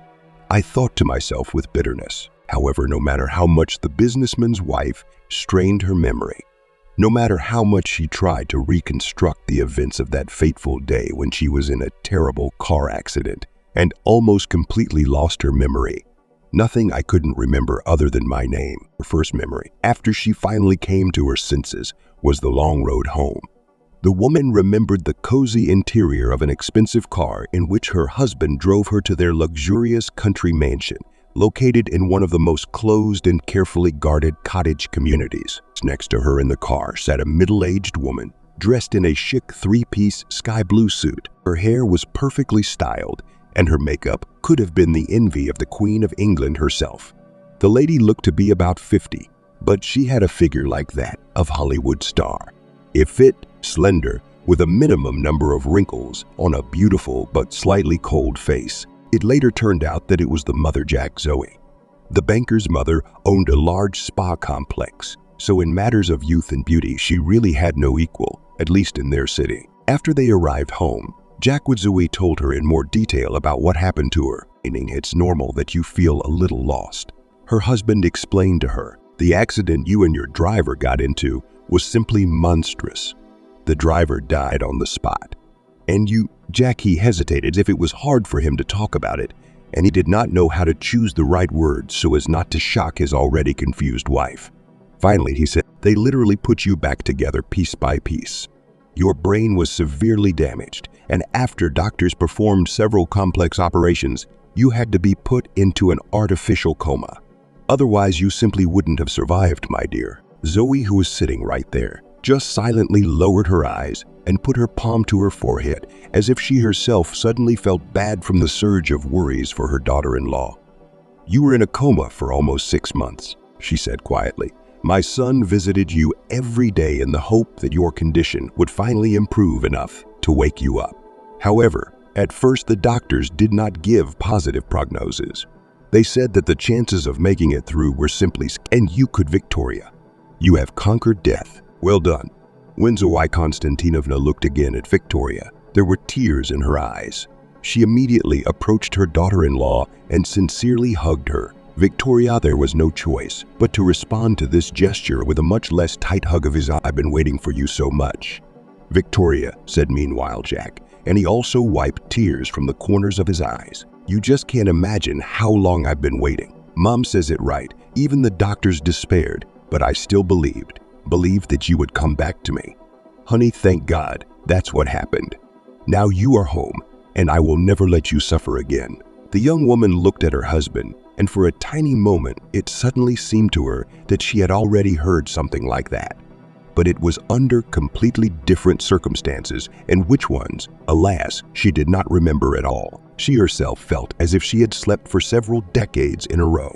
I thought to myself with bitterness. However, no matter how much the businessman's wife strained her memory, no matter how much she tried to reconstruct the events of that fateful day when she was in a terrible car accident and almost completely lost her memory, nothing I couldn't remember other than my name. Her first memory, after she finally came to her senses, was the long road home. The woman remembered the cozy interior of an expensive car in which her husband drove her to their luxurious country mansion, located in one of the most closed and carefully guarded cottage communities. Next to her in the car sat a middle-aged woman, dressed in a chic three-piece sky blue suit. Her hair was perfectly styled, and her makeup could have been the envy of the Queen of England herself. The lady looked to be about 50, but she had a figure like that of Hollywood star. It fit, slender, with a minimum number of wrinkles on a beautiful but slightly cold face. It later turned out that it was the mother Jack, Zoe. The banker's mother owned a large spa complex, so in matters of youth and beauty, she really had no equal, at least in their city. After they arrived home, Jack with Zoe told her in more detail about what happened to her, meaning it's normal that you feel a little lost. Her husband explained to her, "The accident you and your driver got into was simply monstrous. The driver died on the spot. And Jack, he hesitated as if it was hard for him to talk about it, and he did not know how to choose the right words so as not to shock his already confused wife. Finally, he said, "They literally put you back together piece by piece. Your brain was severely damaged, and after doctors performed several complex operations, you had to be put into an artificial coma. Otherwise, you simply wouldn't have survived, my dear." Zoe, who was sitting right there, just silently lowered her eyes and put her palm to her forehead, as if she herself suddenly felt bad from the surge of worries for her daughter-in-law. "You were in a coma for almost 6 months, she said quietly. "My son visited you every day in the hope that your condition would finally improve enough to wake you up. However, at first the doctors did not give positive prognoses. They said that the chances of making it through were simply, and you could, Victoria. You have conquered death. Well done." When Zoe Konstantinovna looked again at Victoria, there were tears in her eyes. She immediately approached her daughter-in-law and sincerely hugged her. Victoria, there was no choice but to respond to this gesture with a much less tight hug of his "I've been waiting for you so much." "Victoria," said meanwhile Jack, and he also wiped tears from the corners of his eyes. "You just can't imagine how long I've been waiting. Mom says it right. Even the doctors despaired, but I still believed that you would come back to me. Honey, thank God, that's what happened. Now you are home, and I will never let you suffer again." The young woman looked at her husband, and for a tiny moment, it suddenly seemed to her that she had already heard something like that. but it was under completely different circumstances, and which ones, alas, she did not remember at all. She herself felt as if she had slept for several decades in a row.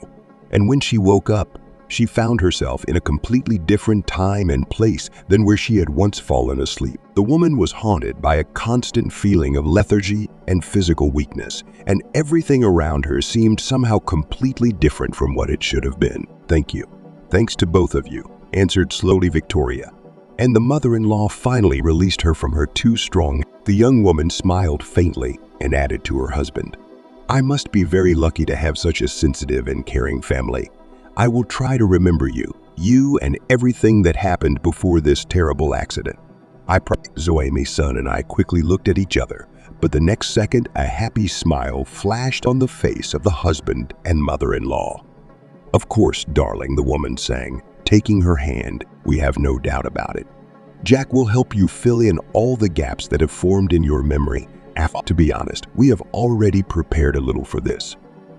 And when she woke up, she found herself in a completely different time and place than where she had once fallen asleep. The woman was haunted by a constant feeling of lethargy and physical weakness, and everything around her seemed somehow completely different from what it should have been. "Thank you. Thanks to both of you," answered slowly Victoria. And the mother-in-law finally released her from her too strong. The young woman smiled faintly and added to her husband, "I must be very lucky to have such a sensitive and caring family. I will try to remember you and everything that happened before this terrible accident." Zoe's son and I quickly looked at each other, but the next second a happy smile flashed on the face of the husband and mother-in-law. "Of course, darling," the woman sang, taking her hand, "we have no doubt about it. Jack will help you fill in all the gaps that have formed in your memory. To be honest, we have already prepared a little for this.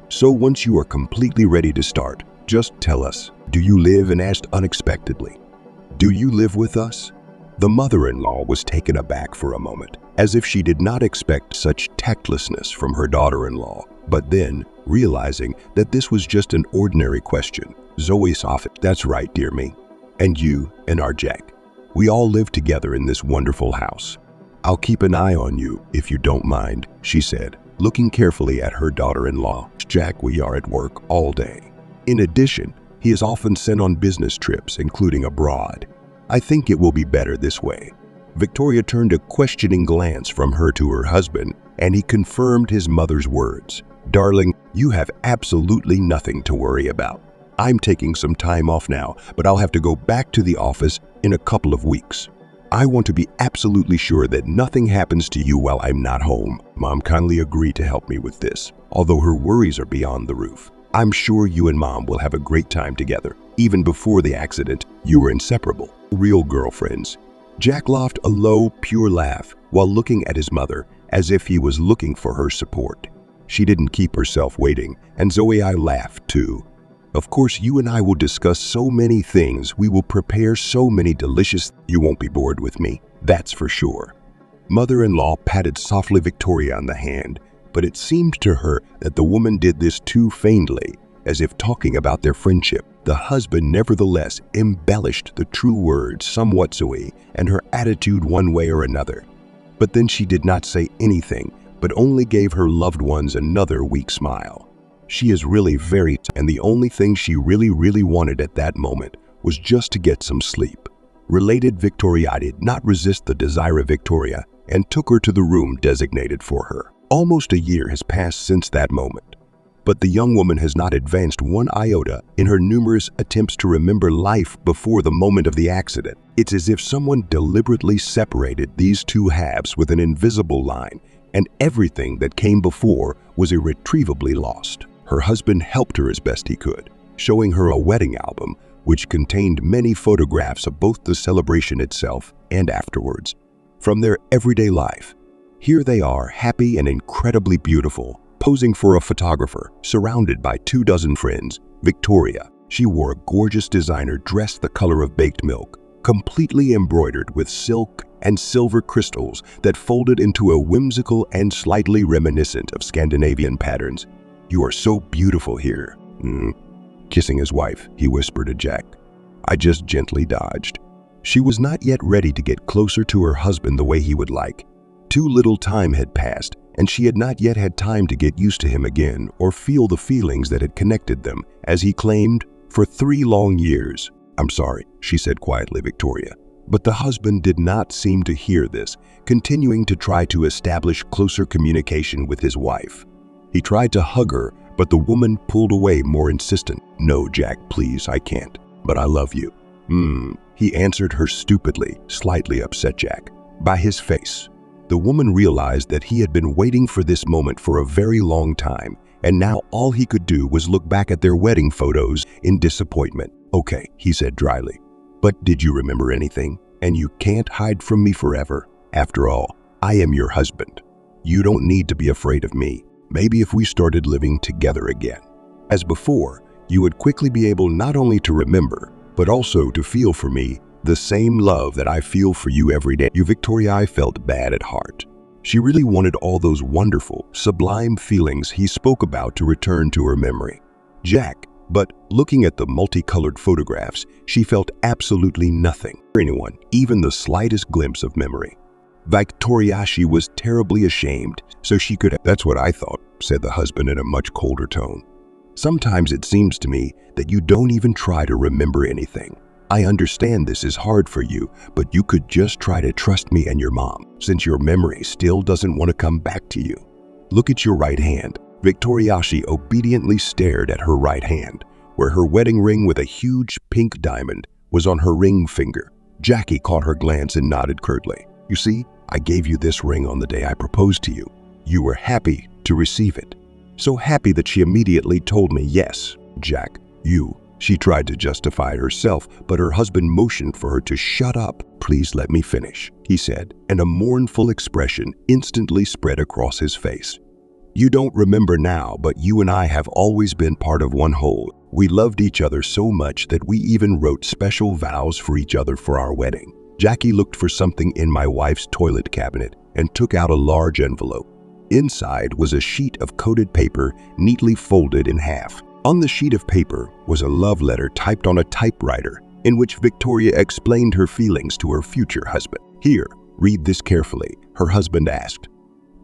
So once you are completely ready to start, just tell us, do you live?" and asked unexpectedly, "Do you live with us?" The mother-in-law was taken aback for a moment, as if she did not expect such tactlessness from her daughter-in-law. But then, realizing that this was just an ordinary question, Zoe softened. "That's right, dear me. And you and our Jack. We all live together in this wonderful house. I'll keep an eye on you if you don't mind," she said, looking carefully at her daughter-in-law. "Jack, we are at work all day. In addition, he is often sent on business trips, including abroad. I think it will be better this way." Victoria turned a questioning glance from her to her husband, and he confirmed his mother's words. "Darling, you have absolutely nothing to worry about. I'm taking some time off now, but I'll have to go back to the office in a couple of weeks. I want to be absolutely sure that nothing happens to you while I'm not home." Mom kindly agreed to help me with this, although her worries are beyond the roof. "I'm sure you and Mom will have a great time together. Even before the accident, you were inseparable. Real girlfriends." Jack laughed a low, pure laugh while looking at his mother as if he was looking for her support. She didn't keep herself waiting, and Zoe laughed too. "Of course, you and I will discuss so many things. We will prepare so many delicious. You won't be bored with me, that's for sure." Mother-in-law patted softly Victoria on the hand, but it seemed to her that the woman did this too faintly, as if talking about their friendship. The husband nevertheless embellished the true words somewhat, Zoe, and her attitude one way or another. But then she did not say anything, but only gave her loved ones another weak smile. She is really very and the only thing she really wanted at that moment was just to get some sleep. Related Victoria did not resist the desire of Victoria and took her to the room designated for her. Almost a year has passed since that moment, but the young woman has not advanced one iota in her numerous attempts to remember life before the moment of the accident. It's as if someone deliberately separated these two halves with an invisible line, and everything that came before was irretrievably lost. Her husband helped her as best he could, showing her a wedding album which contained many photographs of both the celebration itself and afterwards, from their everyday life. Here they are, happy and incredibly beautiful, posing for a photographer, surrounded by 24 friends. Victoria, she wore a gorgeous designer dress the color of baked milk, completely embroidered with silk and silver crystals that folded into a whimsical and slightly reminiscent of Scandinavian patterns. "You are so beautiful here." Kissing his wife, he whispered to Jack. I just gently dodged. She was not yet ready to get closer to her husband the way he would like. Too little time had passed, and she had not yet had time to get used to him again or feel the feelings that had connected them, as he claimed, for 3 long years. "I'm sorry," she said quietly, Victoria. But the husband did not seem to hear this, continuing to try to establish closer communication with his wife. He tried to hug her, but the woman pulled away more insistent. "No, Jack, please, I can't. But I love you." He answered her stupidly, slightly upset Jack, by his face. The woman realized that he had been waiting for this moment for a very long time, and now all he could do was look back at their wedding photos in disappointment. "Okay," he said dryly. "But did you remember anything? And you can't hide from me forever. After all, I am your husband. You don't need to be afraid of me. Maybe if we started living together again. As before, you would quickly be able not only to remember, but also to feel for me The same love that I feel for you every day. Victoria felt bad at heart. She really wanted all those wonderful, sublime feelings he spoke about to return to her memory. Jack, but looking at the multicolored photographs, she felt absolutely nothing. Anyone, even the slightest glimpse of memory. Victoria was terribly ashamed, so she could. That's what I thought, said the husband in a much colder tone. Sometimes it seems to me that you don't even try to remember anything. I understand this is hard for you, but you could just try to trust me and your mom, since your memory still doesn't want to come back to you. Look at your right hand. Victoria obediently stared at her right hand, where her wedding ring with a huge pink diamond was on her ring finger. Jackie caught her glance and nodded curtly. You see, I gave you this ring on the day I proposed to you. You were happy to receive it. So happy that she immediately told me, yes, Jack, you. She tried to justify herself, but her husband motioned for her to shut up. Please let me finish, he said, and a mournful expression instantly spread across his face. You don't remember now, but you and I have always been part of one whole. We loved each other so much that we even wrote special vows for each other for our wedding. Jackie looked for something in my wife's toilet cabinet and took out a large envelope. Inside was a sheet of coated paper neatly folded in half. On the sheet of paper was a love letter typed on a typewriter in which Victoria explained her feelings to her future husband. Here, read this carefully, her husband asked.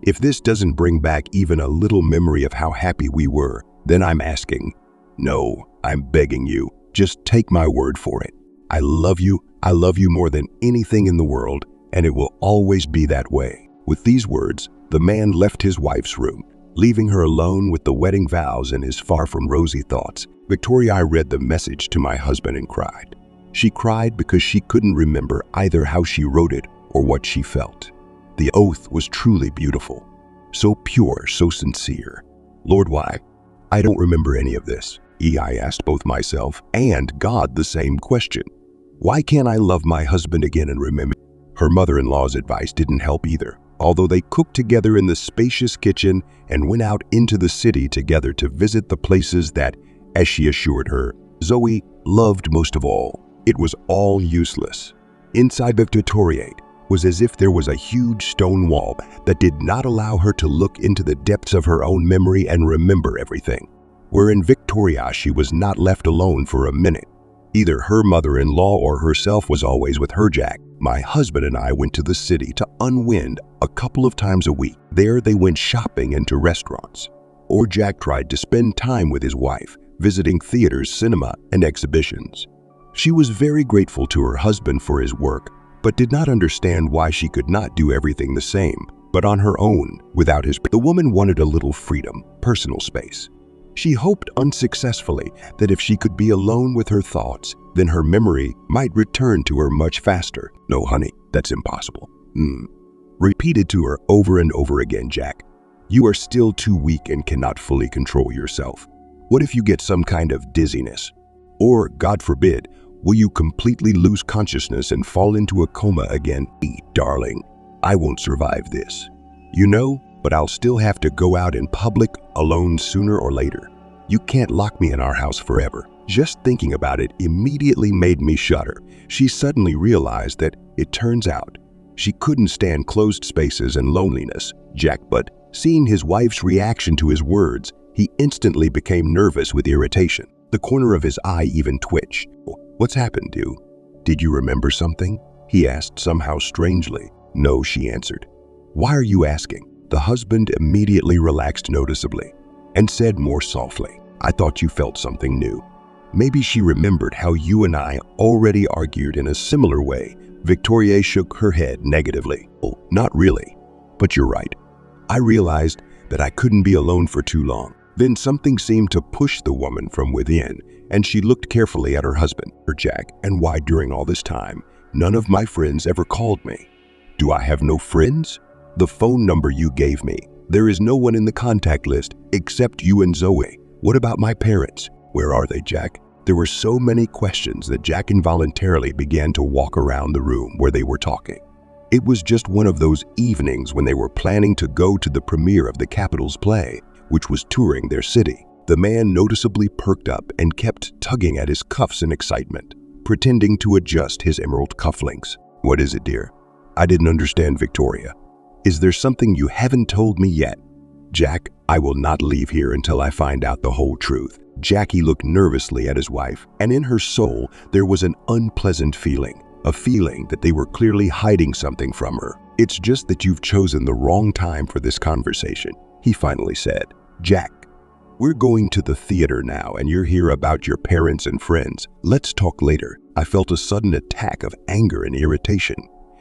If this doesn't bring back even a little memory of how happy we were, then I'm asking. No, I'm begging you, just take my word for it. I love you more than anything in the world, and it will always be that way. With these words, the man left his wife's room, leaving her alone with the wedding vows and his far from rosy thoughts. Victoria read the message to my husband and cried. She cried because she couldn't remember either how she wrote it or what she felt. The oath was truly beautiful, so pure, so sincere. Lord, why? I don't remember any of this. I asked both myself and God the same question. Why can't I love my husband again and remember? Her mother-in-law's advice didn't help either. Although they cooked together in the spacious kitchen and went out into the city together to visit the places that, as she assured her, Zoe loved most of all, it was all useless. Inside Victoria was as if there was a huge stone wall that did not allow her to look into the depths of her own memory and remember everything. Wherein Victoria, she was not left alone for a minute. Either her mother-in-law or herself was always with her. Jack, my husband and I went to the city to unwind a couple of times a week. There they went shopping and to restaurants. Or Jack tried to spend time with his wife, visiting theaters, cinema, and exhibitions. She was very grateful to her husband for his work, but did not understand why she could not do everything the same, but on her own, without his. The woman wanted a little freedom, personal space. She hoped unsuccessfully that if she could be alone with her thoughts, then her memory might return to her much faster. No, honey, that's impossible. Repeated to her over and over again, Jack. You are still too weak and cannot fully control yourself. What if you get some kind of dizziness? Or, God forbid, will you completely lose consciousness and fall into a coma again? Darling, I won't survive this. You know, but I'll still have to go out in public alone sooner or later. You can't lock me in our house forever. Just thinking about it immediately made me shudder. She suddenly realized that, it turns out, she couldn't stand closed spaces and loneliness, Jack, but seeing his wife's reaction to his words, he instantly became nervous with irritation. The corner of his eye even twitched. What's happened, Dew? Did you remember something? He asked somehow strangely. No, she answered. Why are you asking? The husband immediately relaxed noticeably and said more softly, I thought you felt something new. Maybe she remembered how you and I already argued in a similar way. Victoria shook her head negatively. Oh, not really, but you're right. I realized that I couldn't be alone for too long. Then something seemed to push the woman from within, and she looked carefully at her husband, Jack, and why during all this time, none of my friends ever called me. Do I have no friends? The phone number you gave me. There is no one in the contact list except you and Zoe. What about my parents? Where are they, Jack? There were so many questions that Jack involuntarily began to walk around the room where they were talking. It was just one of those evenings when they were planning to go to the premiere of the Capitol's play, which was touring their city. The man noticeably perked up and kept tugging at his cuffs in excitement. pretending to adjust his emerald cufflinks. "What is it, dear?" "I didn't understand, Victoria. Is there something you haven't told me yet?" "Jack, I will not leave here until I find out the whole truth." Jackie looked nervously at his wife, and in her soul there was an unpleasant feeling, a feeling that they were clearly hiding something from her. "It's just that you've chosen the wrong time for this conversation," he finally said. "Jack, we're going to the theater now, and you're here about your parents and friends. Let's talk later." I felt a sudden attack of anger and irritation.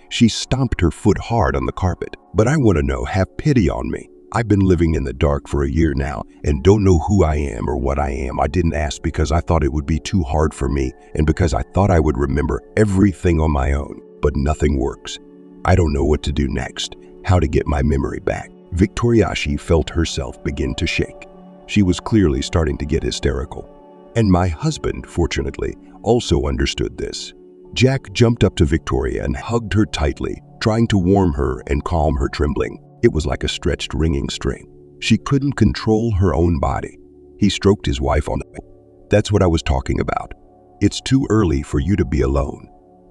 She stomped her foot hard on the carpet. "But I want to know, have pity on me. I've been living in the dark for a year now and don't know who I am or what I am. I didn't ask because I thought it would be too hard for me and because I thought I would remember everything on my own. But nothing works. I don't know what to do next, how to get my memory back." Victoriashi felt herself begin to shake. She was clearly starting to get hysterical. And my husband, fortunately, also understood this. Jack jumped up to Victoria and hugged her tightly, trying to warm her and calm her trembling. It was like a stretched ringing string. She couldn't control her own body. He stroked his wife on the back. "That's what I was talking about. It's too early for you to be alone.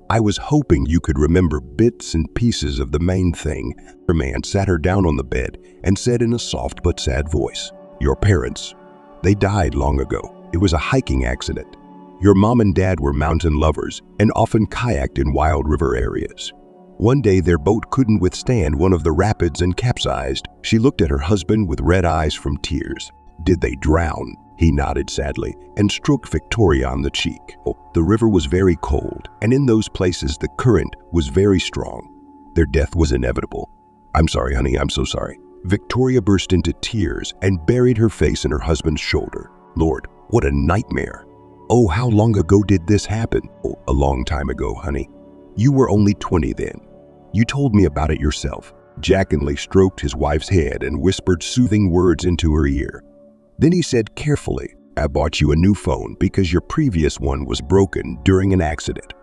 I was hoping you could remember bits and pieces of the main thing." Her man sat her down on the bed and said in a soft but sad voice, "Your parents, they died long ago. It was a hiking accident. Your mom and dad were mountain lovers and often kayaked in wild river areas. One day their boat couldn't withstand one of the rapids and capsized." She looked at her husband with red eyes from tears. "Did they drown?" He nodded sadly and stroked Victoria on the cheek. "The river was very cold, and in those places the current was very strong. Their death was inevitable." "I'm sorry, honey, I'm so sorry." Victoria burst into tears and buried her face in her husband's shoulder. "Lord, what a nightmare. Oh, how long ago did this happen?" "Oh, a long time ago, honey. You were only 20 then. You told me about it yourself." Jackenly stroked his wife's head and whispered soothing words into her ear. Then he said carefully, "I bought you a new phone because your previous one was broken during an accident.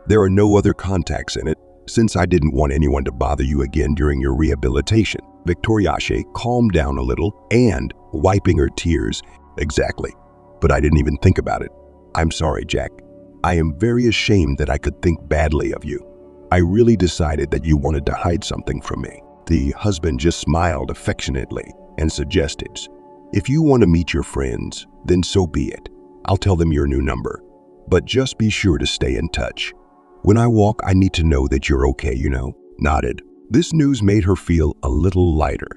There are no other contacts in it, since I didn't want anyone to bother you again during your rehabilitation." Victoriashi calmed down a little and, wiping her tears, "Exactly. But I didn't even think about it. I'm sorry, Jack. I am very ashamed that I could think badly of you. I really decided that you wanted to hide something from me." The husband just smiled affectionately and suggested, "If you want to meet your friends, then so be it. I'll tell them your new number. But just be sure to stay in touch. When I walk, I need to know that you're okay, you know." Nodded. This news made her feel a little lighter.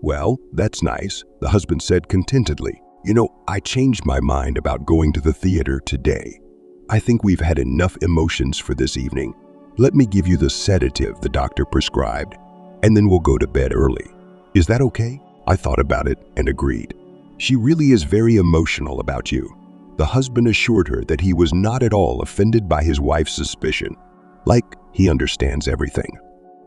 "Well, that's nice," the husband said contentedly. "You know, I changed my mind about going to the theater today. I think we've had enough emotions for this evening. Let me give you the sedative the doctor prescribed, and then we'll go to bed early. Is that okay?" I thought about it and agreed. "She really is very emotional about you." The husband assured her that he was not at all offended by his wife's suspicion. Like, he understands everything.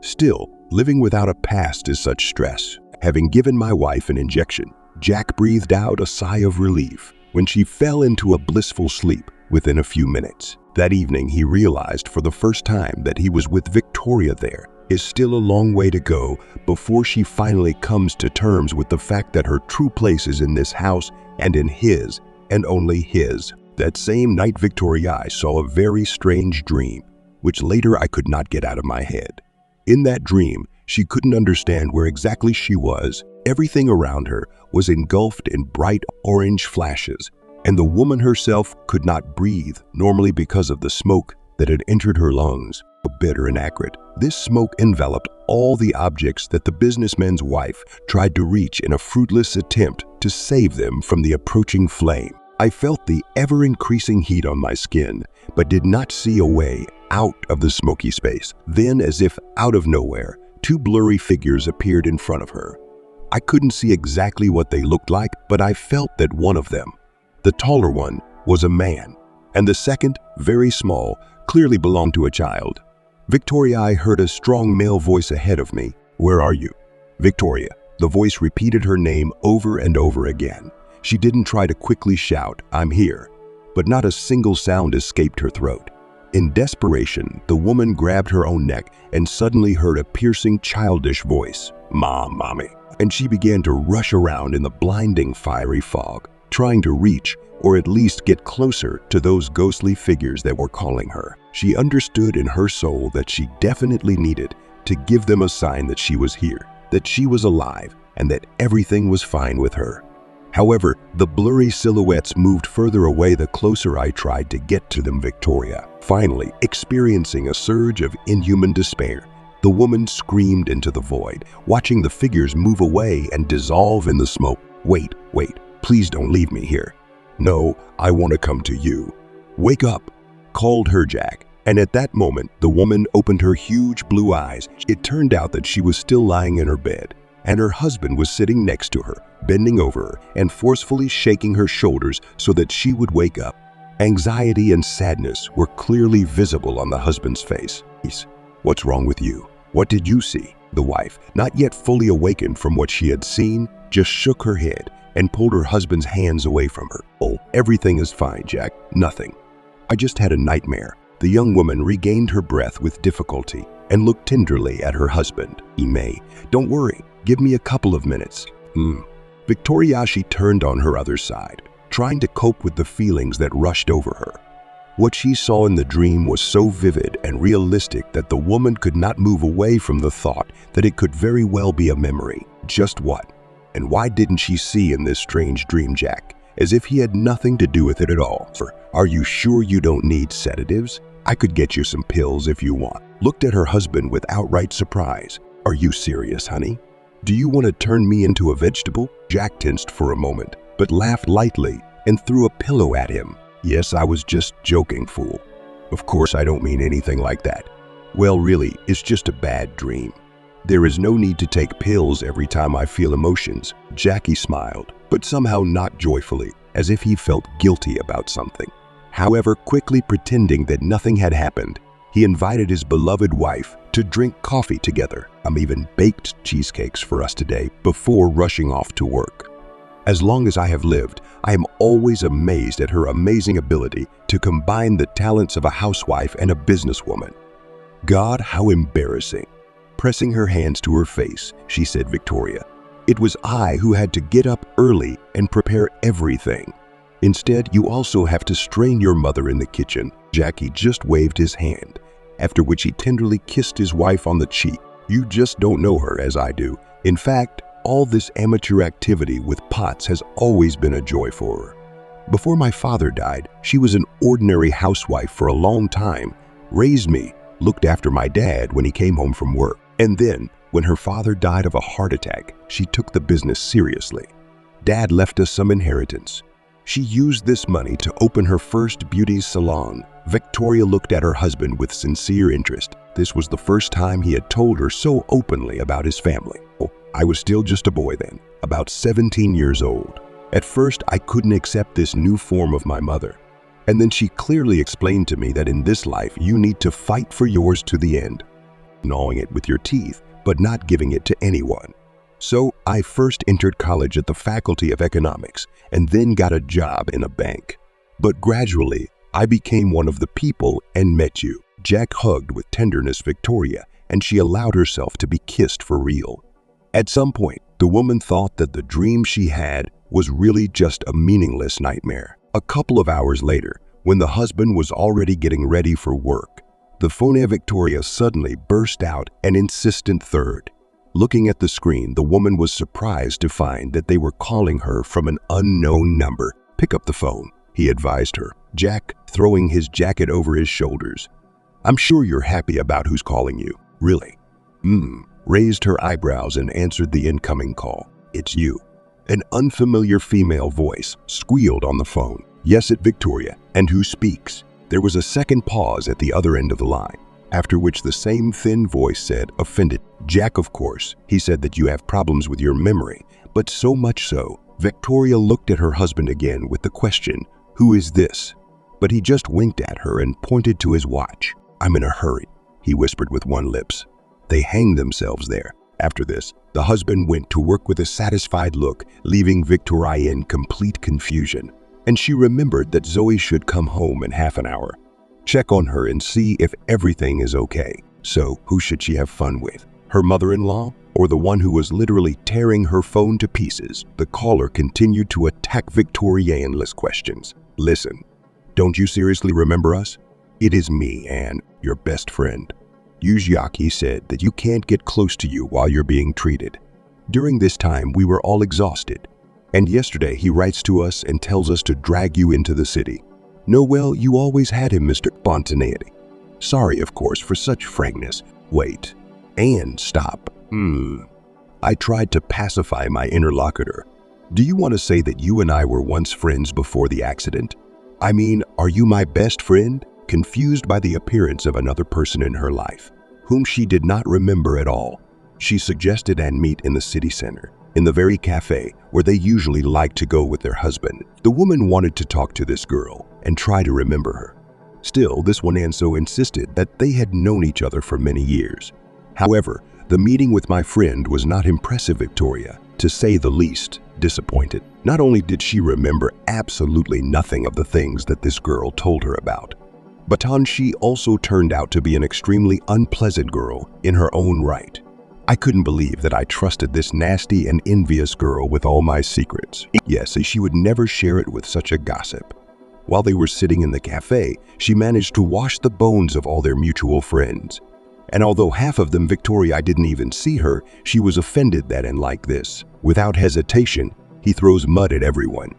Still, living without a past is such stress. Having given my wife an injection, Jack breathed out a sigh of relief when she fell into a blissful sleep within a few minutes. That evening, he realized for the first time that he was with Victoria. There is still a long way to go before she finally comes to terms with the fact that her true place is in this house and in his, and only his. That same night, Victoria saw a very strange dream, which later I could not get out of my head. In that dream, she couldn't understand where exactly she was. Everything around her was engulfed in bright orange flashes, and the woman herself could not breathe normally because of the smoke that had entered her lungs. Bitter and acrid, this smoke enveloped all the objects that the businessman's wife tried to reach in a fruitless attempt to save them from the approaching flame. I felt the ever-increasing heat on my skin, but did not see a way out of the smoky space. Then, as if out of nowhere, two blurry figures appeared in front of her. I couldn't see exactly what they looked like, but I felt that one of them, the taller one, was a man, and the second, very small, clearly belonged to a child. "Victoria," I heard a strong male voice ahead of me. "Where are you?" "Victoria." The voice repeated her name over and over again. She didn't try to quickly shout, "I'm here," but not a single sound escaped her throat. In desperation, the woman grabbed her own neck and suddenly heard a piercing, childish voice, "Mom, Mommy," and she began to rush around in the blinding, fiery fog. trying to reach or at least get closer to those ghostly figures that were calling her. She understood in her soul that she definitely needed to give them a sign that she was here, that she was alive, and that everything was fine with her. However, the blurry silhouettes moved further away the closer I tried to get to them. Victoria, finally experiencing a surge of inhuman despair, the woman screamed into the void, watching the figures move away and dissolve in the smoke. Wait, please don't leave me here. No, I want to come to you. Wake up, called her Jack. And at that moment, the woman opened her huge blue eyes. It turned out that she was still lying in her bed, and her husband was sitting next to her, bending over her and forcefully shaking her shoulders so that she would wake up. Anxiety and sadness were clearly visible on the husband's face. What's wrong with you? What did you see? The wife, not yet fully awakened from what she had seen, just shook her head and pulled her husband's hands away from her. Oh, everything is fine, Jack. Nothing. I just had a nightmare. The young woman regained her breath with difficulty and looked tenderly at her husband. May, don't worry. Give me a couple of minutes. Victoriashi turned on her other side, trying to cope with the feelings that rushed over her. What she saw in the dream was so vivid and realistic that the woman could not move away from the thought that it could very well be a memory. Just what? And why didn't she see in this strange dream Jack, as if he had nothing to do with it at all? Are you sure you don't need sedatives? I could get you some pills if you want. Looked at her husband with outright surprise. Are you serious, honey? Do you want to turn me into a vegetable? Jack tensed for a moment, but laughed lightly and threw a pillow at him. Yes, I was just joking, fool. Of course, I don't mean anything like that. Well, really, it's just a bad dream. There is no need to take pills every time I feel emotions. Jackie smiled, but somehow not joyfully, as if he felt guilty about something. However, quickly pretending that nothing had happened, he invited his beloved wife to drink coffee together. Even baked cheesecakes for us today before rushing off to work. As long as I have lived, I am always amazed at her amazing ability to combine the talents of a housewife and a businesswoman. God, how embarrassing. Pressing her hands to her face, she said, Victoria, it was I who had to get up early and prepare everything. Instead, you also have to strain your mother in the kitchen. Jackie just waved his hand, after which he tenderly kissed his wife on the cheek. You just don't know her as I do. In fact, all this amateur activity with pots has always been a joy for her. Before my father died, she was an ordinary housewife for a long time, raised me, looked after my dad when he came home from work. And then, when her father died of a heart attack, she took the business seriously. Dad left us some inheritance. She used this money to open her first beauty salon. Victoria looked at her husband with sincere interest. This was the first time he had told her so openly about his family. Oh, I was still just a boy then, about 17 years old. At first, I couldn't accept this new form of my mother. And then she clearly explained to me that in this life, you need to fight for yours to the end, gnawing it with your teeth, but not giving it to anyone. So I first entered college at the Faculty of Economics and then got a job in a bank. But gradually, I became one of the people and met you. Jack hugged with tenderness Victoria, and she allowed herself to be kissed for real. At some point, the woman thought that the dream she had was really just a meaningless nightmare. A couple of hours later, when the husband was already getting ready for work, the phone of Victoria suddenly burst out an insistent third. Looking at the screen, the woman was surprised to find that they were calling her from an unknown number. Pick up the phone, he advised her, Jack throwing his jacket over his shoulders. I'm sure you're happy about who's calling you. Really? Raised her eyebrows and answered the incoming call. It's you. An unfamiliar female voice squealed on the phone. Yes, it's Victoria. And who speaks? There was a second pause at the other end of the line, after which the same thin voice said, offended, Jack, of course. He said that you have problems with your memory, but so much so. Victoria looked at her husband again with the question, who is this? But he just winked at her and pointed to his watch. I'm in a hurry, he whispered with one lips. They hanged themselves there. After this, the husband went to work with a satisfied look, leaving Victoria in complete confusion. And she remembered that Zoe should come home in half an hour. Check on her and see if everything is okay. So, who should she have fun with? Her mother-in-law? Or the one who was literally tearing her phone to pieces? The caller continued to attack Victoria endless questions. Listen, don't you seriously remember us? It is me, Anne, your best friend. Yuzhiaki said that you can't get close to you while you're being treated. During this time, we were all exhausted. And yesterday, he writes to us and tells us to drag you into the city. No, well, you always had him, Mr. Spontaneity. Sorry, of course, for such frankness. Wait. Anne, stop. I tried to pacify my interlocutor. Do you want to say that you and I were once friends before the accident? I mean, are you my best friend? Confused by the appearance of another person in her life, whom she did not remember at all, she suggested Anne meet in the city center, in the very cafe where they usually like to go with their husband. The woman wanted to talk to this girl and try to remember her. Still, this one Anne so insisted that they had known each other for many years. However, the meeting with my friend was not impressive. Victoria, to say the least, disappointed. Not only did she remember absolutely nothing of the things that this girl told her about, but she also turned out to be an extremely unpleasant girl in her own right. I couldn't believe that I trusted this nasty and envious girl with all my secrets. Yes, she would never share it with such a gossip. While they were sitting in the cafe, she managed to wash the bones of all their mutual friends. And although half of them Victoria didn't even see her, she was offended that and like this. Without hesitation, he throws mud at everyone.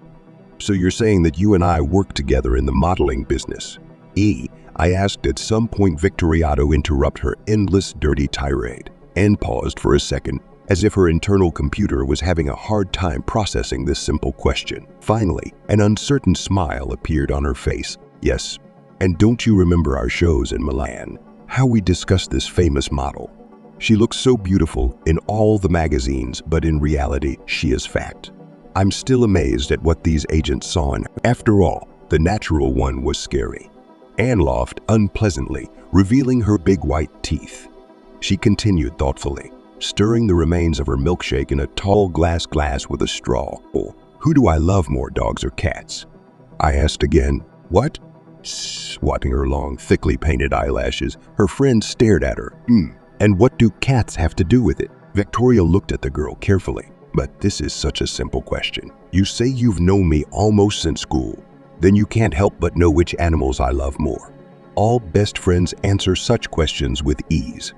So you're saying that you and I work together in the modeling business? I asked at some point. Victoria to interrupt her endless dirty tirade, and paused for a second, as if her internal computer was having a hard time processing this simple question. Finally, an uncertain smile appeared on her face. Yes, and don't you remember our shows in Milan? How we discussed this famous model? She looks so beautiful in all the magazines, but in reality, she is fact. I'm still amazed at what these agents saw in her. After all, the natural one was scary. Anne laughed unpleasantly, revealing her big white teeth. She continued thoughtfully, stirring the remains of her milkshake in a tall glass with a straw. Oh, who do I love more, dogs or cats? I asked again. What? Swatting her long, thickly painted eyelashes, her friend stared at her. And what do cats have to do with it? Victoria looked at the girl carefully. But this is such a simple question. You say you've known me almost since school. Then you can't help but know which animals I love more. All best friends answer such questions with ease,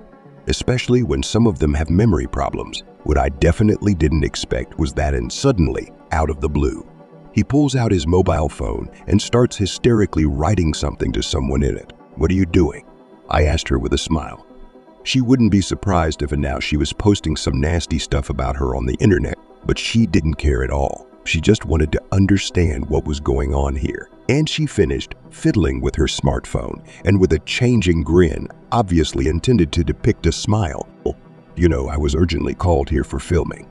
especially when some of them have memory problems. What I definitely didn't expect was that, and suddenly, out of the blue, he pulls out his mobile phone and starts hysterically writing something to someone in it. What are you doing? I asked her with a smile. She wouldn't be surprised if now she was posting some nasty stuff about her on the internet, but she didn't care at all. She just wanted to understand what was going on here. And she finished fiddling with her smartphone, and with a changing grin, obviously intended to depict a smile. You know, I was urgently called here for filming.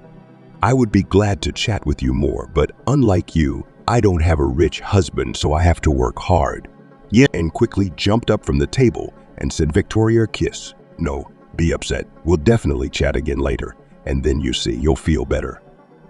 I would be glad to chat with you more, but unlike you, I don't have a rich husband, so I have to work hard. Yeah, and quickly jumped up from the table and said, Victoria, kiss. No, be upset. We'll definitely chat again later, and then you see, you'll feel better.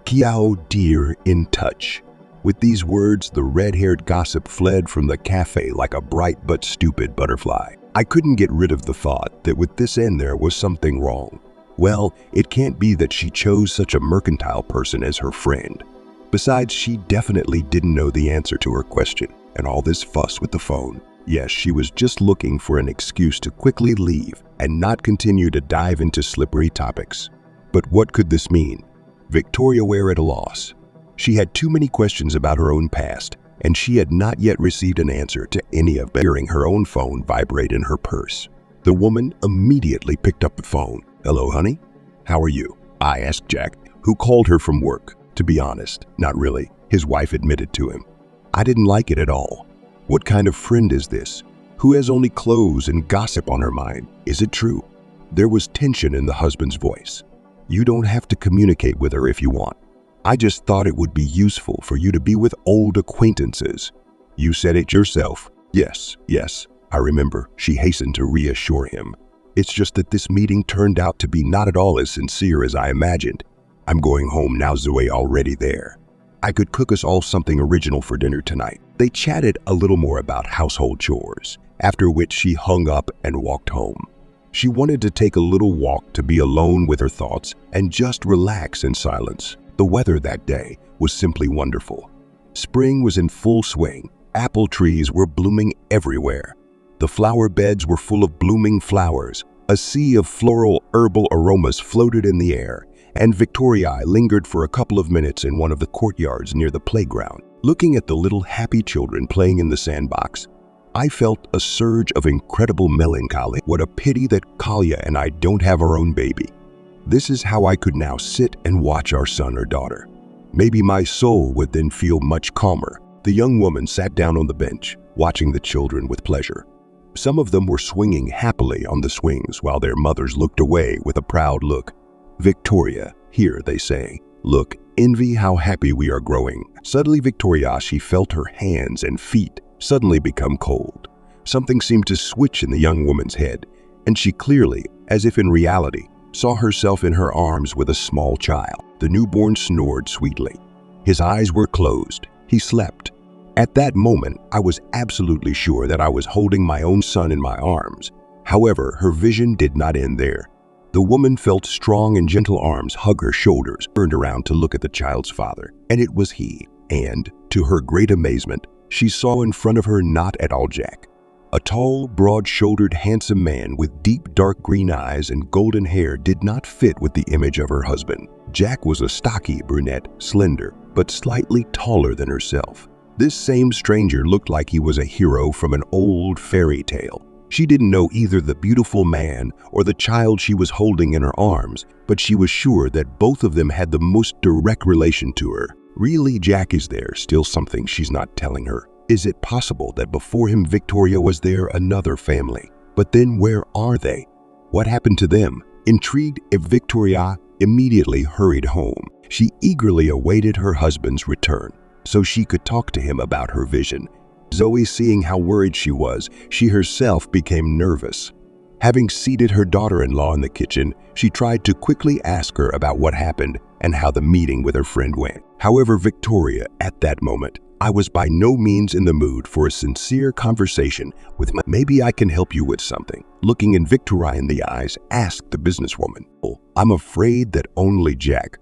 Kiao dear, in touch. With these words, the red-haired gossip fled from the cafe like a bright but stupid butterfly. I couldn't get rid of the thought that with this end there was something wrong. Well, it can't be that she chose such a mercantile person as her friend. Besides, she definitely didn't know the answer to her question, and all this fuss with the phone. Yes, she was just looking for an excuse to quickly leave and not continue to dive into slippery topics. But what could this mean? Victoria were at a loss. She had too many questions about her own past, and she had not yet received an answer to any of them. Hearing her own phone vibrate in her purse, the woman immediately picked up the phone. Hello, honey? How are you? I asked Jack, who called her from work. To be honest, not really, his wife admitted to him. I didn't like it at all. What kind of friend is this, who has only clothes and gossip on her mind? Is it true? There was tension in the husband's voice. You don't have to communicate with her if you want. I just thought it would be useful for you to be with old acquaintances. You said it yourself. Yes, I remember, she hastened to reassure him. It's just that this meeting turned out to be not at all as sincere as I imagined. I'm going home now, Zoe already there. I could cook us all something original for dinner tonight. They chatted a little more about household chores, after which she hung up and walked home. She wanted to take a little walk to be alone with her thoughts and just relax in silence. The weather that day was simply wonderful. Spring was in full swing. Apple trees were blooming everywhere. The flower beds were full of blooming flowers. A sea of floral herbal aromas floated in the air, and Victoria lingered for a couple of minutes in one of the courtyards near the playground. Looking at the little happy children playing in the sandbox, I felt a surge of incredible melancholy. What a pity that Kalia and I don't have our own baby. This is how I could now sit and watch our son or daughter. Maybe my soul would then feel much calmer. The young woman sat down on the bench, watching the children with pleasure. Some of them were swinging happily on the swings while their mothers looked away with a proud look. Victoria, here, they say. Look, envy how happy we are growing. Suddenly she felt her hands and feet suddenly become cold. Something seemed to switch in the young woman's head, and she clearly, as if in reality, saw herself in her arms with a small child. The newborn snored sweetly. His eyes were closed. He slept. At that moment, I was absolutely sure that I was holding my own son in my arms. However, her vision did not end there. The woman felt strong and gentle arms hug her shoulders, turned around to look at the child's father, and it was he. And, to her great amazement, she saw in front of her not at all Jack. A tall, broad-shouldered, handsome man with deep dark green eyes and golden hair did not fit with the image of her husband. Jack was a stocky brunette, slender, but slightly taller than herself. This same stranger looked like he was a hero from an old fairy tale. She didn't know either the beautiful man or the child she was holding in her arms, but she was sure that both of them had the most direct relation to her. Really, Jack is there still something she's not telling her. Is it possible that before him Victoria was there another family? But then where are they? What happened to them? Intrigued, Victoria immediately hurried home. She eagerly awaited her husband's return so she could talk to him about her vision. Zoe, seeing how worried she was, she herself became nervous. Having seated her daughter-in-law in the kitchen, she tried to quickly ask her about what happened and how the meeting with her friend went. However, Victoria, at that moment, I was by no means in the mood for a sincere conversation with maybe I can help you with something. Looking in Victoria in the eyes, asked the businesswoman. Oh, I'm afraid that only Jack.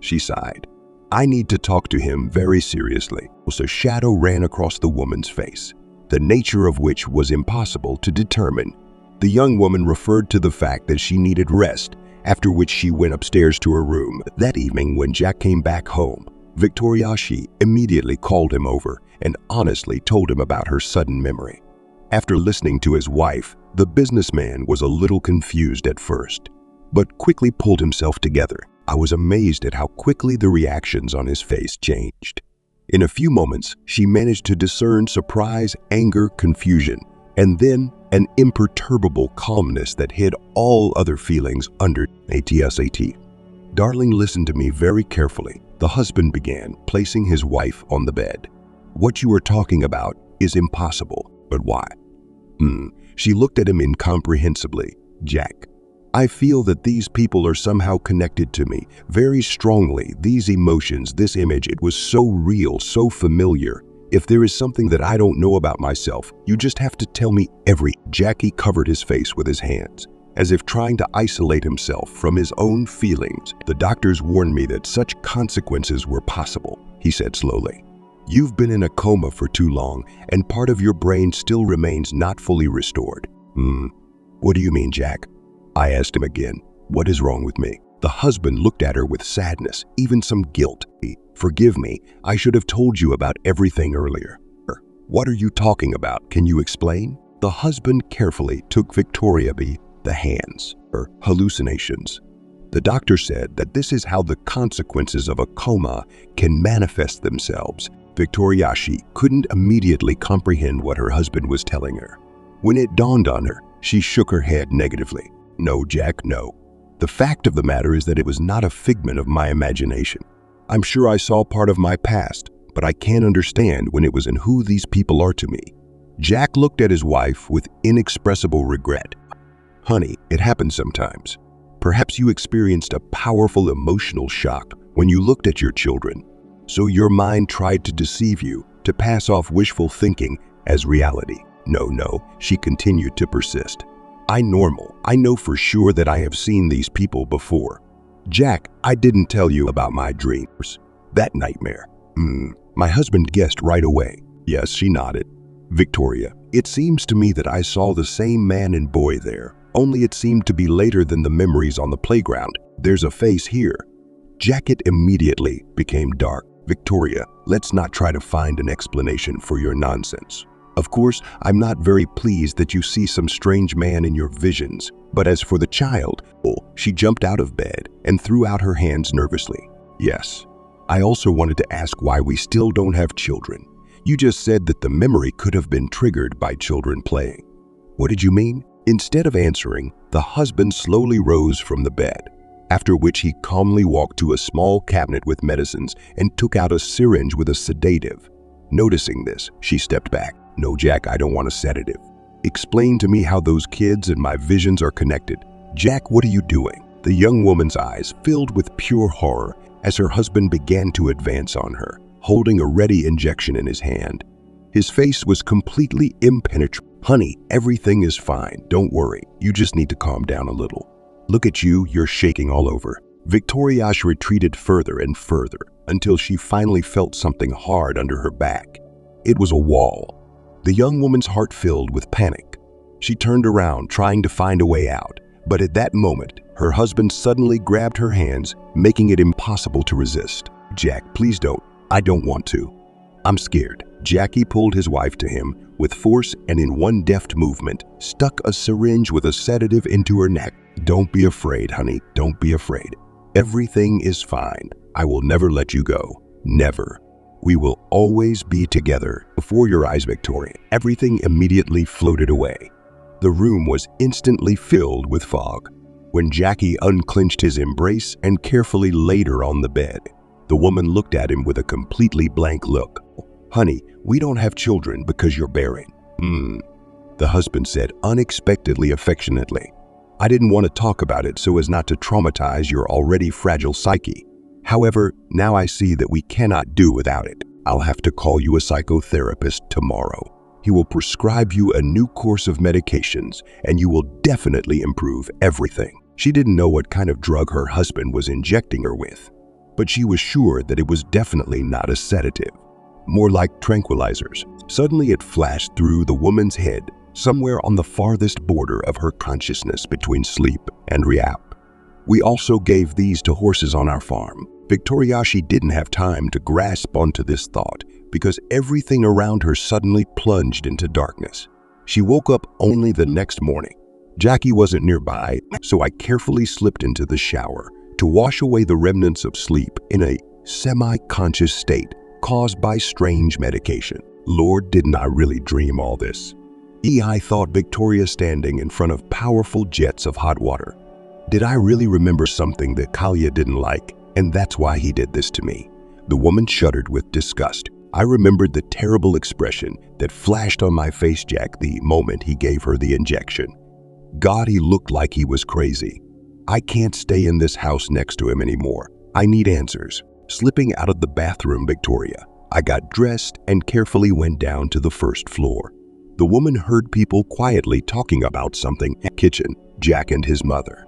She sighed. I need to talk to him very seriously. A shadow ran across the woman's face, the nature of which was impossible to determine. The young woman referred to the fact that she needed rest, after which she went upstairs to her room. That evening, when Jack came back home, Victoria immediately called him over and honestly told him about her sudden memory. After listening to his wife, the businessman was a little confused at first, but quickly pulled himself together. I was amazed at how quickly the reactions on his face changed. In a few moments, she managed to discern surprise, anger, confusion, and then an imperturbable calmness that hid all other feelings under ATSAT. Darling, listen to me very carefully. The husband began, placing his wife on the bed. What you are talking about is impossible, but why? She looked at him incomprehensibly. Jack, I feel that these people are somehow connected to me, very strongly. These emotions, this image, it was so real, so familiar. If there is something that I don't know about myself, you just have to tell me Jackie covered his face with his hands, as if trying to isolate himself from his own feelings. The doctors warned me that such consequences were possible, he said slowly. You've been in a coma for too long, and part of your brain still remains not fully restored. What do you mean, Jack? I asked him again. What is wrong with me? The husband looked at her with sadness, even some guilt. Forgive me, I should have told you about everything earlier. What are you talking about? Can you explain? The husband carefully took Victoria by the hands. Her hallucinations. The doctor said that this is how the consequences of a coma can manifest themselves. Victoria couldn't immediately comprehend what her husband was telling her. When it dawned on her, she shook her head negatively. No, Jack, no. The fact of the matter is that it was not a figment of my imagination. I'm sure I saw part of my past, but I can't understand when it was and who these people are to me. Jack looked at his wife with inexpressible regret. Honey, it happens sometimes. Perhaps you experienced a powerful emotional shock when you looked at your children, so your mind tried to deceive you, to pass off wishful thinking as reality. No, she continued to persist. Normal. I know for sure that I have seen these people before. Jack, I didn't tell you about my dreams. That nightmare. My husband guessed right away. Yes, she nodded. Victoria, it seems to me that I saw the same man and boy there, only it seemed to be later than the memories on the playground. There's a face here. Jacket immediately became dark. Victoria, let's not try to find an explanation for your nonsense. Of course, I'm not very pleased that you see some strange man in your visions, but as for the child, she jumped out of bed and threw out her hands nervously. Yes, I also wanted to ask why we still don't have children. You just said that the memory could have been triggered by children playing. What did you mean? Instead of answering, the husband slowly rose from the bed, after which he calmly walked to a small cabinet with medicines and took out a syringe with a sedative. Noticing this, she stepped back. No, Jack, I don't want a sedative. Explain to me how those kids and my visions are connected. Jack, what are you doing? The young woman's eyes filled with pure horror as her husband began to advance on her, holding a ready injection in his hand. His face was completely impenetrable. Honey, everything is fine. Don't worry. You just need to calm down a little. Look at you, you're shaking all over. Victoria retreated further and further until she finally felt something hard under her back. It was a wall. The young woman's heart filled with panic. She turned around, trying to find a way out, but at that moment, her husband suddenly grabbed her hands, making it impossible to resist. Jack, please don't. I don't want to. I'm scared. Jackie pulled his wife to him with force and in one deft movement, stuck a syringe with a sedative into her neck. Don't be afraid, honey. Don't be afraid. Everything is fine. I will never let you go. Never. We will always be together. Before your eyes, Victoria. Everything immediately floated away. The room was instantly filled with fog. When Jackie unclenched his embrace and carefully laid her on the bed, the woman looked at him with a completely blank look. Honey, we don't have children because you're barren. The husband said unexpectedly affectionately. I didn't want to talk about it so as not to traumatize your already fragile psyche. However, now I see that we cannot do without it. I'll have to call you a psychotherapist tomorrow. He will prescribe you a new course of medications and you will definitely improve everything. She didn't know what kind of drug her husband was injecting her with, but she was sure that it was definitely not a sedative, more like tranquilizers. Suddenly it flashed through the woman's head, somewhere on the farthest border of her consciousness between sleep and reality. We also gave these to horses on our farm. Victoria didn't have time to grasp onto this thought because everything around her suddenly plunged into darkness. She woke up only the next morning. Jackie wasn't nearby, so I carefully slipped into the shower to wash away the remnants of sleep in a semi-conscious state caused by strange medication. Lord, didn't I really dream all this? I thought Victoria standing in front of powerful jets of hot water. Did I really remember something that Kalia didn't like, and that's why he did this to me? The woman shuddered with disgust. I remembered the terrible expression that flashed on my face, Jack, the moment he gave her the injection. God, he looked like he was crazy. I can't stay in this house next to him anymore. I need answers. Slipping out of the bathroom, Victoria, I got dressed and carefully went down to the first floor. The woman heard people quietly talking about something in the kitchen, Jack and his mother.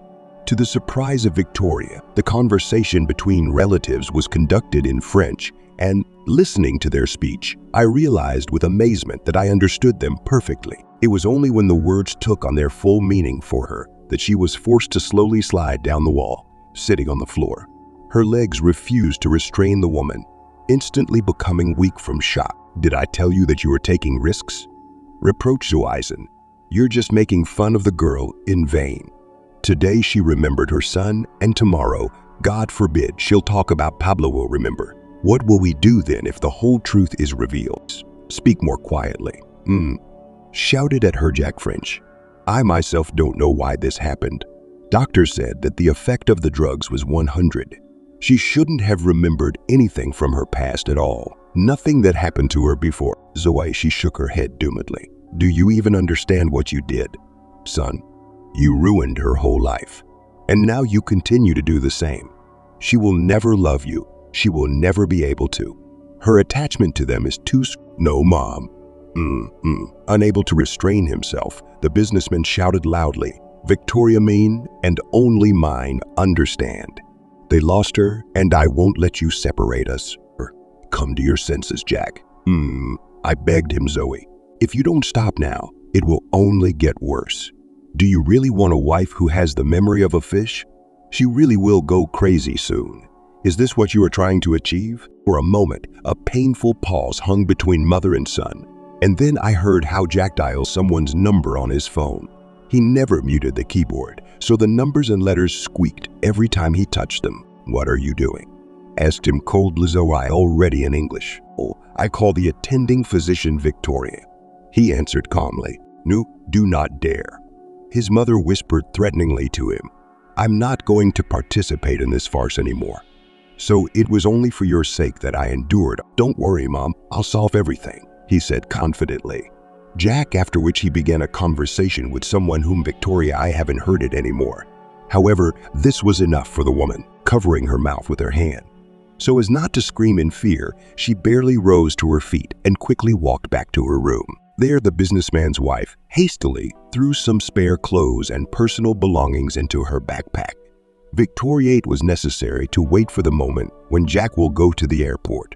To the surprise of Victoria, the conversation between relatives was conducted in French, and listening to their speech, I realized with amazement that I understood them perfectly. It was only when the words took on their full meaning for her that she was forced to slowly slide down the wall, sitting on the floor. Her legs refused to restrain the woman, instantly becoming weak from shock. Did I tell you that you were taking risks? Reproach Zoisen. You're just making fun of the girl in vain. Today she remembered her son, and tomorrow, God forbid, she'll talk about Pablo will remember. What will we do then if the whole truth is revealed? Speak more quietly. Shouted at her Jack French. I myself don't know why this happened. Doctor said that the effect of the drugs was 100. She shouldn't have remembered anything from her past at all. Nothing that happened to her before. Zoe, she shook her head doomedly. Do you even understand what you did? Son, you ruined her whole life. And now you continue to do the same. She will never love you. She will never be able to. Her attachment to them is too... No, Mom. Unable to restrain himself, The businessman shouted loudly, "Victoria mean and only mine, understand. They lost her and I won't let you separate us. Come to your senses, Jack." I begged him, Zoe. "If you don't stop now, it will only get worse. Do you really want a wife who has the memory of a fish? She really will go crazy soon. Is this what you are trying to achieve?" For a moment, a painful pause hung between mother and son, and then I heard how Jack dialed someone's number on his phone. He never muted the keyboard, so the numbers and letters squeaked every time he touched them. "What are you doing?" asked him coldly, Zoe, already in English. "Oh, I call the attending physician, Victoria." He answered calmly, "No, do not dare." His mother whispered threateningly to him, "I'm not going to participate in this farce anymore. So it was only for your sake that I endured. Don't worry, Mom, I'll solve everything," he said confidently. Jack, after which he began a conversation with someone whom Victoria I haven't heard it anymore. However, this was enough for the woman, covering her mouth with her hand. So as not to scream in fear, she barely rose to her feet and quickly walked back to her room. There, the businessman's wife hastily threw some spare clothes and personal belongings into her backpack. Victoria, it was necessary to wait for the moment when Jack will go to the airport.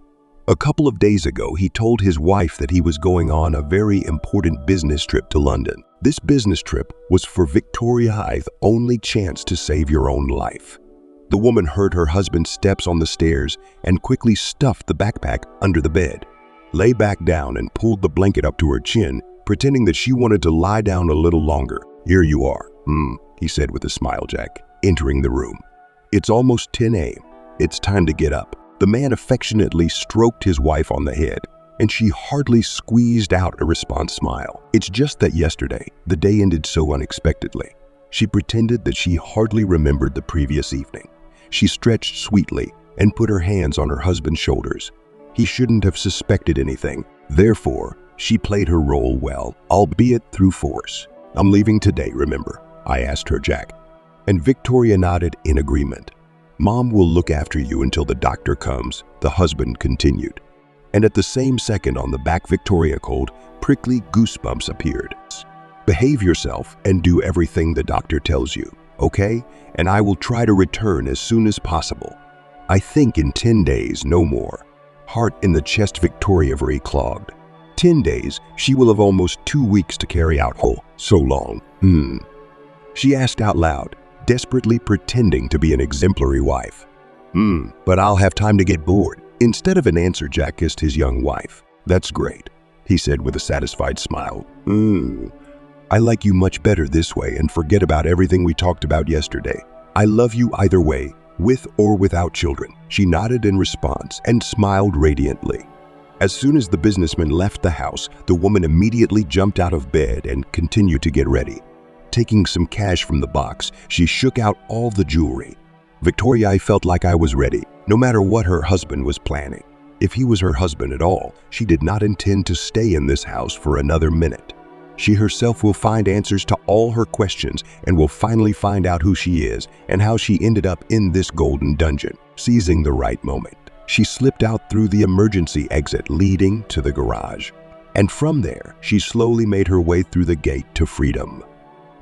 A couple of days ago, he told his wife that he was going on a very important business trip to London. This business trip was for Victoria's only chance to save your own life. The woman heard her husband's steps on the stairs and quickly stuffed the backpack under the bed, lay back down and pulled the blanket up to her chin, pretending that she wanted to lie down a little longer. "Here you are," he said with a smile, Jack, entering the room. "It's almost 10 a.m. It's time to get up." The man affectionately stroked his wife on the head, and she hardly squeezed out a response smile. It's just that yesterday, the day ended so unexpectedly. She pretended that she hardly remembered the previous evening. She stretched sweetly and put her hands on her husband's shoulders. He shouldn't have suspected anything. Therefore, she played her role well, albeit through force. "I'm leaving today, remember?" I asked her, Jack. And Victoria nodded in agreement. "Mom will look after you until the doctor comes," the husband continued. And at the same second on the back Victoria called, prickly goosebumps appeared. "Behave yourself and do everything the doctor tells you, okay? And I will try to return as soon as possible. I think in 10 days, no more." Heart in the chest, Victoria very clogged. 10 days, she will have almost 2 weeks to carry out. "Oh, so long. She asked out loud, desperately pretending to be an exemplary wife. But I'll have time to get bored." Instead of an answer, Jack kissed his young wife. "That's great," he said with a satisfied smile. "I like you much better this way and forget about everything we talked about yesterday. I love you either way, with or without children." She nodded in response and smiled radiantly. As soon as the businessman left the house, the woman immediately jumped out of bed and continued to get ready. Taking some cash from the box, she shook out all the jewelry. Victoria, I felt like I was ready, no matter what her husband was planning. If he was her husband at all, she did not intend to stay in this house for another minute. She herself will find answers to all her questions and will finally find out who she is and how she ended up in this golden dungeon. Seizing the right moment, she slipped out through the emergency exit leading to the garage. And from there, she slowly made her way through the gate to freedom.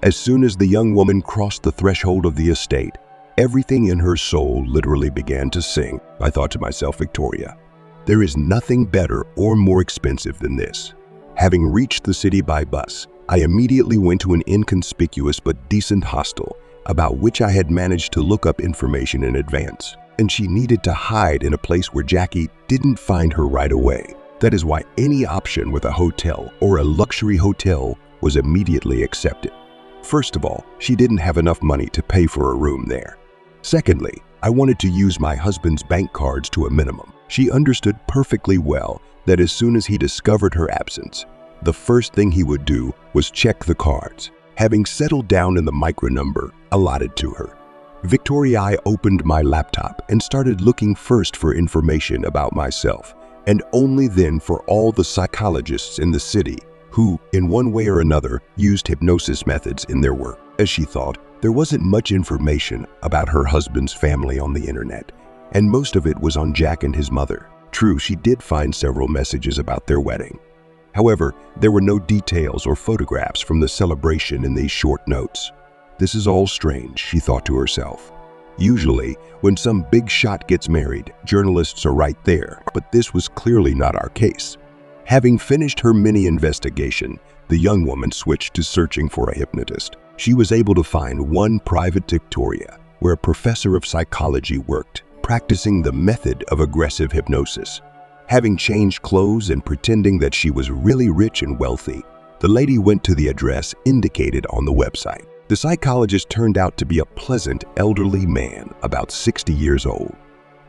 As soon as the young woman crossed the threshold of the estate, everything in her soul literally began to sing. I thought to myself, Victoria, there is nothing better or more expensive than this. Having reached the city by bus, I immediately went to an inconspicuous but decent hostel about which I had managed to look up information in advance, and she needed to hide in a place where Jackie didn't find her right away. That is why any option with a hotel or a luxury hotel was immediately accepted. First of all, she didn't have enough money to pay for a room there. Secondly, I wanted to use my husband's bank cards to a minimum. She understood perfectly well that as soon as he discovered her absence, the first thing he would do was check the cards. Having settled down in the micro number allotted to her, Victoria, I opened my laptop and started looking first for information about myself, and only then for all the psychologists in the city who, in one way or another, used hypnosis methods in their work. As she thought, there wasn't much information about her husband's family on the internet, and most of it was on Jack and his mother. True, she did find several messages about their wedding. However, there were no details or photographs from the celebration in these short notes. This is all strange, she thought to herself. Usually, when some big shot gets married, journalists are right there, but this was clearly not our case. Having finished her mini-investigation, the young woman switched to searching for a hypnotist. She was able to find one private Victoria, where a professor of psychology worked, practicing the method of aggressive hypnosis. Having changed clothes and pretending that she was really rich and wealthy, the lady went to the address indicated on the website. The psychologist turned out to be a pleasant, elderly man, about 60 years old.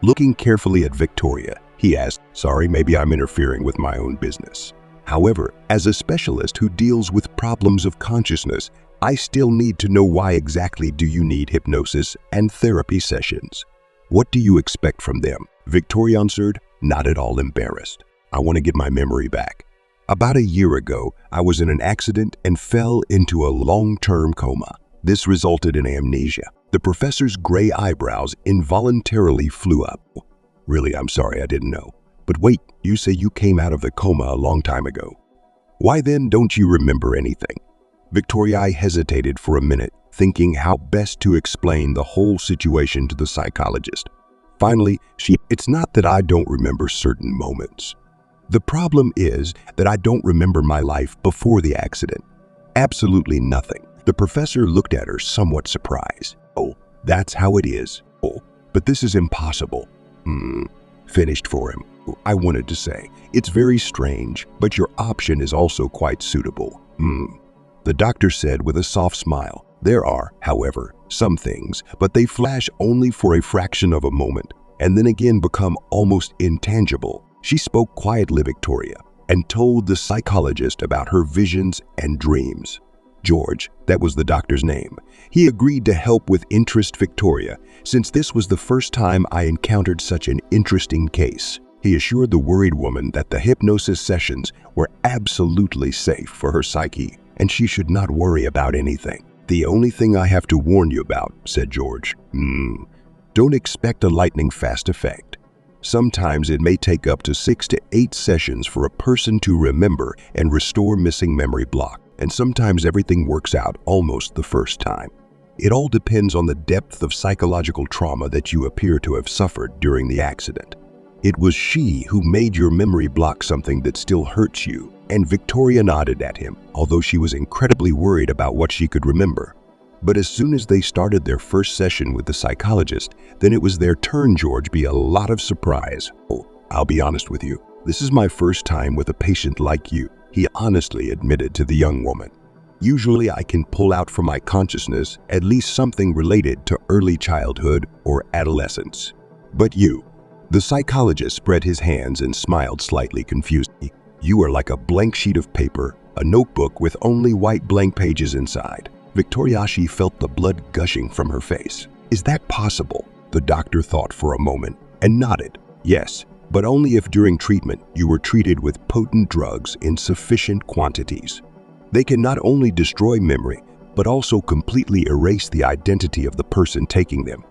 Looking carefully at Victoria, he asked, "Sorry, maybe I'm interfering with my own business. However, as a specialist who deals with problems of consciousness, I still need to know why exactly do you need hypnosis and therapy sessions? What do you expect from them?" Victoria answered, not at all embarrassed. "I want to get my memory back. About a year ago, I was in an accident and fell into a long-term coma. This resulted in amnesia." The professor's gray eyebrows involuntarily flew up. "Really, I'm sorry, I didn't know. But wait, you say you came out of the coma a long time ago. Why then don't you remember anything?" Victoria hesitated for a minute, thinking how best to explain the whole situation to the psychologist. Finally, "It's not that I don't remember certain moments. The problem is that I don't remember my life before the accident. Absolutely nothing." The professor looked at her somewhat surprised. "Oh, that's how it is. Oh, but this is impossible." Finished for him. "I wanted to say, it's very strange, but your option is also quite suitable." The doctor said with a soft smile. "There are, however, some things, but they flash only for a fraction of a moment, and then again become almost intangible." She spoke quietly, Victoria, and told the psychologist about her visions and dreams. George, that was the doctor's name. He agreed to help with interest Victoria, since this was the first time I encountered such an interesting case. He assured the worried woman that the hypnosis sessions were absolutely safe for her psyche, and she should not worry about anything. "The only thing I have to warn you about," said George, "don't expect a lightning-fast effect. Sometimes it may take up to 6 to 8 sessions for a person to remember and restore missing memory block, and sometimes everything works out almost the first time. It all depends on the depth of psychological trauma that you appear to have suffered during the accident. It was she who made your memory block something that still hurts you." And Victoria nodded at him, although she was incredibly worried about what she could remember. But as soon as they started their first session with the psychologist, then it was their turn. George be a lot of surprise. "Oh, I'll be honest with you. This is my first time with a patient like you," he honestly admitted to the young woman. "Usually I can pull out from my consciousness at least something related to early childhood or adolescence. But you..." The psychologist spread his hands and smiled slightly confused. "You are like a blank sheet of paper, a notebook with only white blank pages inside." Victoria felt the blood gushing from her face. "Is that possible?" The doctor thought for a moment and nodded. "Yes, but only if during treatment you were treated with potent drugs in sufficient quantities. They can not only destroy memory, but also completely erase the identity of the person taking them.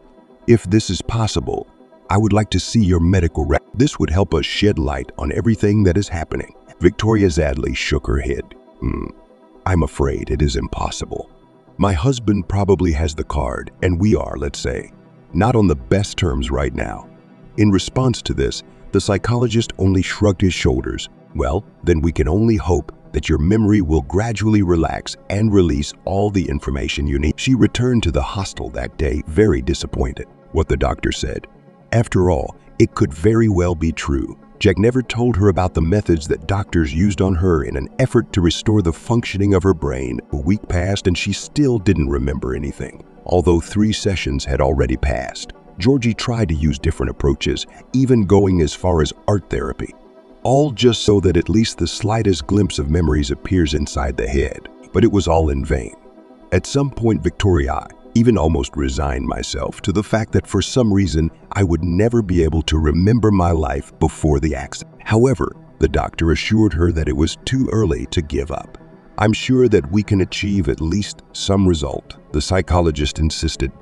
If this is possible, I would like to see your medical record. This would help us shed light on everything that is happening." Victoria sadly shook her head. "I'm afraid it is impossible. My husband probably has the card, and we are, let's say, not on the best terms right now." In response to this, the psychologist only shrugged his shoulders. "Well, then we can only hope that your memory will gradually relax and release all the information you need." She returned to the hostel that day very disappointed. What the doctor said. After all, it could very well be true. Jack never told her about the methods that doctors used on her in an effort to restore the functioning of her brain. A week passed and she still didn't remember anything, although 3 sessions had already passed. Georgie tried to use different approaches, even going as far as art therapy, all just so that at least the slightest glimpse of memories appears inside the head. But it was all in vain. At some point, Victoria even almost resigned myself to the fact that for some reason I would never be able to remember my life before the accident. However, the doctor assured her that it was too early to give up. "I'm sure that we can achieve at least some result," the psychologist insisted.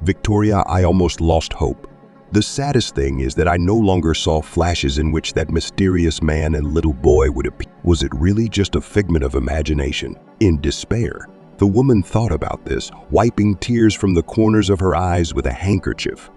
Victoria, I almost lost hope. The saddest thing is that I no longer saw flashes in which that mysterious man and little boy would appear. Was it really just a figment of imagination? In despair, the woman thought about this, wiping tears from the corners of her eyes with a handkerchief.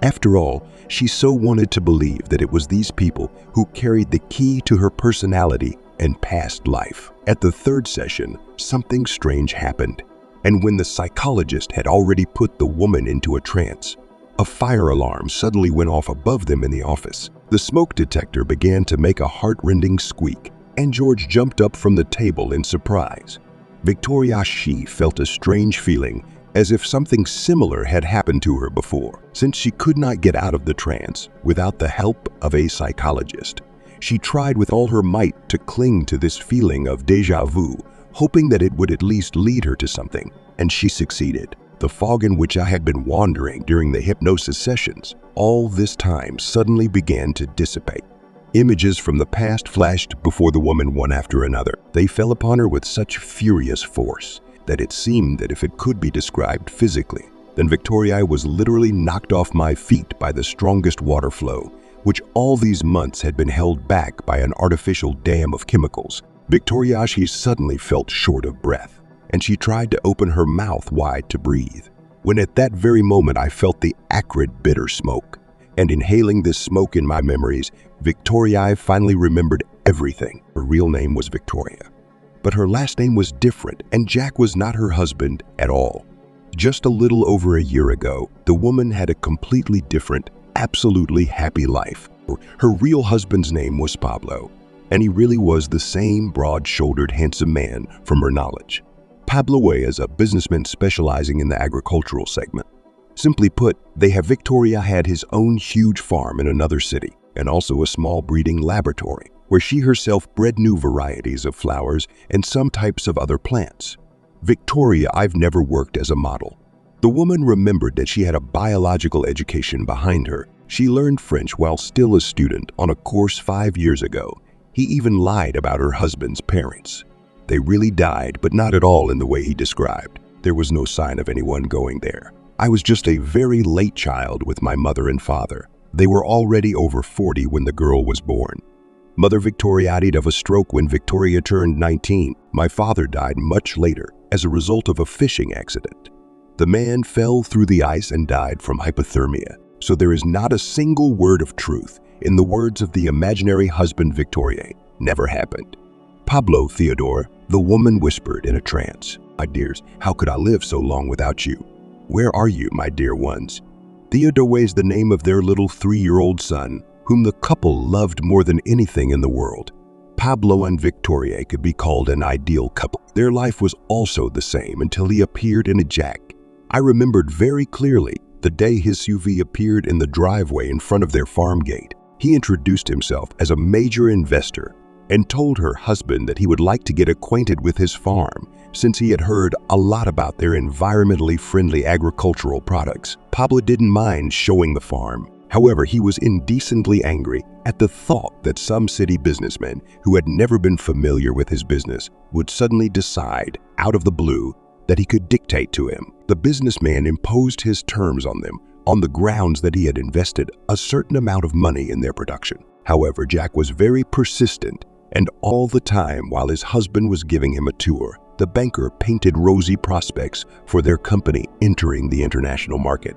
After all, she so wanted to believe that it was these people who carried the key to her personality and past life. At the third session, something strange happened, and when the psychologist had already put the woman into a trance, a fire alarm suddenly went off above them in the office. The smoke detector began to make a heart-rending squeak, and George jumped up from the table in surprise. Victoria She felt a strange feeling, as if something similar had happened to her before. Since she could not get out of the trance without the help of a psychologist, she tried with all her might to cling to this feeling of déjà vu, hoping that it would at least lead her to something, and she succeeded. The fog in which I had been wandering during the hypnosis sessions, all this time suddenly began to dissipate. Images from the past flashed before the woman one after another. They fell upon her with such furious force that it seemed that if it could be described physically, then Victoria was literally knocked off my feet by the strongest water flow, which all these months had been held back by an artificial dam of chemicals. Victoria She suddenly felt short of breath, and she tried to open her mouth wide to breathe, when at that very moment I felt the acrid, bitter smoke. And inhaling this smoke in my memories, Victoria finally remembered everything. Her real name was Victoria, but her last name was different, and Jack was not her husband at all. Just a little over a year ago, the woman had a completely different, absolutely happy life. Her real husband's name was Pablo, and he really was the same broad-shouldered, handsome man from her knowledge. Pablo is a businessman specializing in the agricultural segment. Simply put, Victoria had his own huge farm in another city, and also a small breeding laboratory, where she herself bred new varieties of flowers and some types of other plants. Victoria, I've never worked as a model. The woman remembered that she had a biological education behind her. She learned French while still a student on a course 5 years ago. He even lied about her husband's parents. They really died, but not at all in the way he described. There was no sign of anyone going there. I was just a very late child with my mother and father. They were already over 40 when the girl was born. Mother Victoria died of a stroke when Victoria turned 19. My father died much later as a result of a fishing accident. The man fell through the ice and died from hypothermia. So there is not a single word of truth in the words of the imaginary husband Victoria. Never happened. Pablo Theodore, the woman whispered in a trance. My dears, how could I live so long without you? Where are you, my dear ones? Theodore is the name of their little 3-year-old son, whom the couple loved more than anything in the world. Pablo and Victoria could be called an ideal couple. Their life was also the same until he appeared in a Jack. I remembered very clearly the day his SUV appeared in the driveway in front of their farm gate. He introduced himself as a major investor and told her husband that he would like to get acquainted with his farm since he had heard a lot about their environmentally friendly agricultural products. Pablo didn't mind showing the farm. However, he was indecently angry at the thought that some city businessman who had never been familiar with his business would suddenly decide, out of the blue, that he could dictate to him. The businessman imposed his terms on them on the grounds that he had invested a certain amount of money in their production. However, Jack was very persistent, and all the time while his husband was giving him a tour, the banker painted rosy prospects for their company entering the international market.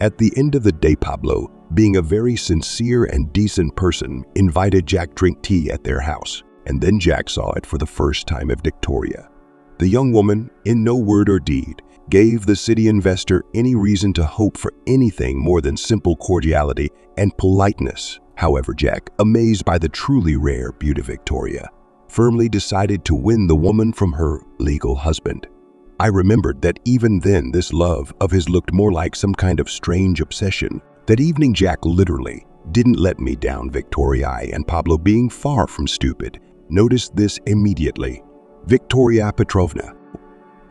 At the end of the day, Pablo, being a very sincere and decent person, invited Jack to drink tea at their house, and then Jack saw it for the first time of Victoria. The young woman, in no word or deed, gave the city investor any reason to hope for anything more than simple cordiality and politeness. However, Jack, amazed by the truly rare beauty of Victoria, firmly decided to win the woman from her legal husband. I remembered that even then this love of his looked more like some kind of strange obsession. That evening, Jack literally didn't let me down. Victoria and Pablo, being far from stupid, noticed this immediately. Victoria Petrovna,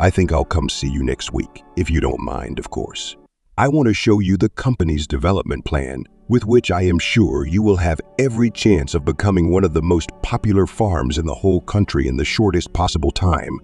I think I'll come see you next week, if you don't mind, of course. I want to show you the company's development plan, with which I am sure you will have every chance of becoming one of the most popular farms in the whole country in the shortest possible time.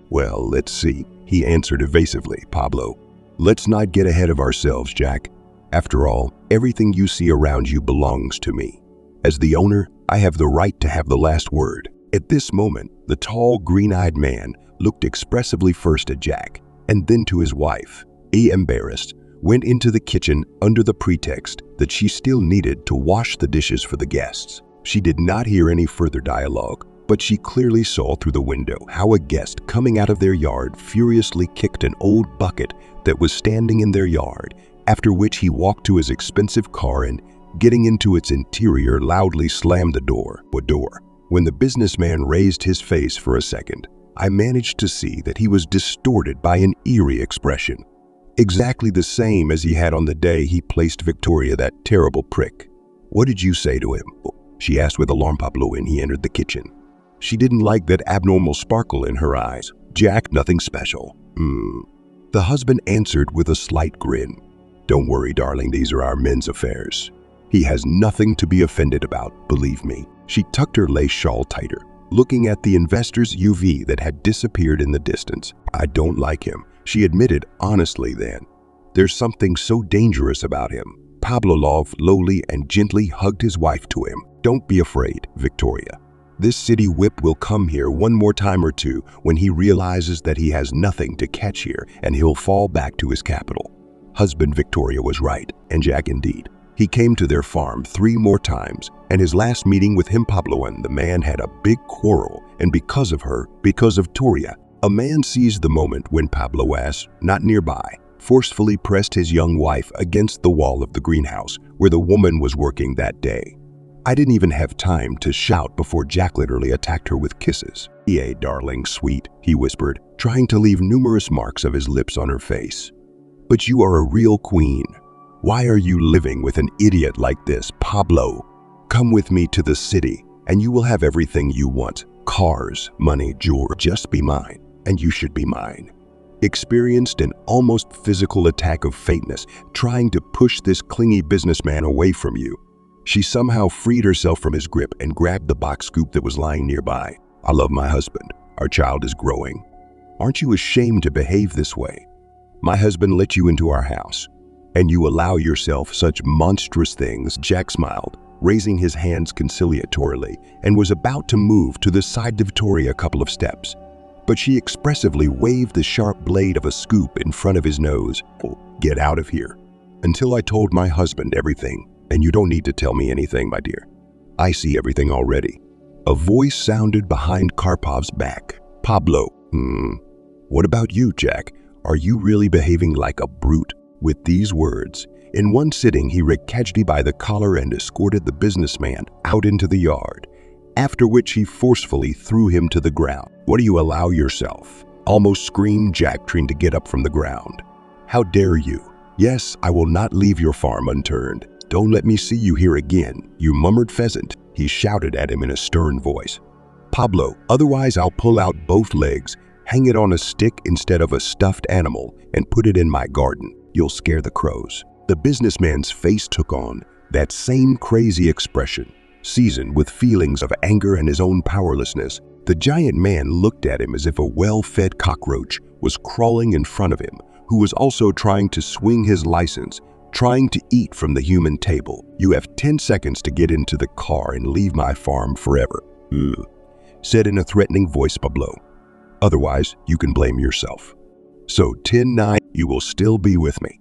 Well, let's see, he answered evasively. Pablo, let's not get ahead of ourselves, Jack. After all, everything you see around you belongs to me. As the owner, I have the right to have the last word." At this moment, the tall, green-eyed man looked expressively first at Jack and then to his wife. He, embarrassed, went into the kitchen under the pretext that she still needed to wash the dishes for the guests. She did not hear any further dialogue, but she clearly saw through the window how a guest coming out of their yard furiously kicked an old bucket that was standing in their yard, after which he walked to his expensive car and, getting into its interior, loudly slammed the door. When the businessman raised his face for a second, I managed to see that he was distorted by an eerie expression, exactly the same as he had on the day he placed Victoria that terrible prick. "What did you say to him?" she asked with alarm. Pablo, when he entered the kitchen. She didn't like that abnormal sparkle in her eyes. "Jack, nothing special." The husband answered with a slight grin. "Don't worry, darling, these are our men's affairs. He has nothing to be offended about, believe me." She tucked her lace shawl tighter, looking at the investor's UV that had disappeared in the distance. "I don't like him," she admitted honestly then. "There's something so dangerous about him." Pablo laughed lowly and gently hugged his wife to him. "Don't be afraid, Victoria. This city whip will come here one more time or two when he realizes that he has nothing to catch here, and he'll fall back to his capital." Husband Victoria was right, and Jack indeed. He came to their farm 3 more times, and his last meeting with him, Pablo and the man had a big quarrel, and because of her, because of Victoria. A man seized the moment when Pablo, as not nearby, forcefully pressed his young wife against the wall of the greenhouse where the woman was working that day. I didn't even have time to shout before Jack literally attacked her with kisses. "Yeah, darling, sweet," he whispered, trying to leave numerous marks of his lips on her face. "But you are a real queen. Why are you living with an idiot like this, Pablo? Come with me to the city, and you will have everything you want. Cars, money, jewelry. Just be mine, and you should be mine." Experienced an almost physical attack of faintness, trying to push this clingy businessman away from you. She somehow freed herself from his grip and grabbed the box scoop that was lying nearby. "I love my husband. Our child is growing. Aren't you ashamed to behave this way? My husband let you into our house, and you allow yourself such monstrous things." Jack smiled, raising his hands conciliatorily, and was about to move to the side of Victoria a couple of steps. But she expressively waved the sharp blade of a scoop in front of his nose. "Get out of here. Until I told my husband everything, and you don't need to tell me anything, my dear. I see everything already." A voice sounded behind Karpov's back. "Pablo, what about you, Jack? Are you really behaving like a brute?" With these words, in one sitting, he rigged Kajdi by the collar and escorted the businessman out into the yard, after which he forcefully threw him to the ground. "What do you allow yourself?" almost screamed Jack, trying to get up from the ground. "How dare you? Yes, I will not leave your farm unturned. Don't let me see you here again, you murmured pheasant," he shouted at him in a stern voice. "Pablo, otherwise I'll pull out both legs, hang it on a stick instead of a stuffed animal, and put it in my garden. You'll scare the crows." The businessman's face took on that same crazy expression, seasoned with feelings of anger and his own powerlessness. The giant man looked at him as if a well-fed cockroach was crawling in front of him, who was also trying to swing his license, trying to eat from the human table. "You have 10 seconds to get into the car and leave my farm forever," said in a threatening voice Pablo. "Otherwise, you can blame yourself. So 10-9, you will still be with me."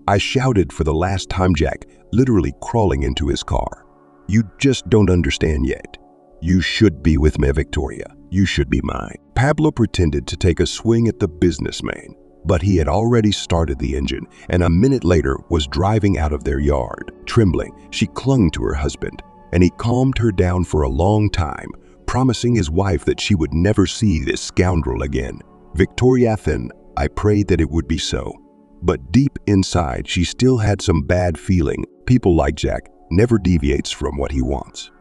I shouted for the last time, Jack, literally crawling into his car. "You just don't understand yet. You should be with me, Victoria. You should be mine." Pablo pretended to take a swing at the businessman, but he had already started the engine, and a minute later was driving out of their yard. Trembling, she clung to her husband, and he calmed her down for a long time, promising his wife that she would never see this scoundrel again. Victoria, then, I prayed that it would be so. But deep inside, she still had some bad feeling. People like Jack never deviates from what he wants.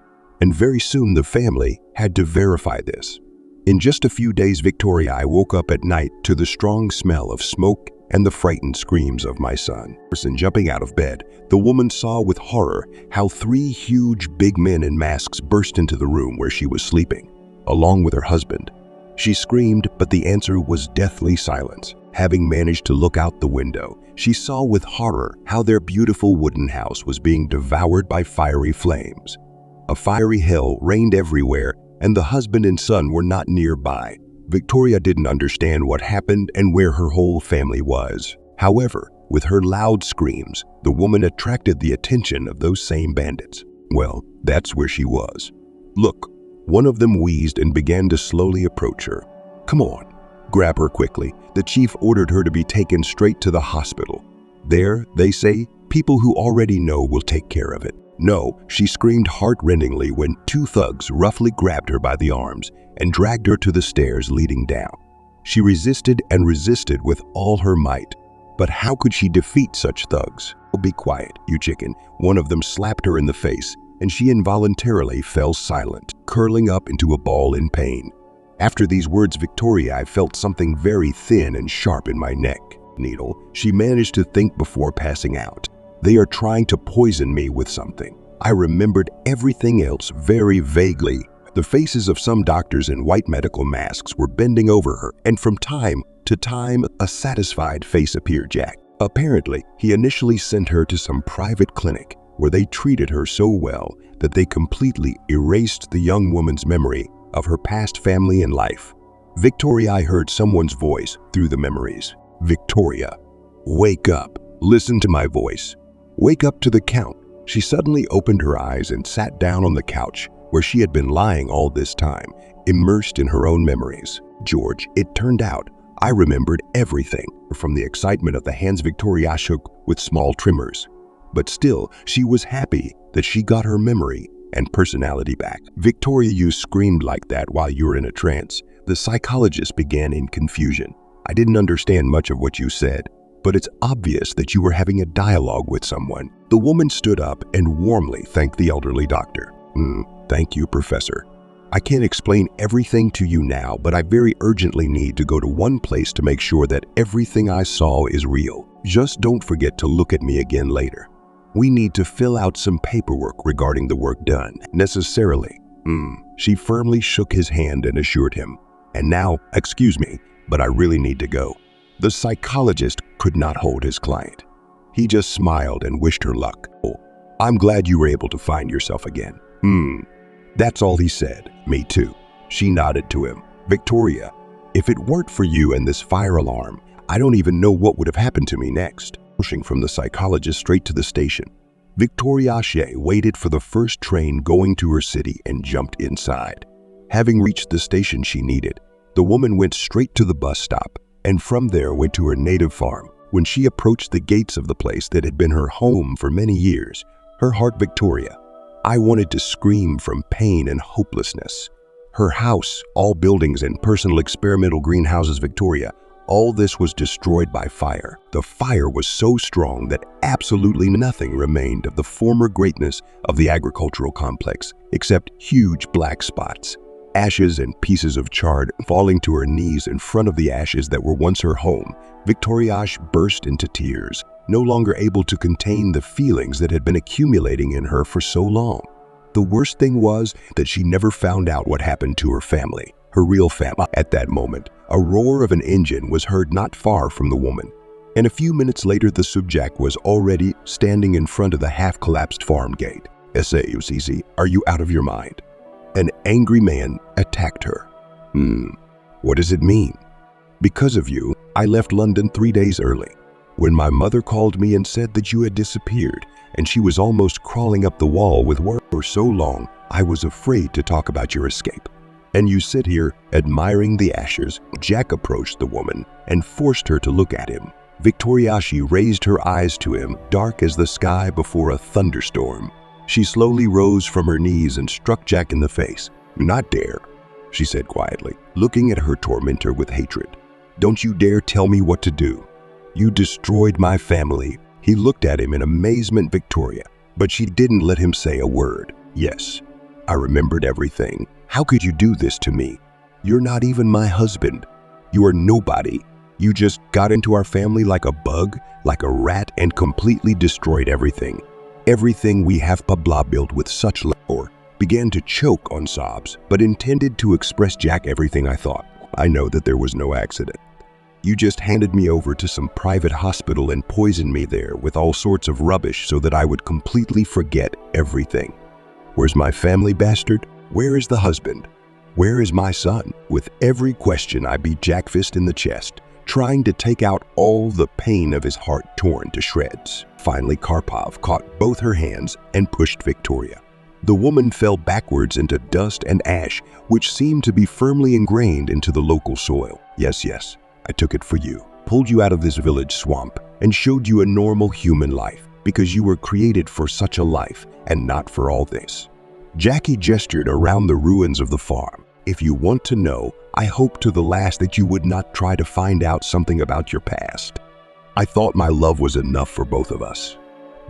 And very soon the family had to verify this. In just a few days, Victoria, I woke up at night to the strong smell of smoke and the frightened screams of my son. Jumping out of bed, the woman saw with horror how 3 huge big men in masks burst into the room where she was sleeping, along with her husband. She screamed, but the answer was deathly silence. Having managed to look out the window, she saw with horror how their beautiful wooden house was being devoured by fiery flames. A fiery hell reigned everywhere, and the husband and son were not nearby. Victoria didn't understand what happened and where her whole family was. However, with her loud screams, the woman attracted the attention of those same bandits. Well, that's where she was. Look, one of them wheezed and began to slowly approach her. Come on, grab her quickly. The chief ordered her to be taken straight to the hospital. There, they say, people who already know will take care of it. No, she screamed heart-rendingly when two thugs roughly grabbed her by the arms and dragged her to the stairs leading down. She resisted and resisted with all her might. But how could she defeat such thugs? Oh, be quiet, you chicken. One of them slapped her in the face, and she involuntarily fell silent, curling up into a ball in pain. After these words, Victoria, I felt something very thin and sharp in my neck. Needle, she managed to think before passing out. They are trying to poison me with something. I remembered everything else very vaguely. The faces of some doctors in white medical masks were bending over her, and from time to time, a satisfied face appeared. Jack. Apparently, he initially sent her to some private clinic where they treated her so well that they completely erased the young woman's memory of her past family and life. Victoria, I heard someone's voice through the memories. Victoria, wake up. Listen to my voice. Wake up to the count. She suddenly opened her eyes and sat down on the couch where she had been lying all this time, immersed in her own memories. George, it turned out I remembered everything, from the excitement of the hands Victoria shook with small tremors. But still, she was happy that she got her memory and personality back. Victoria, you screamed like that while you were in a trance. The psychologist began in confusion. I didn't understand much of what you said, but it's obvious that you were having a dialogue with someone. The woman stood up and warmly thanked the elderly doctor. Thank you, Professor. I can't explain everything to you now, but I very urgently need to go to one place to make sure that everything I saw is real. Just don't forget to look at me again later. We need to fill out some paperwork regarding the work done. Necessarily. She firmly shook his hand and assured him. And now, excuse me, but I really need to go. The psychologist could not hold his client. He just smiled and wished her luck. Oh, I'm glad you were able to find yourself again. That's all he said. Me too. She nodded to him. Victoria, if it weren't for you and this fire alarm, I don't even know what would have happened to me next. Pushing from the psychologist straight to the station, Victoria waited for the first train going to her city and jumped inside. Having reached the station she needed, the woman went straight to the bus stop and from there went to her native farm. When she approached the gates of the place that had been her home for many years, her heart, Victoria, I wanted to scream from pain and hopelessness. Her house, all buildings and personal experimental greenhouses, Victoria, all this was destroyed by fire. The fire was so strong that absolutely nothing remained of the former greatness of the agricultural complex, except huge black spots, ashes and pieces of charred. Falling to her knees in front of the ashes that were once her home, Victoria burst into tears, no longer able to contain the feelings that had been accumulating in her for so long. The worst thing was that she never found out what happened to her family, her real family. At that moment, a roar of an engine was heard not far from the woman, and a few minutes later the subject was already standing in front of the half-collapsed farm gate. "Succ, are you out of your mind?" An angry man attacked her. What does it mean? Because of you, I left London 3 days early. When my mother called me and said that you had disappeared, and she was almost crawling up the wall with worry for so long, I was afraid to talk about your escape. And you sit here admiring the ashes. Jack approached the woman and forced her to look at him. Victoria raised her eyes to him, dark as the sky before a thunderstorm. She slowly rose from her knees and struck Jack in the face. "Not dare," she said quietly, looking at her tormentor with hatred. "Don't you dare tell me what to do. You destroyed my family." He looked at him in amazement, Victoria, but she didn't let him say a word. "Yes, I remembered everything. How could you do this to me? You're not even my husband. You are nobody. You just got into our family like a bug, like a rat, and completely destroyed everything. Everything we have." Pabla built with such lore, began to choke on sobs, but intended to express Jack everything I thought. I know that there was no accident. You just handed me over to some private hospital and poisoned me there with all sorts of rubbish so that I would completely forget everything. Where's my family, bastard? Where is the husband? Where is my son? With every question, I beat Jack fist in the chest, trying to take out all the pain of his heart torn to shreds. Finally, Karpov caught both her hands and pushed Victoria. The woman fell backwards into dust and ash, which seemed to be firmly ingrained into the local soil. Yes, I took it for you, pulled you out of this village swamp, and showed you a normal human life, because you were created for such a life and not for all this. Jackie gestured around the ruins of the farm. If you want to know, I hope to the last that you would not try to find out something about your past. I thought my love was enough for both of us.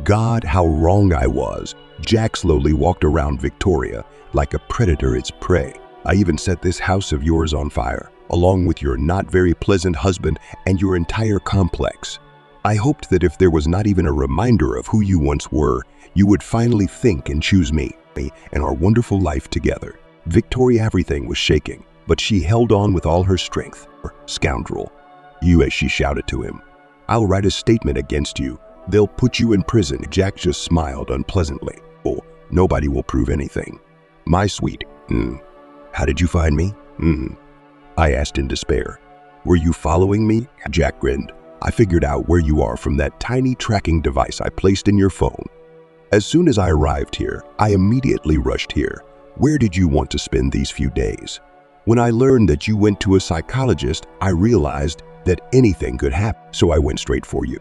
God, how wrong I was. Jack slowly walked around Victoria like a predator its prey. I even set this house of yours on fire, along with your not very pleasant husband and your entire complex. I hoped that if there was not even a reminder of who you once were, you would finally think and choose me and our wonderful life together. Victoria, everything was shaking, but she held on with all her strength. Scoundrel. You, as she shouted to him. I'll write a statement against you. They'll put you in prison. Jack just smiled unpleasantly. Oh, nobody will prove anything. My sweet. How did you find me? I asked in despair. Were you following me? Jack grinned. I figured out where you are from that tiny tracking device I placed in your phone. As soon as I arrived here, I immediately rushed here. Where did you want to spend these few days? When I learned that you went to a psychologist, I realized that anything could happen, so I went straight for you.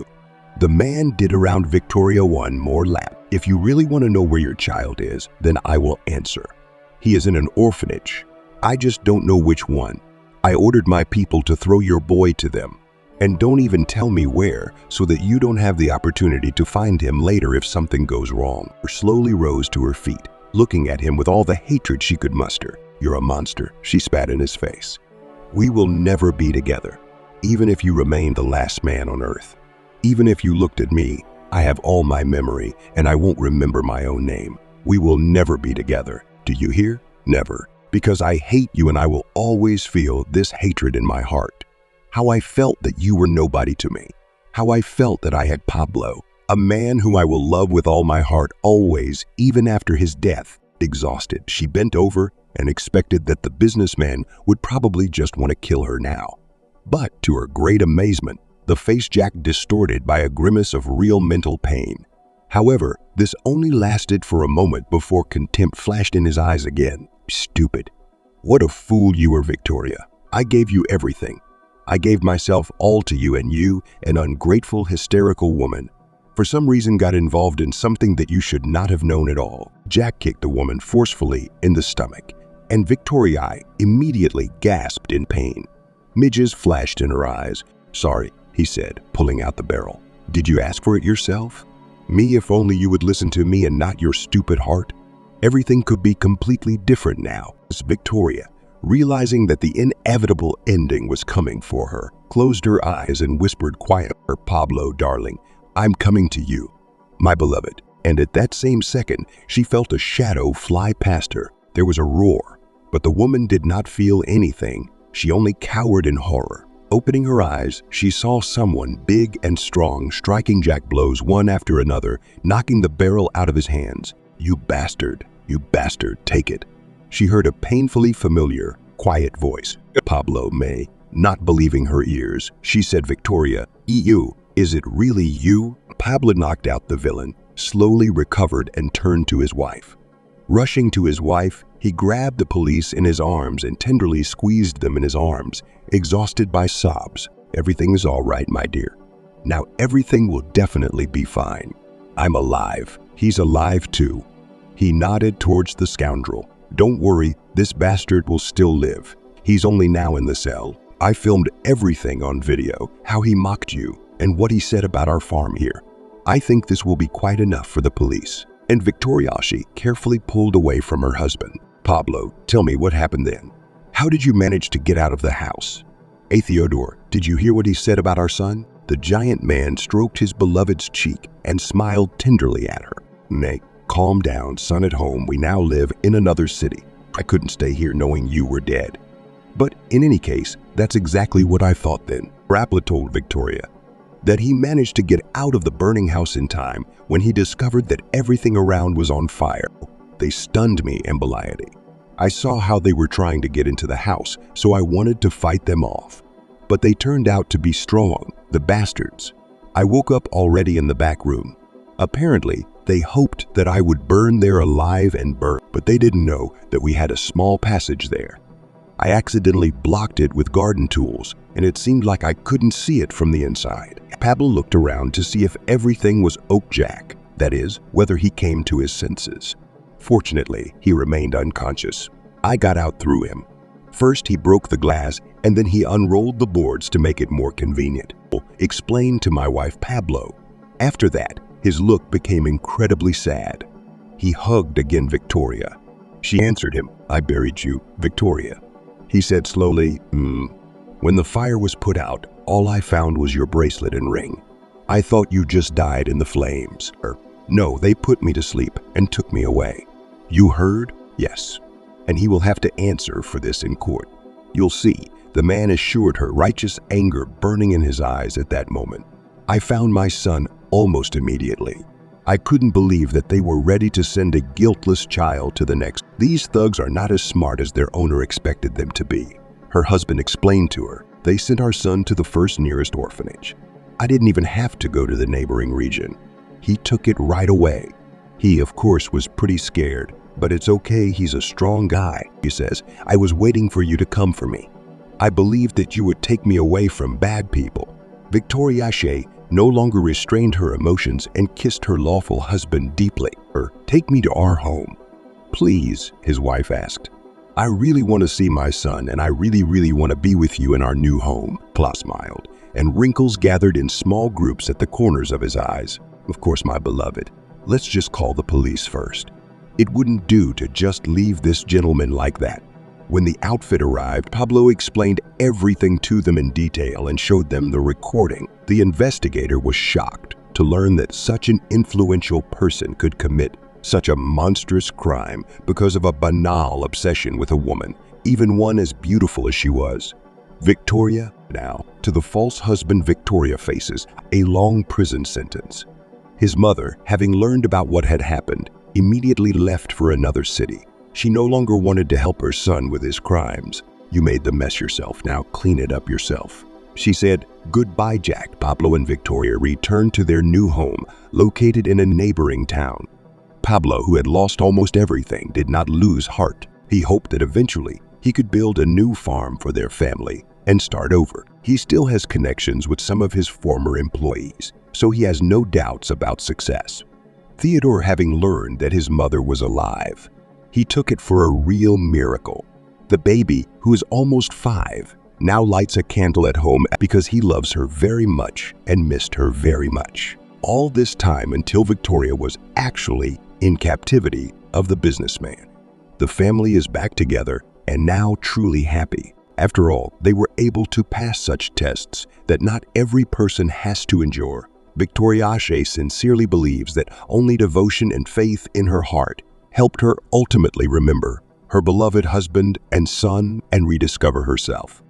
The man did around Victoria one more lap. If you really want to know where your child is, then I will answer. He is in an orphanage. I just don't know which one. I ordered my people to throw your boy to them. And don't even tell me where, so that you don't have the opportunity to find him later if something goes wrong. She slowly rose to her feet, looking at him with all the hatred she could muster. You're a monster, she spat in his face. We will never be together, even if you remain the last man on earth. Even if you looked at me, I have all my memory and I won't remember my own name. We will never be together. Do you hear? Never. Because I hate you and I will always feel this hatred in my heart. How I felt that you were nobody to me. How I felt that I had Pablo, a man whom I will love with all my heart always, even after his death. Exhausted, she bent over and expected that the businessman would probably just want to kill her now. But to her great amazement, the face Jack distorted by a grimace of real mental pain. However, this only lasted for a moment before contempt flashed in his eyes again. Stupid. What a fool you were, Victoria. I gave you everything. I gave myself all to you, and you, an ungrateful, hysterical woman, for some reason got involved in something that you should not have known at all. Jack kicked the woman forcefully in the stomach, and Victoria immediately gasped in pain. Midges flashed in her eyes. Sorry, he said, pulling out the barrel. Did you ask for it yourself? Me, if only you would listen to me and not your stupid heart. Everything could be completely different now. Victoria, realizing that the inevitable ending was coming for her, closed her eyes and whispered quietly, Pablo, darling, I'm coming to you, my beloved. And at that same second, she felt a shadow fly past her. There was a roar, but the woman did not feel anything. She only cowered in horror. Opening her eyes, she saw someone big and strong striking Jack blows one after another, knocking the barrel out of his hands. You bastard, take it. She heard a painfully familiar, quiet voice. Pablo May, not believing her ears, she said, Victoria, you, is it really you? Pablo knocked out the villain, slowly recovered and turned to his wife. Rushing to his wife, he grabbed the police in his arms and tenderly squeezed them in his arms, exhausted by sobs. Everything is all right, my dear. Now everything will definitely be fine. I'm alive. He's alive too. He nodded towards the scoundrel. Don't worry, this bastard will still live. He's only now in the cell. I filmed everything on video, how he mocked you and what he said about our farm here. I think this will be quite enough for the police. And Victoria, she carefully pulled away from her husband. Pablo, tell me what happened then. How did you manage to get out of the house? Theodore, did you hear what he said about our son? The giant man stroked his beloved's cheek and smiled tenderly at her. Nay, calm down, son. At home, we now live in another city. I couldn't stay here knowing you were dead. But in any case, that's exactly what I thought then. Rapla told Victoria that he managed to get out of the burning house in time when he discovered that everything around was on fire. They stunned me, Emboliety. I saw how they were trying to get into the house, so I wanted to fight them off. But they turned out to be strong, the bastards. I woke up already in the back room. Apparently, they hoped that I would burn there alive and burn, but they didn't know that we had a small passage there. I accidentally blocked it with garden tools, and it seemed like I couldn't see it from the inside. Pablo looked around to see if everything was Oakjack, that is, whether he came to his senses. Fortunately, he remained unconscious. I got out through him. First, he broke the glass, and then he unrolled the boards to make it more convenient. Explained to my wife Pablo. After that, his look became incredibly sad. He hugged again Victoria. She answered him, "I buried you, Victoria." He said slowly, When the fire was put out, all I found was your bracelet and ring. I thought you just died in the flames." No, they put me to sleep and took me away." "You heard?" "Yes. And he will have to answer for this in court. You'll see," the man assured her, righteous anger burning in his eyes at that moment. "I found my son almost immediately. I couldn't believe that they were ready to send a guiltless child to the next. These thugs are not as smart as their owner expected them to be." Her husband explained to her, "They sent our son to the first nearest orphanage. I didn't even have to go to the neighboring region. He took it right away. He, of course, was pretty scared, but it's okay, he's a strong guy." He says, "I was waiting for you to come for me. I believed that you would take me away from bad people." Victoria Shea no longer restrained her emotions and kissed her lawful husband deeply. "Take me to our home." "Please," his wife asked. "I really want to see my son, and I really want to be with you in our new home." Pla smiled, and wrinkles gathered in small groups at the corners of his eyes. "Of course, my beloved. Let's just call the police first. It wouldn't do to just leave this gentleman like that." When the outfit arrived, Pablo explained everything to them in detail and showed them the recording. The investigator was shocked to learn that such an influential person could commit such a monstrous crime because of a banal obsession with a woman, even one as beautiful as she was. Victoria, now, to the false husband Victoria faces a long prison sentence. His mother, having learned about what had happened, immediately left for another city. She no longer wanted to help her son with his crimes. "You made the mess yourself, now clean it up yourself," she said. "Goodbye, Jack." Pablo and Victoria returned to their new home, located in a neighboring town. Pablo, who had lost almost everything, did not lose heart. He hoped that eventually he could build a new farm for their family and start over. He still has connections with some of his former employees, so he has no doubts about success. Theodore, having learned that his mother was alive, he took it for a real miracle. The baby, who is almost 5, now lights a candle at home because he loves her very much and missed her very much. All this time until Victoria was actually in captivity of the businessman. The family is back together and now truly happy. After all, they were able to pass such tests that not every person has to endure. Victoria Ashe sincerely believes that only devotion and faith in her heart helped her ultimately remember her beloved husband and son and rediscover herself.